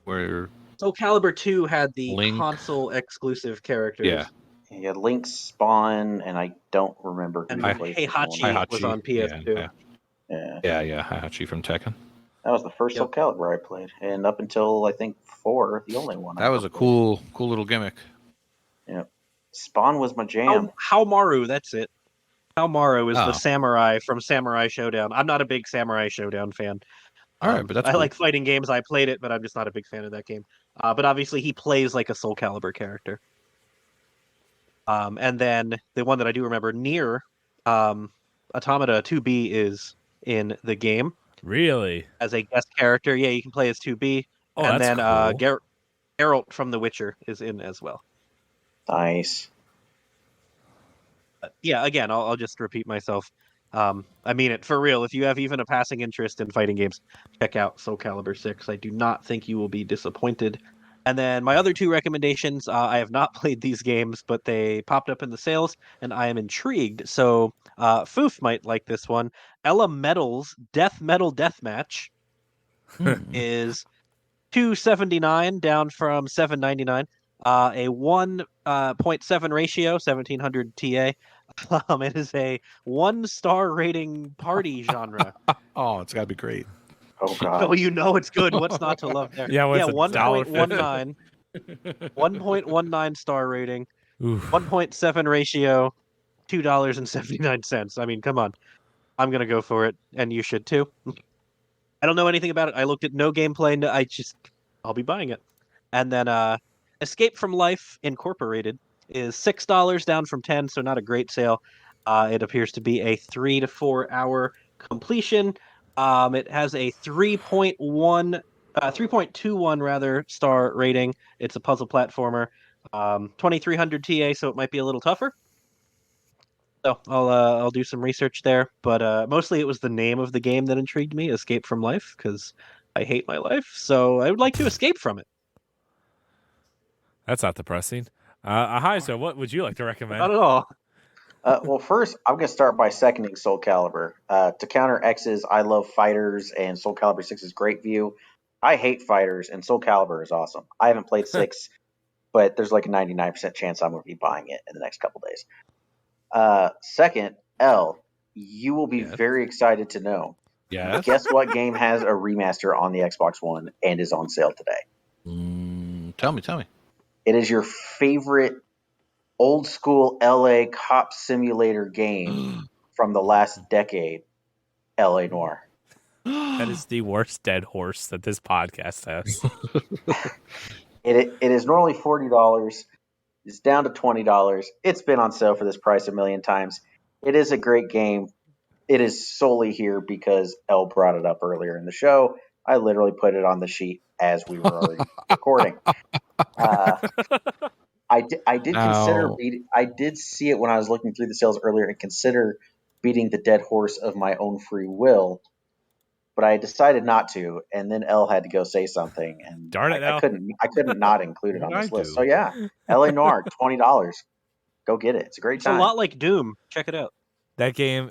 Where Soul Calibur 2 had the Link. console exclusive characters. Yeah. Yeah, Link, Spawn, and I don't remember And who plays this one. Heihachi was on PS2. Yeah, Heihachi from Tekken. that was the first Soul Calibur I played, and up until I think 4, the only one. That was a cool little gimmick. Spawn was my jam. Haomaru, that's it. Haomaru is Oh. the samurai from Samurai Showdown. I'm not a big Samurai Showdown fan. All right, but that's I cool. like fighting games. I played it, but I'm just not a big fan of that game. But obviously, he plays like a Soul Calibur character. And then the one that I do remember, Nier, Automata 2B is in the game Really? as a guest character. Yeah, you can play as 2B. Oh, And that's then cool. Geralt from The Witcher is in as well. Nice. Yeah, again, I'll just repeat myself. I mean it for real. If you have even a passing interest in fighting games, check out Soul Calibur 6. I do not think you will be disappointed. And then my other two recommendations, I have not played these games, but they popped up in the sales, and I am intrigued. So Foof might like this one. Ella Metal's Death Metal Deathmatch is $2.79 down from $7.99. A 1.7 ratio, 1700 TA. It is a 1-star rating party genre. Oh, it's got to be great. Oh god. Oh, you know it's good. What's not to love there? Yeah, what's yeah, a dollar 1.19. 1.19 star rating, Oof. 1.7 ratio, $2.79. I mean, come on. I'm gonna go for it, and you should too. I don't know anything about it. I looked at no gameplay. No, I'll be buying it. And then Escape from Life Incorporated is $6 down from 10, so not a great sale. It appears to be a 3 to 4 hour completion. It has a 3.21 rather star rating. It's a puzzle platformer. 2300 TA, so it might be a little tougher. So I'll do some research there, but mostly it was the name of the game that intrigued me, Escape from Life, because I hate my life, so I would like to escape from it. That's not depressing. Ahayzo, what would you like to recommend? Not at all. Well, first, I'm going to start by seconding Soul Calibur. To counter X's, I love fighters, and Soul Calibur 6 is great view. I hate fighters, and Soul Calibur is awesome. I haven't played 6, but there's like a 99% chance I'm going to be buying it in the next couple days. Second, L, you will be very excited to know. Yes. Guess what game has a remaster on the Xbox One and is on sale today? Tell me. It is your favorite old school LA cop simulator game from the last decade, LA Noire. That is the worst dead horse that this podcast has. It is normally $40. It's down to $20. It's been on sale for this price a million times. It is a great game. It is solely here because Elle brought it up earlier in the show. I literally put it on the sheet as we were already recording. I did consider I did see it when I was looking through the sales earlier and consider beating the dead horse of my own free will, but I decided not to. And then Elle had to go say something, and Darn it, Elle. I couldn't not include it on What this did I list. do? So yeah, LA Noire, $20. Go get it. It's a great It's time. a lot like Doom. Check it out. That game,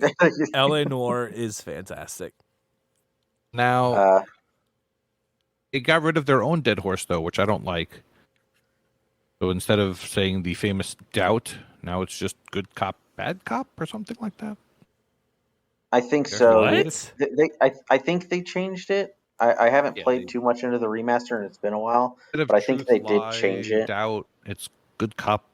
LA Noire, is fantastic. Now, it got rid of their own dead horse, though, which I don't like. So instead of saying the famous doubt, now it's just good cop, bad cop, or something like that. I think so. What? I think they changed it. I haven't played too much into the remaster, and it's been a while. But I think they did change it. Doubt, it's good cop,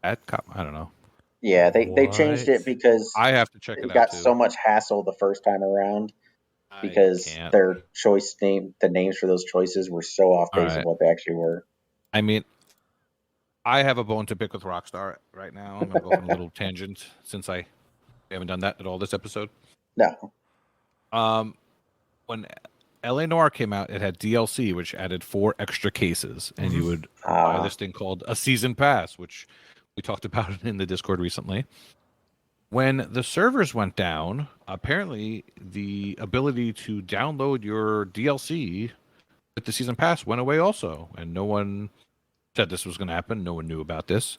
bad cop. I don't know. Yeah, they changed it because I have to check it out. Got too. so much hassle the first time around because their the names for those choices were so off base of what they actually were. I mean, I have a bone to pick with Rockstar right now. I'm going to go on a little tangent since we haven't done that at all this episode. No. When LA Noire came out, it had DLC, which added 4 extra cases, and you would buy this thing called a season pass, which we talked about in the Discord recently. When the servers went down, apparently the ability to download your DLC with the season pass went away also, and no one said this was going to happen. No one knew about this.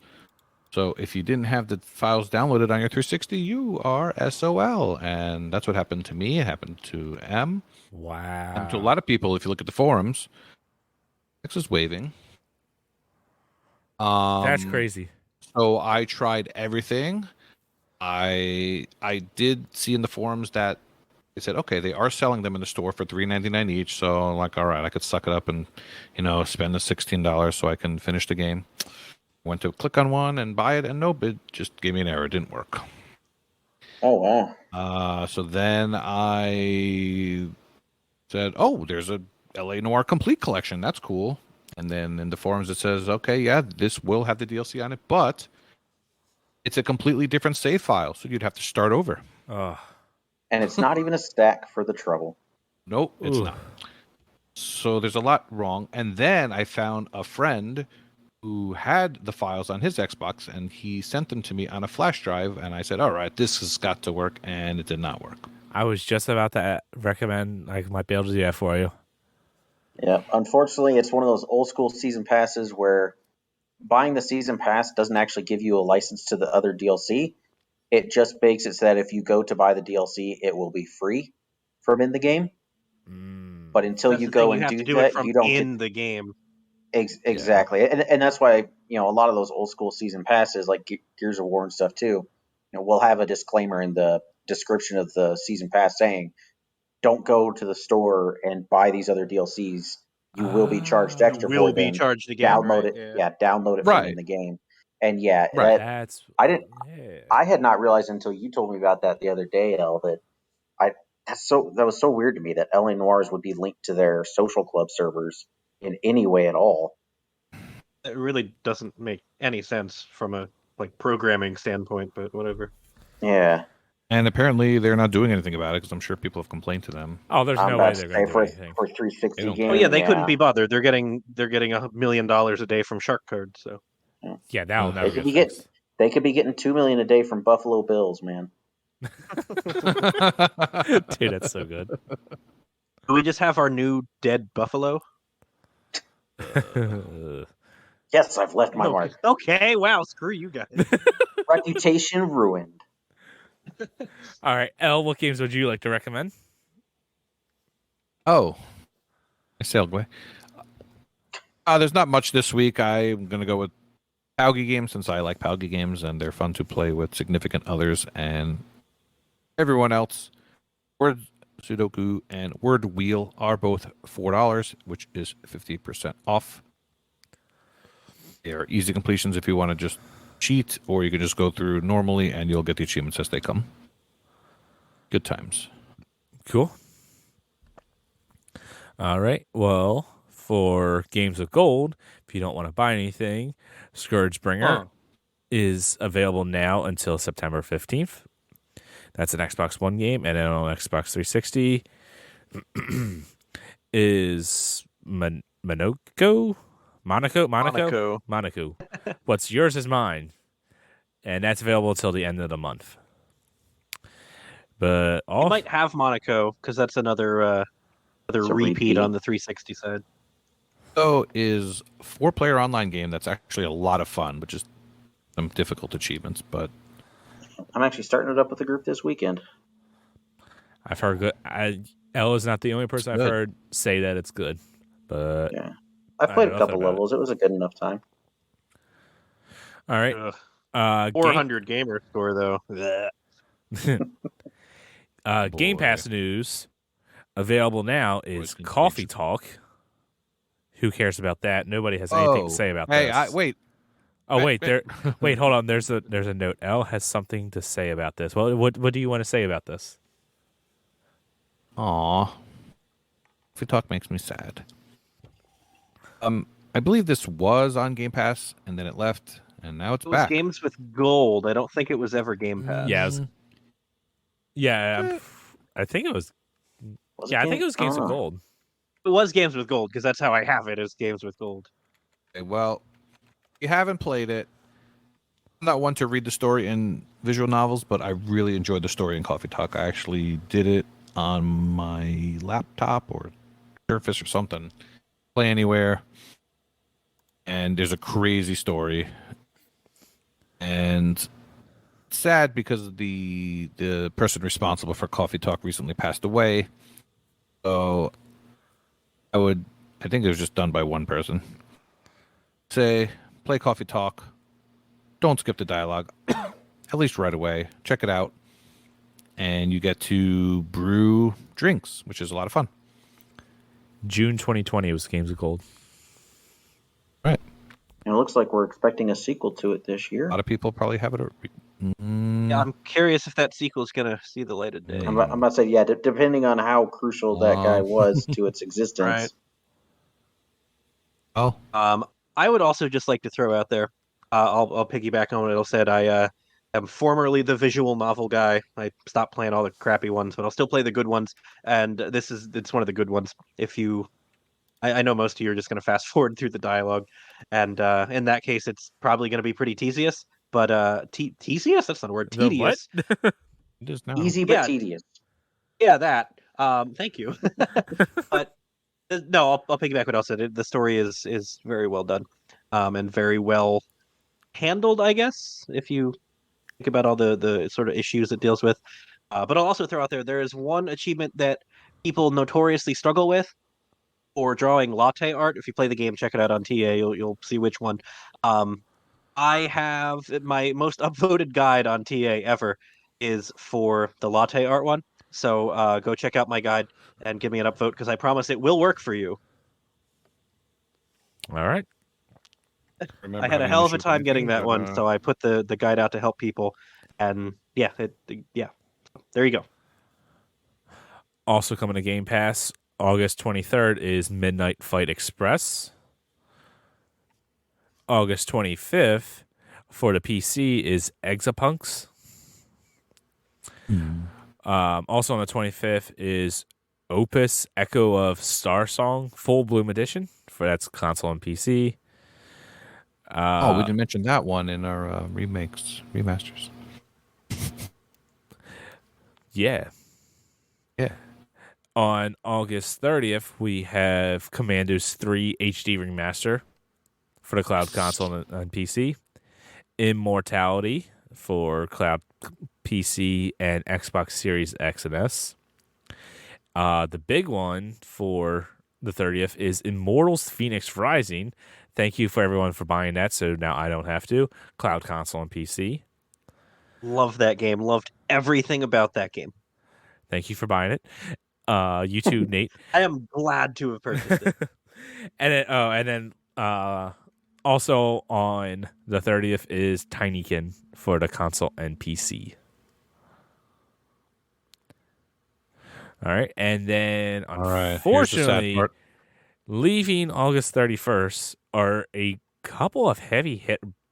So if you didn't have the files downloaded on your 360, you are SOL. And that's what happened to me. It happened to M. Wow. And to a lot of people, if you look at the forums, X is waving. That's crazy. So I tried everything. I did see in the forums that they said, okay, they are selling them in the store for $3.99 each. So I'm like, all right, I could suck it up and, spend the $16 so I can finish the game. Went to click on one and buy it, and nope, it just gave me an error. It didn't work. Oh wow. So then I said, "Oh, there's a LA Noire Complete collection. That's cool." And then in the forums it says, "Okay, yeah, this will have the DLC on it, but it's a completely different save file, so you'd have to start over." Oh, And it's not even a stack for the trouble. Nope, it's Ooh. not. So there's a lot wrong. And then I found a friend who had the files on his Xbox, and he sent them to me on a flash drive, and I said, "All right, this has got to work," and it did not work. I was just about to recommend I might be able to do that for you. Yeah. Unfortunately, it's one of those old school season passes where buying the season pass doesn't actually give you a license to the other DLC. It just makes it so that if you go to buy the DLC, it will be free from in the game. But until That's you the go thing, and you have do to do that, it from you don't in get the game. exactly. And that's why a lot of those old school season passes, like Gears of War and stuff too, will have a disclaimer in the description of the season pass saying, "Don't go to the store and buy these other DLCs. You will be charged You extra will for be them. charged again. Download Right? it, Yeah. download it from in Right. the game." And yeah, Right. That's I didn't. Yeah. I had not realized until you told me about that the other day, El, that that was so weird to me that LA Noirs would be linked to their social club servers in any way at all. It really doesn't make any sense from a programming standpoint, but whatever. Yeah, And apparently they're not doing anything about it, because I'm sure people have complained to them. Oh, there's I'm no about way to they're say going to do for anything. for They 360 don't game. Oh yeah, they couldn't be bothered. They're getting $1 million a day from Shark Card. So Yeah, that'll They never could get be fixed. They could be getting $2 million a day from Buffalo Bills, man. Dude, that's so good. do we just have our new dead buffalo? Yes, I've left my mark. Okay, wow, screw you guys. Reputation ruined. All right, Elle, what games would you like to recommend? Oh, I sailed away. There's not much this week. I'm going to go with Palgi games, since I like Palgi games and they're fun to play with significant others and everyone else. Word Sudoku and Word Wheel are both $4, which is 50% off. They are easy completions if you want to just cheat, or you can just go through normally and you'll get the achievements as they come. Good times. Cool. All right. Well, for games with gold, if you don't want to buy anything, Scourgebringer is available now until September 15th. That's an Xbox One game, and then on Xbox 360 is Monaco. What's yours is mine, and that's available until the end of the month. But You might have Monaco because that's another It's a repeat repeat. on the 360 side. So is 4-player online game that's actually a lot of fun, which is some difficult achievements, but I'm actually starting it up with the group this weekend. I've heard good. Elle is not the only person I've good. heard say that it's good, but Yeah, I played know a couple nothing about levels. It was a good enough time. all right. Ugh. 400 gamer score though. Blech. Game Boy. Pass news available now is Boy, Coffee Talk. Who cares about that? Nobody has anything to say about this. Wait. Oh wait, wait, hold on. There's a note. Elle has something to say about this. Well, what do you want to say about this? Aw. Coffee Talk makes me sad. I believe this was on Game Pass, and then it left, and now it's It was back. games with gold. I don't think it was ever Game Pass. Yeah, I think it was. I think it was Games of Gold. It was games with gold because that's how I have it. Is games with gold. Okay, well, if you haven't played it, I'm not one to read the story in visual novels, but I really enjoyed the story in Coffee Talk. I actually did it on my laptop or Surface or something. Play anywhere. And there's a crazy story. And it's sad because the person responsible for Coffee Talk recently passed away. So I think it was just done by one person. Say, play Coffee Talk. Don't skip the dialogue. At least right away. Check it out. And you get to brew drinks, which is a lot of fun. June 2020 was Games of Gold. Right. And it looks like we're expecting a sequel to it this A year. lot of people probably have it. Yeah, I'm curious if that sequel is gonna see the light of day. I'm about to say, yeah, depending on how crucial that guy was to its existence. Oh, I would also just like to throw out there. I'll piggyback on what it said. I am formerly the visual novel guy. I stopped playing all the crappy ones, but I'll still play the good ones. And it's one of the good ones. I know most of you are just going to fast forward through the dialogue, and in that case, it's probably going to be pretty tedious. But tedious? That's not a word. The what? Tedious. it is now. Easy but Yeah. tedious. Yeah, that. Thank you. But no, I'll piggyback what else said. The story is very well done, and very well handled, I guess, if you think about all the sort of issues it deals with. But I'll also throw out there is one achievement that people notoriously struggle with for drawing latte art. If you play the game, check it out on TA. You'll see which one. I have my most upvoted guide on TA ever is for the latte art one. So go check out my guide and give me an upvote because I promise it will work for you. All right. I had a hell of a time getting that one, so I put the guide out to help people, and yeah, there you go. Also coming to Game Pass, August 23rd is Midnight Fight Express. August 25th for the PC is Exapunks. Also on the 25th is Opus Echo of Star Song Full Bloom Edition for that's console and PC. We didn't mention that one in our remasters. Yeah. Yeah. On August 30th, we have Commandos 3 HD Remaster for the cloud console and PC. Immortality for cloud PC and Xbox Series X and S. The big one for the 30th is Immortals Phoenix Rising. Thank you for everyone for buying that, so now I don't have to. Cloud console and PC. Love that game. Loved everything about that game. Thank you for buying it. You too, Nate. I am glad to have purchased it. And then also on the 30th is Tinykin for the console and PC. All right, and then unfortunately, leaving August 31st are a couple of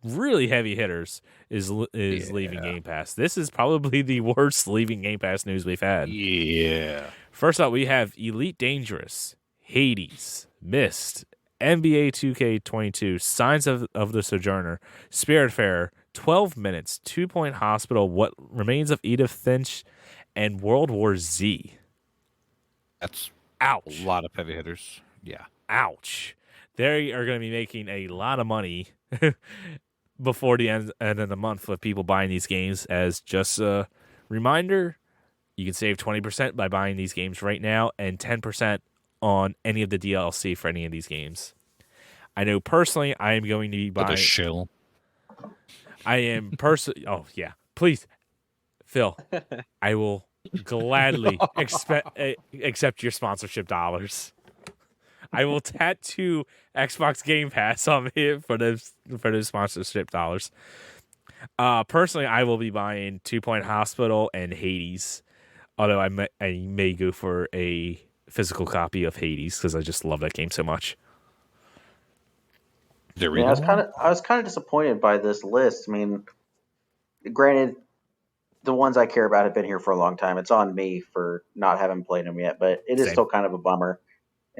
really heavy hitters is leaving Game Pass. This is probably the worst leaving Game Pass news we've had. Yeah. First up, we have Elite Dangerous, Hades, Myst, NBA 2K22, Signs of the Sojourner, Spiritfarer, 12 Minutes, 2 Point Hospital, What Remains of Edith Finch, and World War Z. That's ouch. A lot of heavy hitters. Yeah. Ouch. They are going to be making a lot of money before the end of the month with people buying these games. As just a reminder, you can save 20% by buying these games right now and 10% on any of the DLC for any of these games. I know personally I am going to be buying... What a shill. I am personally... Oh, yeah. Please, Phil, I will gladly accept your sponsorship dollars. I will tattoo Xbox Game Pass on me for those sponsorship dollars. Personally, I will be buying 2 Point Hospital and Hades, although I may go for a physical copy of Hades because I just love that game so much. I was kind of disappointed by this list. I mean, granted, the ones I care about have been here for a long time. It's on me for not having played them yet, but it is still kind of a bummer.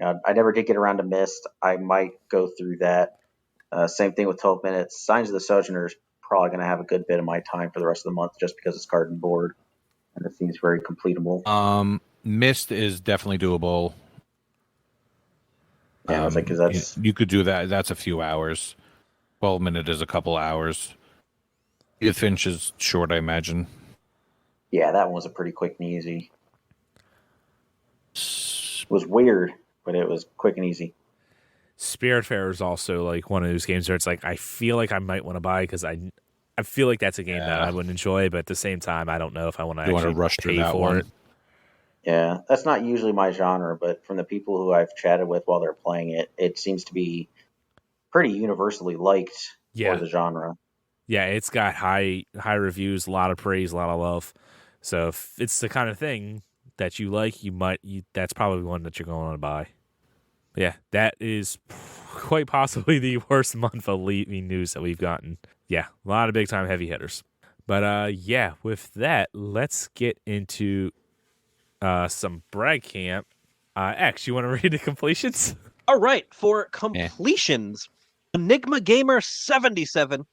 I never did get around to Myst. I might go through that. Same thing with 12 Minutes. Signs of the Sojourner is probably going to have a good bit of my time for the rest of the month just because it's card and board, and it seems very completable. Myst is definitely doable. Yeah, I was like, because that's... You could do that. That's a few hours. 12 Minute is a couple hours. Edith Finch is short, I imagine. Yeah, that one was a pretty quick and easy. It was weird, but it was quick and easy. Spiritfarer is also like one of those games where it's like I feel like I might want to buy because I feel like that's a game that I would enjoy, but at the same time, I don't know if I want to actually rush through pay that for one. it. Yeah, that's not usually my genre, but from the people who I've chatted with while they're playing it, it seems to be pretty universally liked Yeah. for the genre. Yeah, it's got high reviews, a lot of praise, a lot of love. So if it's the kind of thing that you like, that's probably one that you're going to buy. But yeah, that is quite possibly the worst month of leaving news that we've gotten. Yeah, a lot of big time heavy hitters. But yeah, with that, let's get into some brag camp. X, you want to read the completions? All right, for completions, Enigma Gamer 77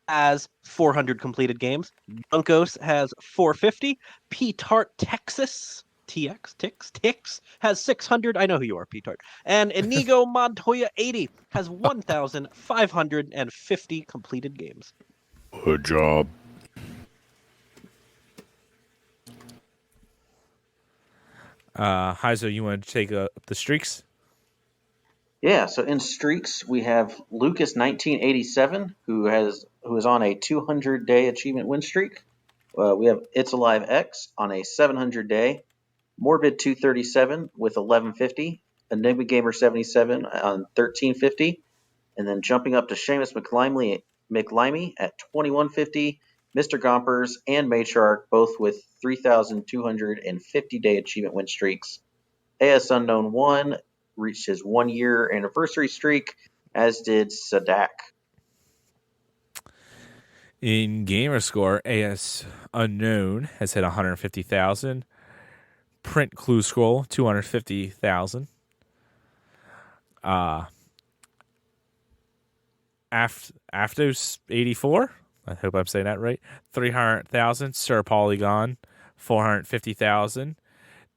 has 400 completed games. Dunkos has 450. P-Tart Texas Tix has 600. I know who you are, P-Tart. And Inigo Montoya 80 has 1,550 completed games. Good job. Ahayzo, you want to take the streaks? Yeah, so in streaks we have Lucas 1987, who is on a 200-day achievement win streak. We have It's Alive X on a 700-day, Morbid 237 with 1150, Enigma Gamer 77 on 1350, and then jumping up to Seamus McLimey at 2150, Mr. Gompers and Matriarch both with 3,250-day achievement win streaks. AS Unknown 1 reached his 1-year anniversary streak, as did Sadak. In Gamerscore, AS Unknown has hit 150,000. Print Clue Scroll 250,000. Aftos 84. I hope I'm saying that right. 300,000. Sir Polygon 450,000.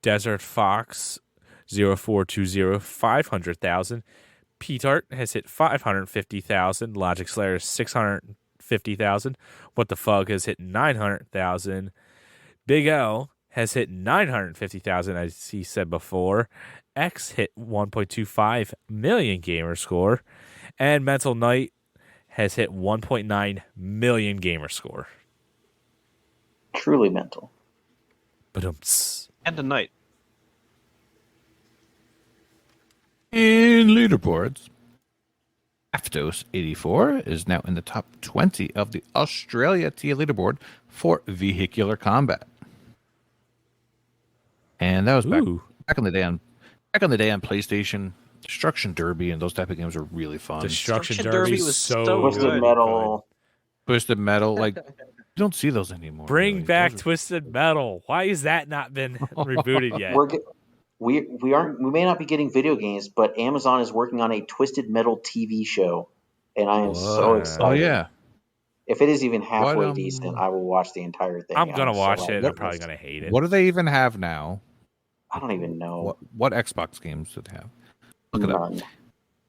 Desert Fox 0420 500,000. P-Tart has hit 550,000. Logic Slayer 650,000. What the Fug has hit 900,000. Big L has hit 950,000, as he said before. X hit 1.25 million gamer score. And Mental Knight has hit 1.9 million gamer score. Truly mental. Ba-dum-ts. And a night. In leaderboards, Aftos 84 is now in the top 20 of the Australia TA leaderboard for vehicular combat. And that was back in the day on PlayStation. Destruction Derby and those type of games are really fun. Destruction Destruction Derby Derby was was so so good. Twisted Metal. Twisted Metal, like you don't see those anymore. Bring really. back Those are- Twisted Metal. Why has that not been rebooted yet? We may not be getting video games, but Amazon is working on a Twisted Metal TV show, and I am so What? excited. Oh yeah. If it is even halfway What, decent, I will watch the entire thing. I'm gonna so watch it. I'm hyped. probably gonna hate it. What do they even have now? I don't even know. What Xbox games do they have? Look it up. None.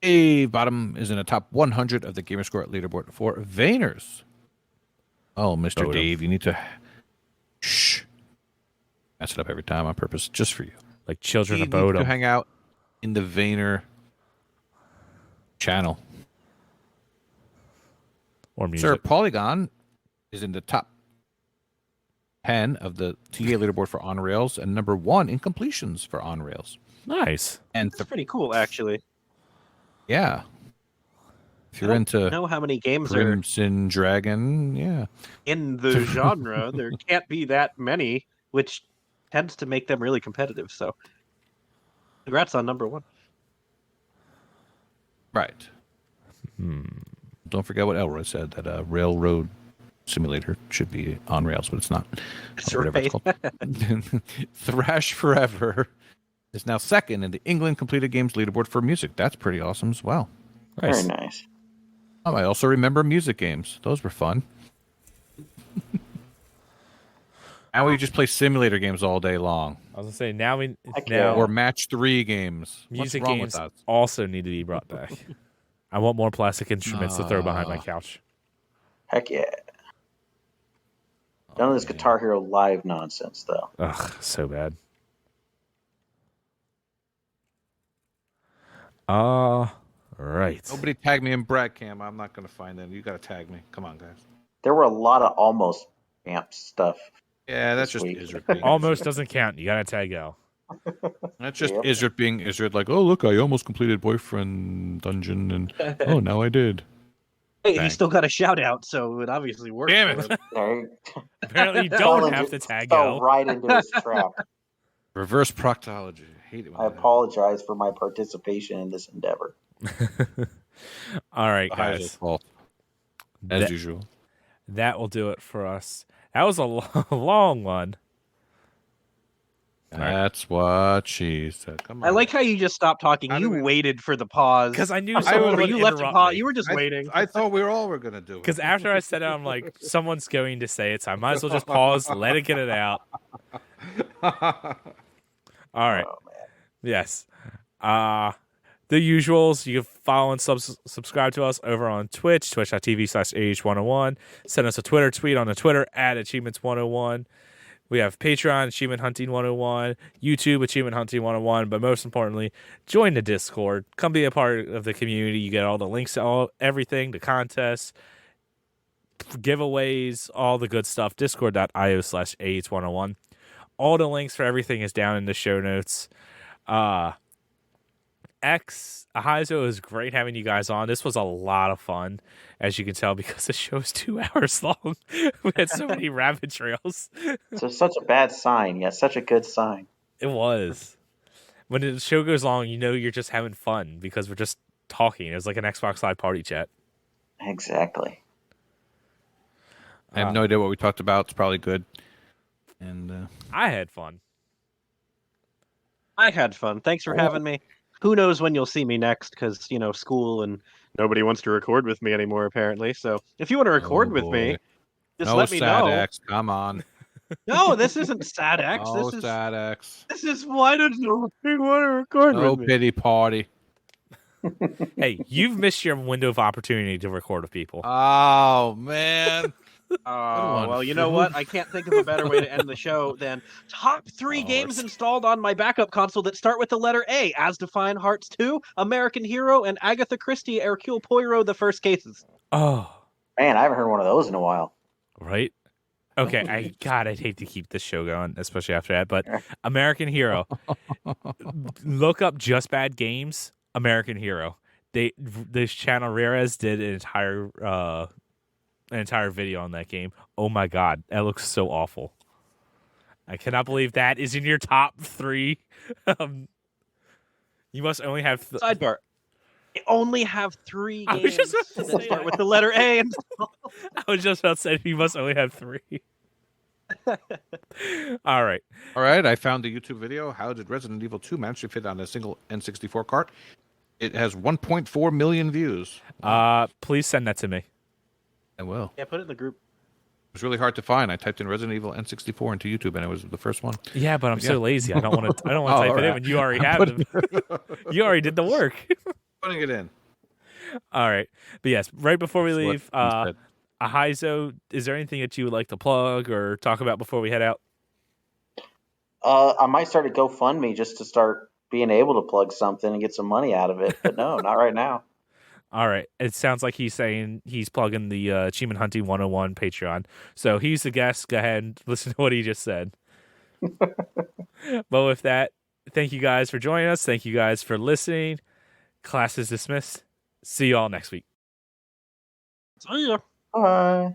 Dave Bottom is in the top 100 of the Gamerscore leaderboard for Vayners. Oh, Mr. Bottom. Dave, you need to shh. Mess it up every time on purpose, just for you. Like Children You of need to Bodom. hang out in the Vayner channel. Or music. Sir Polygon is in the top 10 of the TA leaderboard for On Rails and number 1 in completions for On Rails. Nice. And It's pretty cool, actually. yeah, if you're I don't into know how many games are Crimson Dragon, yeah. in the genre. There can't be that many, which tends to make them really competitive. So, congrats on number 1. Right. Don't forget what Elroy said, that a railroad simulator should be on rails, but it's not. That's Or whatever it's called. Thrash Forever is now second in the England completed games leaderboard for music. That's pretty awesome as well. Nice. Very nice. Oh, I also remember music games. Those were fun. Now we just play simulator games all day long. I was gonna say now Heck yeah. Or match 3 games. music What's wrong games with that? also need to be brought back. I want more plastic instruments to throw behind my couch. Heck yeah. None of this Guitar Hero Live nonsense, though. Ugh, so bad. Right. Nobody tag me in Brad Cam. I'm not going to find them. You got to tag me. Come on, guys. There were a lot of almost amp stuff. Yeah, that's just Sweet. Israel. being Almost doesn't count. You gotta tag L. That's just Yep. Izzard like, oh look, I almost completed boyfriend dungeon, and oh now I did. Hey, he Dang. still got a shout out, so it obviously worked. Damn for it. him. There you Apparently, you fell don't into- have to tag fell go. right into his trap. Reverse proctology. I hate it when I that happens. apologize for my participation in this endeavor. All right, Ahayzo's guys. fault, as That- usual. That will do it for us. That was a long one. That's what she said. Come on. I like how you just stopped talking. How do You we- waited for the pause. Because I knew I someone remember would you left a interrupt pause. me. You were just waiting. I thought we all were gonna do it. Because after I said it, I'm like, someone's going to say it, so I might as well just pause, let it get it out. All right. Oh, man. Yes. The usuals. You can follow and subscribe to us over on Twitch, twitch.tv/AH101. Send us a Twitter tweet on the Twitter at Achievements101. We have Patreon, Achievement Hunting 101, YouTube, Achievement Hunting 101, but most importantly, join the Discord. Come be a part of the community. You get all the links to everything, the contests, giveaways, all the good stuff. Discord.io/AH101. All the links for everything is down in the show notes. Ahayzo is great having you guys on. This was a lot of fun, as you can tell, because the show is 2 hours long. We had so many rabbit trails. So such a bad sign, yet such a good sign. It was. When the show goes long, you know you're just having fun because we're just talking. It was like an Xbox Live party chat. Exactly. I have no idea what we talked about. It's probably good. And I had fun. I had fun. Thanks for having me. Who knows when you'll see me next? Because school and nobody wants to record with me anymore, apparently. So if you want to record with me, just no let me sad know. X. Come on. No, this isn't sad X. No This is sad X. why does nobody want to record No with me? pity party. Hey, you've missed your window of opportunity to record with people. Oh man. Oh, well, you know what? I can't think of a better way to end the show than top 3 games installed on my backup console that start with the letter A, As Defined Hearts 2, American Hero, and Agatha Christie, Hercule Poirot, The First Cases. Oh, Man, I haven't heard one of those in a while. right? Okay, I'd hate to keep this show going, especially after that, but American Hero. Look up Just Bad Games, American Hero. This channel Rares did an entire video on that game. Oh my god, that looks so awful. I cannot believe that is in your top 3. You must only have Sidebar. I only have 3 I was games just about to that say start that. with the letter A. And I was just about to say you must only have 3. All right. All right, I found the YouTube video. How did Resident Evil 2 manage to fit on a single N64 cart? It has 1.4 million views. Please send that to me. I will. yeah, put it in the group. It was really hard to find. I typed in Resident Evil N64 into YouTube, and it was the first one. Yeah, but I'm so lazy. I don't want to. I don't want Oh, to type it in alright. when you already have it. You already did the work. Putting it in. All right, but yes, right before we That's what leave, he said. Ahayzo, is there anything that you would like to plug or talk about before we head out? I might start a GoFundMe just to start being able to plug something and get some money out of it, but no, not right now. All right. It sounds like he's saying he's plugging the Achievement Hunting 101 Patreon. So he's the guest. Go ahead and listen to what he just said. But with that, thank you guys for joining us. Thank you guys for listening. Class is dismissed. See you all next week. See ya. Bye.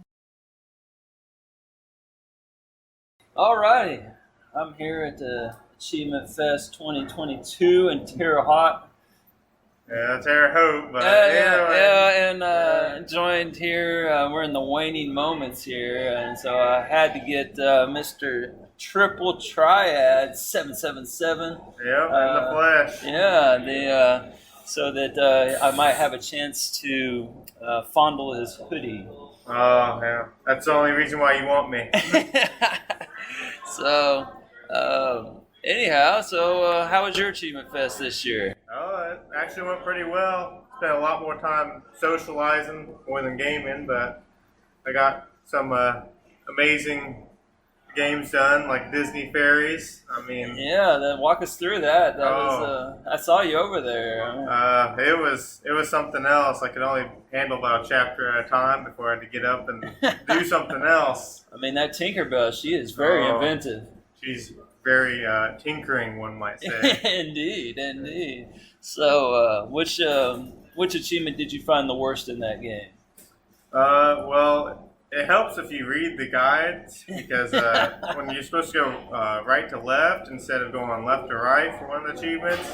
Alrighty, I'm here at the Achievement Fest 2022 in Terre Haute. Yeah, that's our hope. But And joined here. We're in the waning moments here, and so I had to get Mr. Triple Triad 777. Yep, in the flesh. Yeah, so that I might have a chance to fondle his hoodie. Oh, yeah. That's the only reason why you want me. So, anyhow, how was your Achievement Fest this year? Oh, it actually went pretty well. Spent a lot more time socializing more than gaming, but I got some amazing games done, like Disney Fairies. I mean, Yeah, then walk us through that. That was I saw you over there. it was something else. I could only handle about a chapter at a time before I had to get up and do something else. I mean, that Tinkerbell, she is very Oh. inventive. She's very tinkering, one might say. Indeed. So, which achievement did you find the worst in that game? Well, it helps if you read the guides because when you're supposed to go right to left instead of going left to right for one of the achievements,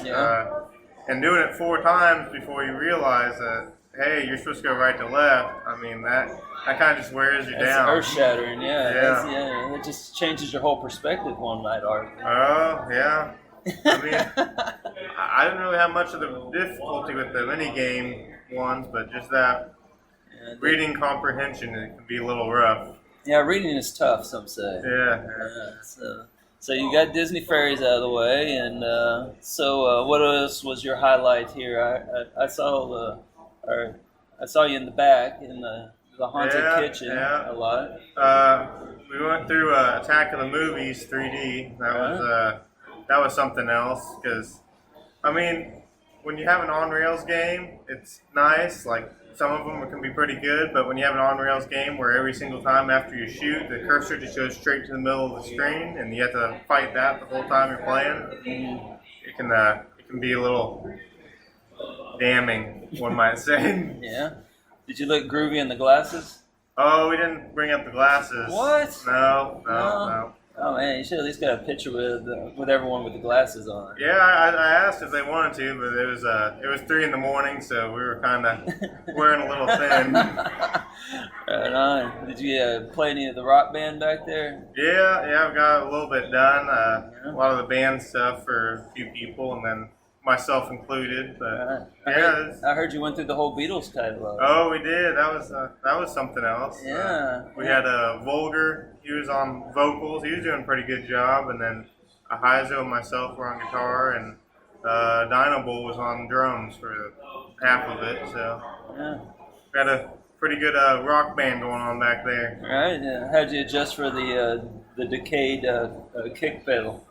and doing it 4 times before you realize that, hey, you're supposed to go right to left. I mean, that kind of just wears you down. Earth shattering, Yeah. It just changes your whole perspective, one might argue. Oh, yeah. I mean, I didn't really have much of the difficulty with the mini game ones, but just that reading comprehension, it can be a little rough. Yeah, reading is tough, some say. Yeah. So you got Disney Fairies out of the way, and so what else was your highlight here? I saw you in the back in the haunted kitchen a lot. We went through Attack of the Movies 3D. That was something else because, I mean, when you have an on-rails game, it's nice. Like, some of them can be pretty good, but when you have an on-rails game where every single time after you shoot, the cursor just goes straight to the middle of the screen, and you have to fight that the whole time you're playing, it can be a little damning, one might say. Yeah. Did you look groovy in the glasses? Oh, we didn't bring up the glasses. What? No. Oh man, you should at least got a picture with everyone with the glasses on. Yeah, I asked if they wanted to, but it was 3 a.m, so we were kind of wearing a little thin. Right on. Did you play any of the rock band back there? Yeah, I've got a little bit done. A lot of the band stuff for a few people, and then myself included. But I heard you went through the whole Beatles catalog. Oh, we did. That was something else. Yeah. We had Vulgar. He was on vocals. He was doing a pretty good job, and then Ahayzo and myself were on guitar, and Dino Bull was on drums for half of it. So we had a pretty good rock band going on back there. All right. How'd you adjust for the decayed kick pedal?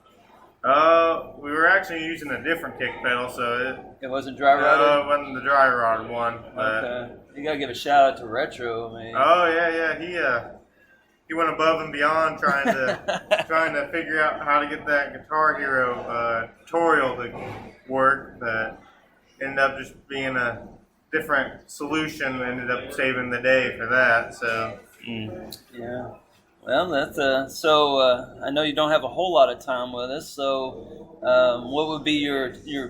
We were actually using a different kick pedal, so it wasn't dry rotted? No, it wasn't the dry rotted one. But okay. You gotta give a shout out to Retro, man. Oh yeah. He went above and beyond trying to figure out how to get that Guitar Hero tutorial to work. But ended up just being a different solution. Ended up saving the day for that. So yeah. Well, that's so. I know you don't have a whole lot of time with us. So, what would be your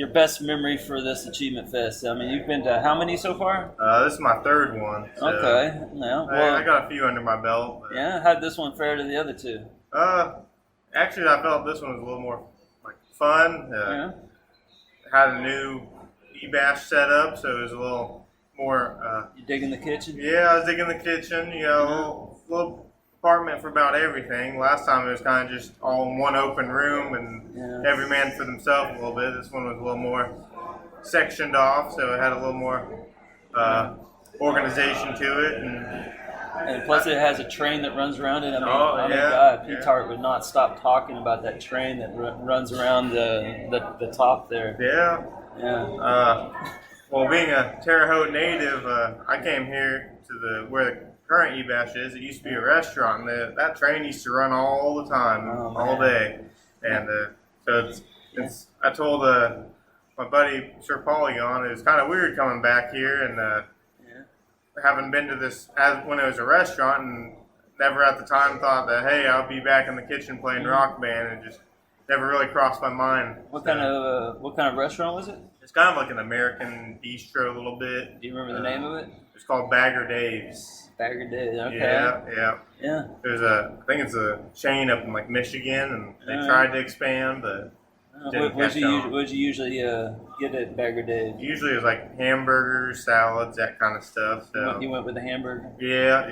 best memory for this Achievement Fest? I mean, you've been to how many so far? This is my 3rd one. So okay. Now, I got a few under my belt. But yeah. How'd this one fare to the other 2? Actually, I felt this one was a little more like fun. Had a new e-bash set up, so it was a little more. You digging the kitchen? Yeah, I was digging the kitchen. You know, little apartment for about everything. Last time it was kind of just all in one open room and every man for themselves a little bit. This one was a little more sectioned off, so it had a little more organization to it. And plus it has a train that runs around it. I mean, God, Pete Tart would not stop talking about that train that runs around the top there. Yeah. Well, being a Terre Haute native, I came here to where the current E-Bash is. It used to be a restaurant, and that train used to run all the time, all day. And so it's. I told my buddy Sir Polygon, it was kind of weird coming back here and having been to this when it was a restaurant, and never at the time thought that, hey, I'll be back in the kitchen playing Rock Band. It just never really crossed my mind. What kind of restaurant was it? It's kind of like an American bistro a little bit. Do you remember the name of it? It's called Bagger Dave's. Bagger Dave's, okay. Yeah. I think it's a chain up in like Michigan, and they tried to expand, but didn't catch on. What did you usually get at Bagger Dave's? Usually it was like hamburgers, salads, that kind of stuff. So. You went with the hamburger? Yeah.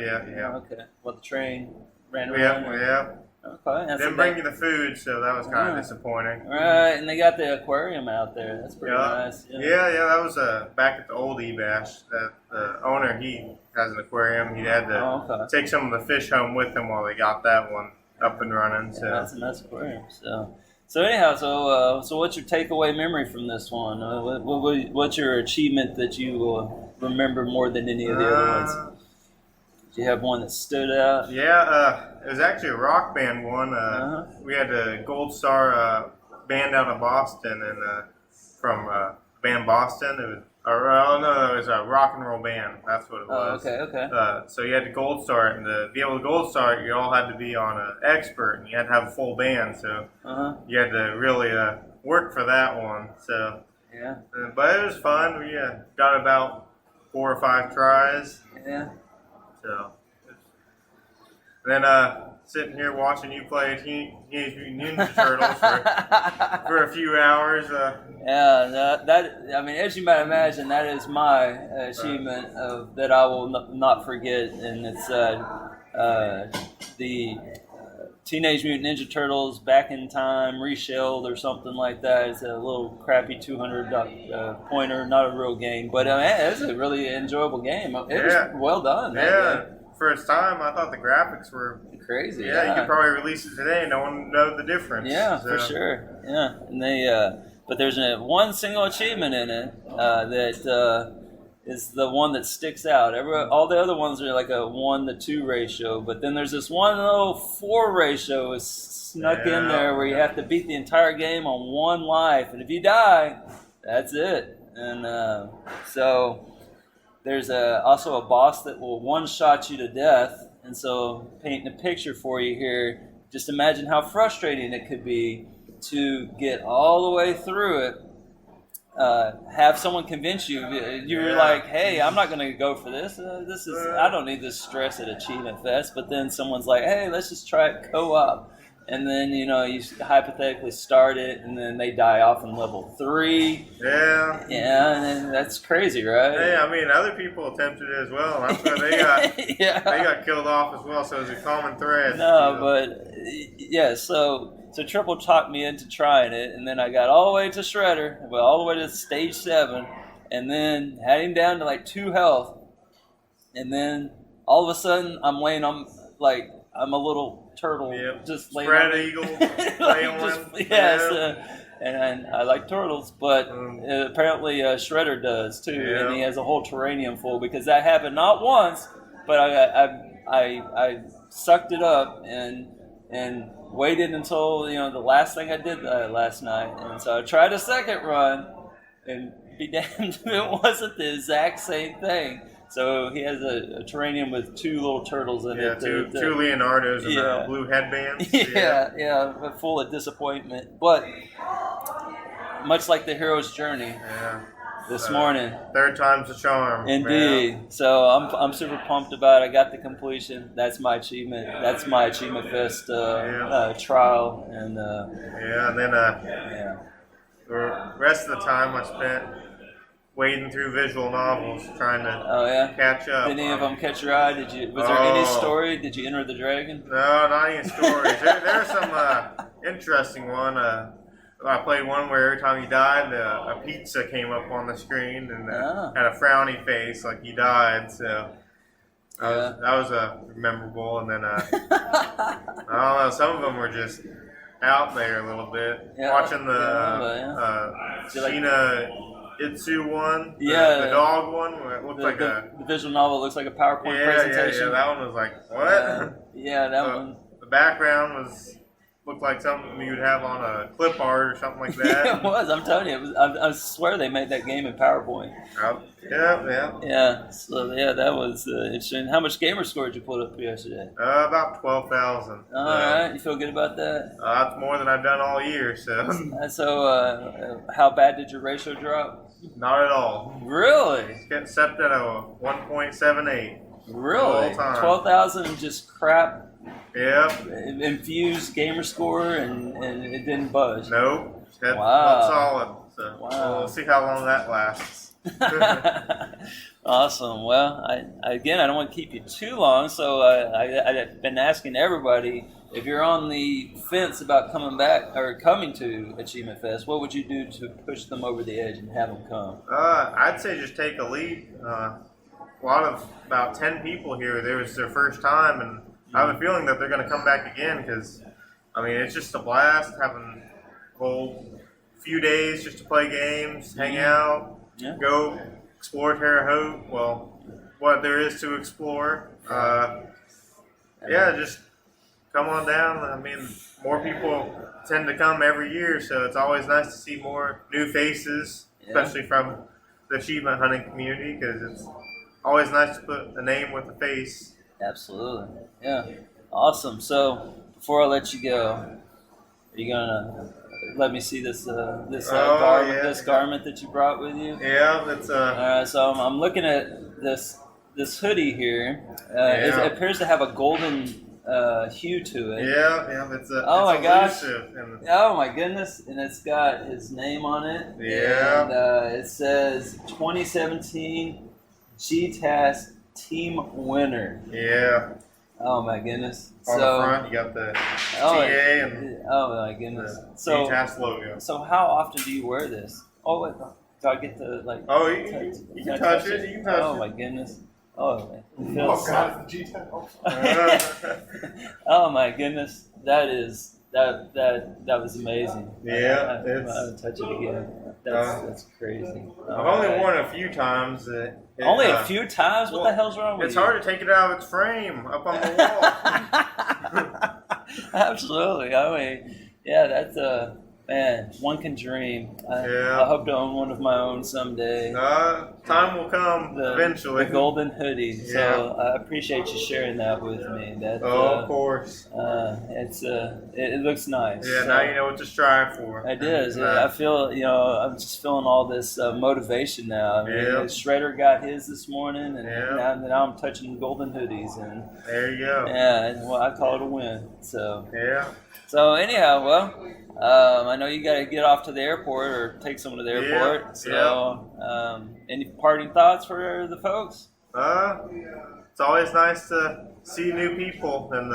Okay. Well, the train ran around? Yeah. Okay. Didn't bring you the food, so that was kind of disappointing. All right, and they got the aquarium out there. That's pretty nice. Yeah, that was back at the old E-Bash. The owner, he has an aquarium. He had to take some of the fish home with him while they got that one up and running. So that's a nice aquarium. So anyhow, so what's your takeaway memory from this one? What's your achievement that you remember more than any of the other ones? Do you have one that stood out? Yeah, it was actually a rock band one. We had a Gold Star band out of Boston, and from band Boston. It was, no, it was a rock and roll band. That's what it was. Oh, okay. So you had to Gold Star it, and to be able to Gold Star it, you all had to be on an expert, and you had to have a full band. So you had to really work for that one. So yeah, but it was fun. We got about 4 or 5 tries. Yeah. So then sitting here watching you play Teenage Mutant Ninja Turtles for a few hours. Yeah, I mean, as you might imagine, that is my achievement that I will not forget, and it's the Teenage Mutant Ninja Turtles Back in Time Reshelled or something like that. It's a little crappy 200 pointer, not a real game, but it's a really enjoyable game. It was well done. Yeah, for its time, I thought the graphics were crazy. Yeah, you could probably release it today and no one would know the difference. Yeah, for sure. Yeah, and but there's one single achievement in it that is the one that sticks out. All the other ones are like a 1-to-2 ratio, but then there's this one little 4 ratio is snuck in there where you have to beat the entire game on 1 life, and if you die, that's it. And so there's also a boss that will one-shot you to death. And so, painting a picture for you here, just imagine how frustrating it could be to get all the way through it, have someone convince you, you're like, hey, I'm not going to go for this. I don't need this stress at Achievement Fest. But then someone's like, hey, let's just try it co-op. And then, you hypothetically start it, and then they die off in level 3. Yeah. Yeah, and then that's crazy, right? Yeah, I mean, other people attempted it as well. That's why they got they got killed off as well. So it's a common thread. No, but yeah. So Triple talked me into trying it, and then I got all the way to Shredder, all the way to stage 7, and then had him down to like 2 health, and then all of a sudden I'm laying on I'm a little turtle, just laying spread on eagle, playing one. Yes, and I like turtles, but apparently Shredder does too, and he has a whole terrarium full because that happened not once, but I sucked it up and waited until the last thing I did last night, and so I tried a second run, and be damned if it wasn't the exact same thing. So he has a terrarium with 2 little turtles in it. Two Leonardos and blue headbands. Yeah, full of disappointment. But much like the hero's journey this morning. 3rd time's the charm. Indeed. Man. So I'm super pumped about it. I got the completion. That's my achievement. That's my Achievement Fest trial. And and then the rest of the time I spent wading through visual novels, trying to catch up. Did any of them catch your eye? Was there any story? Did you enter the dragon? No, not any stories. There's some interesting one. I played one where every time you died, a pizza came up on the screen and had a frowny face like you died. So that was memorable. And then I don't know, some of them were just out there a little bit. Watching the Sheena Itsu one, the dog one, where it looked the visual novel looks like a PowerPoint presentation. Yeah, that one was like, what? That one. The background looked like something you'd have on a clip art or something like that. It was. I'm telling you, I swear they made that game in PowerPoint. Yeah. So that was interesting. How much gamer score did you put up yesterday? About 12,000. All right, you feel good about that? That's more than I've done all year. So. So, how bad did your ratio drop? Not at all. Really? It's getting set at a 1.78. Really? 12,000 and just crap. Yep. Infused gamer score and it didn't budge. Nope. That's solid. So we'll see how long that lasts. Awesome. Well, I don't want to keep you too long, so I've been asking everybody, if you're on the fence about coming to Achievement Fest, what would you do to push them over the edge and have them come? I'd say just take a leap. About 10 people here, it was their first time, and I have a feeling that they're going to come back again because, I mean, it's just a blast having a whole few days just to play games, hang out, go explore Terre Haute. Well, what there is to explore. Just come on down. I mean, more people tend to come every year, so it's always nice to see more new faces, especially from the achievement hunting community, because it's always nice to put a name with a face. Absolutely. Yeah. Awesome. So before I let you go, are you gonna let me see this garment that you brought with you? Yeah, that's All right. So I'm looking at this hoodie here. It appears to have a golden hue to it. Yeah, it's gosh. And Oh my goodness! And it's got his name on it. Yeah. And it says 2017 GTAS Team Winner. Yeah. Oh my goodness! On the front, you got the TA and my goodness! the GTAS logo. So how often do you wear this? Oh wait, do I get to like? Oh, you can touch it. You can touch it. Oh my goodness! Oh man, it Oh feels God, the GTAS. oh my goodness! That was amazing. Yeah, I'm gonna touch it again. That's crazy. I've only worn it a few times. Only a few times? What the hell's wrong with you? It's hard to take it out of its frame up on the wall. Absolutely. I mean, yeah, that's man, one can dream. I hope to own one of my own someday. Time will come eventually. The golden hoodie. So I appreciate you sharing that with me. Of course. It looks nice. Yeah, now you know what to strive for. It is. I feel, I'm just feeling all this motivation now. I mean, Shredder got his this morning, and now I'm touching golden hoodies. And there you go. Yeah, well, I call it a win. So. Yeah. So anyhow, I know you got to get off to the airport or take someone to the airport. So, any parting thoughts for the folks? It's always nice to see new people and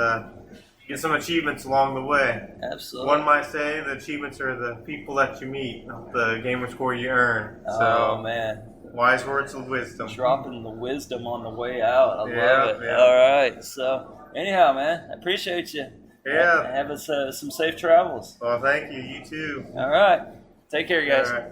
get some achievements along the way. Absolutely. One might say the achievements are the people that you meet, not the gamer score you earn. Oh man. Wise words of wisdom. Dropping the wisdom on the way out. I love it. Yeah. All right. So anyhow, man, I appreciate you. Yeah. Have us some safe travels. Well, thank you. You too. All right. Take care, guys. All right.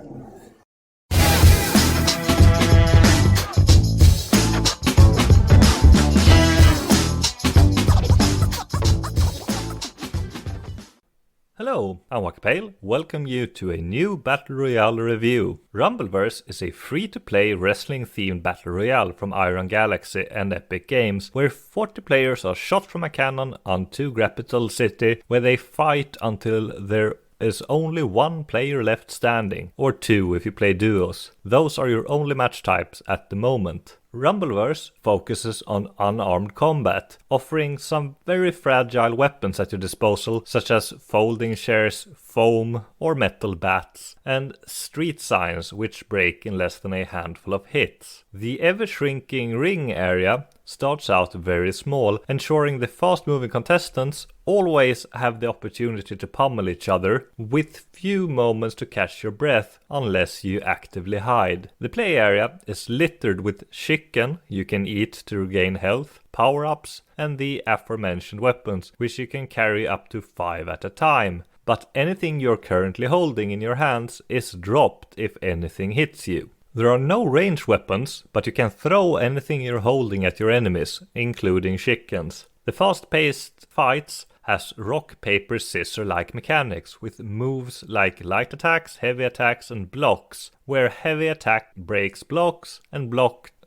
Hello, I'm Wakapeil. Welcome you to a new Battle Royale review. Rumbleverse is a free-to-play wrestling-themed Battle Royale from Iron Galaxy and Epic Games, where 40 players are shot from a cannon onto Capital City, where they fight until there is only one player left standing, or two if you play duos. Those are your only match types at the moment. Rumbleverse focuses on unarmed combat, offering some very fragile weapons at your disposal, such as folding chairs, foam or metal bats, and street signs which break in less than a handful of hits. The ever-shrinking ring area starts out very small, ensuring the fast-moving contestants always have the opportunity to pummel each other, with few moments to catch your breath unless you actively hide. The play area is littered with chicken you can eat to regain health, power-ups, and the aforementioned weapons, which you can carry up to 5 at a time. But anything you're currently holding in your hands is dropped if anything hits you. There are no ranged weapons, but you can throw anything you're holding at your enemies, including chickens. The fast-paced fights has rock, paper, scissor-like mechanics, with moves like light attacks, heavy attacks, and blocks, where heavy attack breaks blocks, and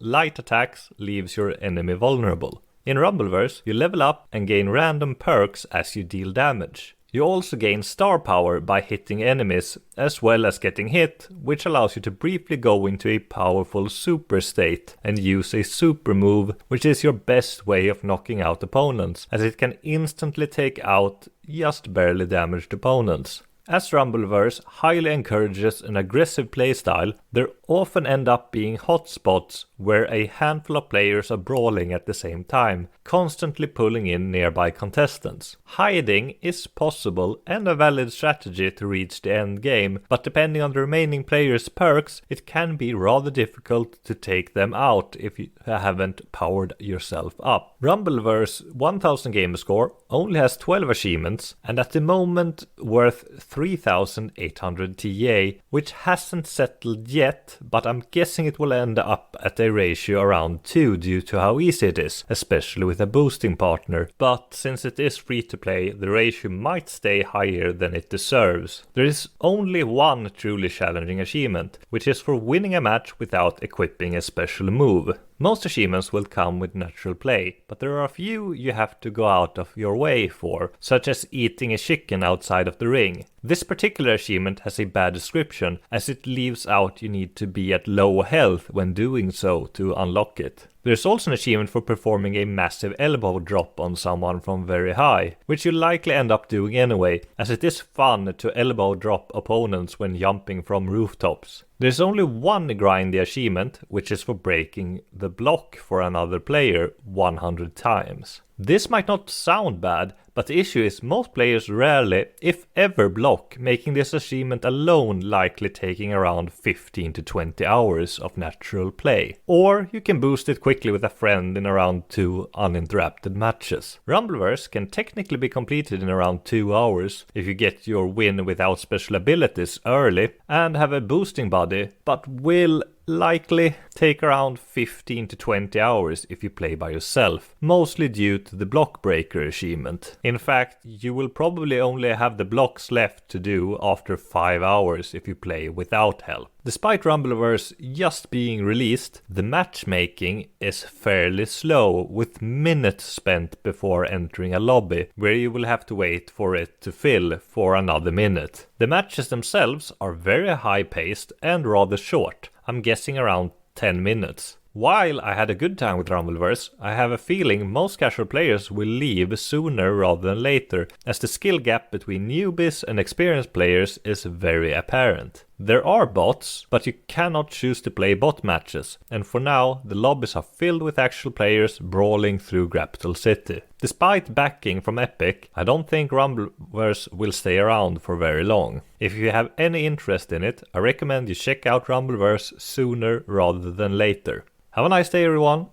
light attacks leaves your enemy vulnerable. In Rumbleverse, you level up and gain random perks as you deal damage. You also gain star power by hitting enemies, as well as getting hit, which allows you to briefly go into a powerful super state and use a super move, which is your best way of knocking out opponents, as it can instantly take out just barely damaged opponents. As Rumbleverse highly encourages an aggressive playstyle, there often end up being hotspots where a handful of players are brawling at the same time, constantly pulling in nearby contestants. Hiding is possible and a valid strategy to reach the end game, but depending on the remaining players' perks, it can be rather difficult to take them out if you haven't powered yourself up. Rumbleverse 1000 gamer score only has 12 achievements, and at the moment worth 3800 TA, which hasn't settled yet, but I'm guessing it will end up at a ratio around 2 due to how easy it is, especially with a boosting partner. But since it is free to play, the ratio might stay higher than it deserves. There is only one truly challenging achievement, which is for winning a match without equipping a special move. Most achievements will come with natural play, but there are a few you have to go out of your way for, such as eating a chicken outside of the ring. This particular achievement has a bad description, as it leaves out you need to be at low health when doing so to unlock it. There's also an achievement for performing a massive elbow drop on someone from very high, which you'll likely end up doing anyway, as it is fun to elbow drop opponents when jumping from rooftops. There's only one grindy achievement, which is for breaking the block for another player 100 times. This might not sound bad, but the issue is most players rarely, if ever, block, making this achievement alone likely taking around 15 to 20 hours of natural play. Or you can boost it quickly with a friend in around 2 uninterrupted matches. Rumbleverse can technically be completed in around 2 hours if you get your win without special abilities early and have a boosting buddy, but will likely take around 15 to 20 hours if you play by yourself, mostly due to the block breaker achievement. In fact, you will probably only have the blocks left to do after 5 hours if you play without help. Despite Rumbleverse just being released, the matchmaking is fairly slow, with minutes spent before entering a lobby, where you will have to wait for it to fill for another minute. The matches themselves are very high paced and rather short. I'm guessing around 10 minutes. While I had a good time with Rumbleverse, I have a feeling most casual players will leave sooner rather than later, as the skill gap between newbies and experienced players is very apparent. There are bots, but you cannot choose to play bot matches, and for now the lobbies are filled with actual players brawling through Grapple City. Despite backing from Epic, I don't think Rumbleverse will stay around for very long. If you have any interest in it, I recommend you check out Rumbleverse sooner rather than later. Have a nice day, everyone!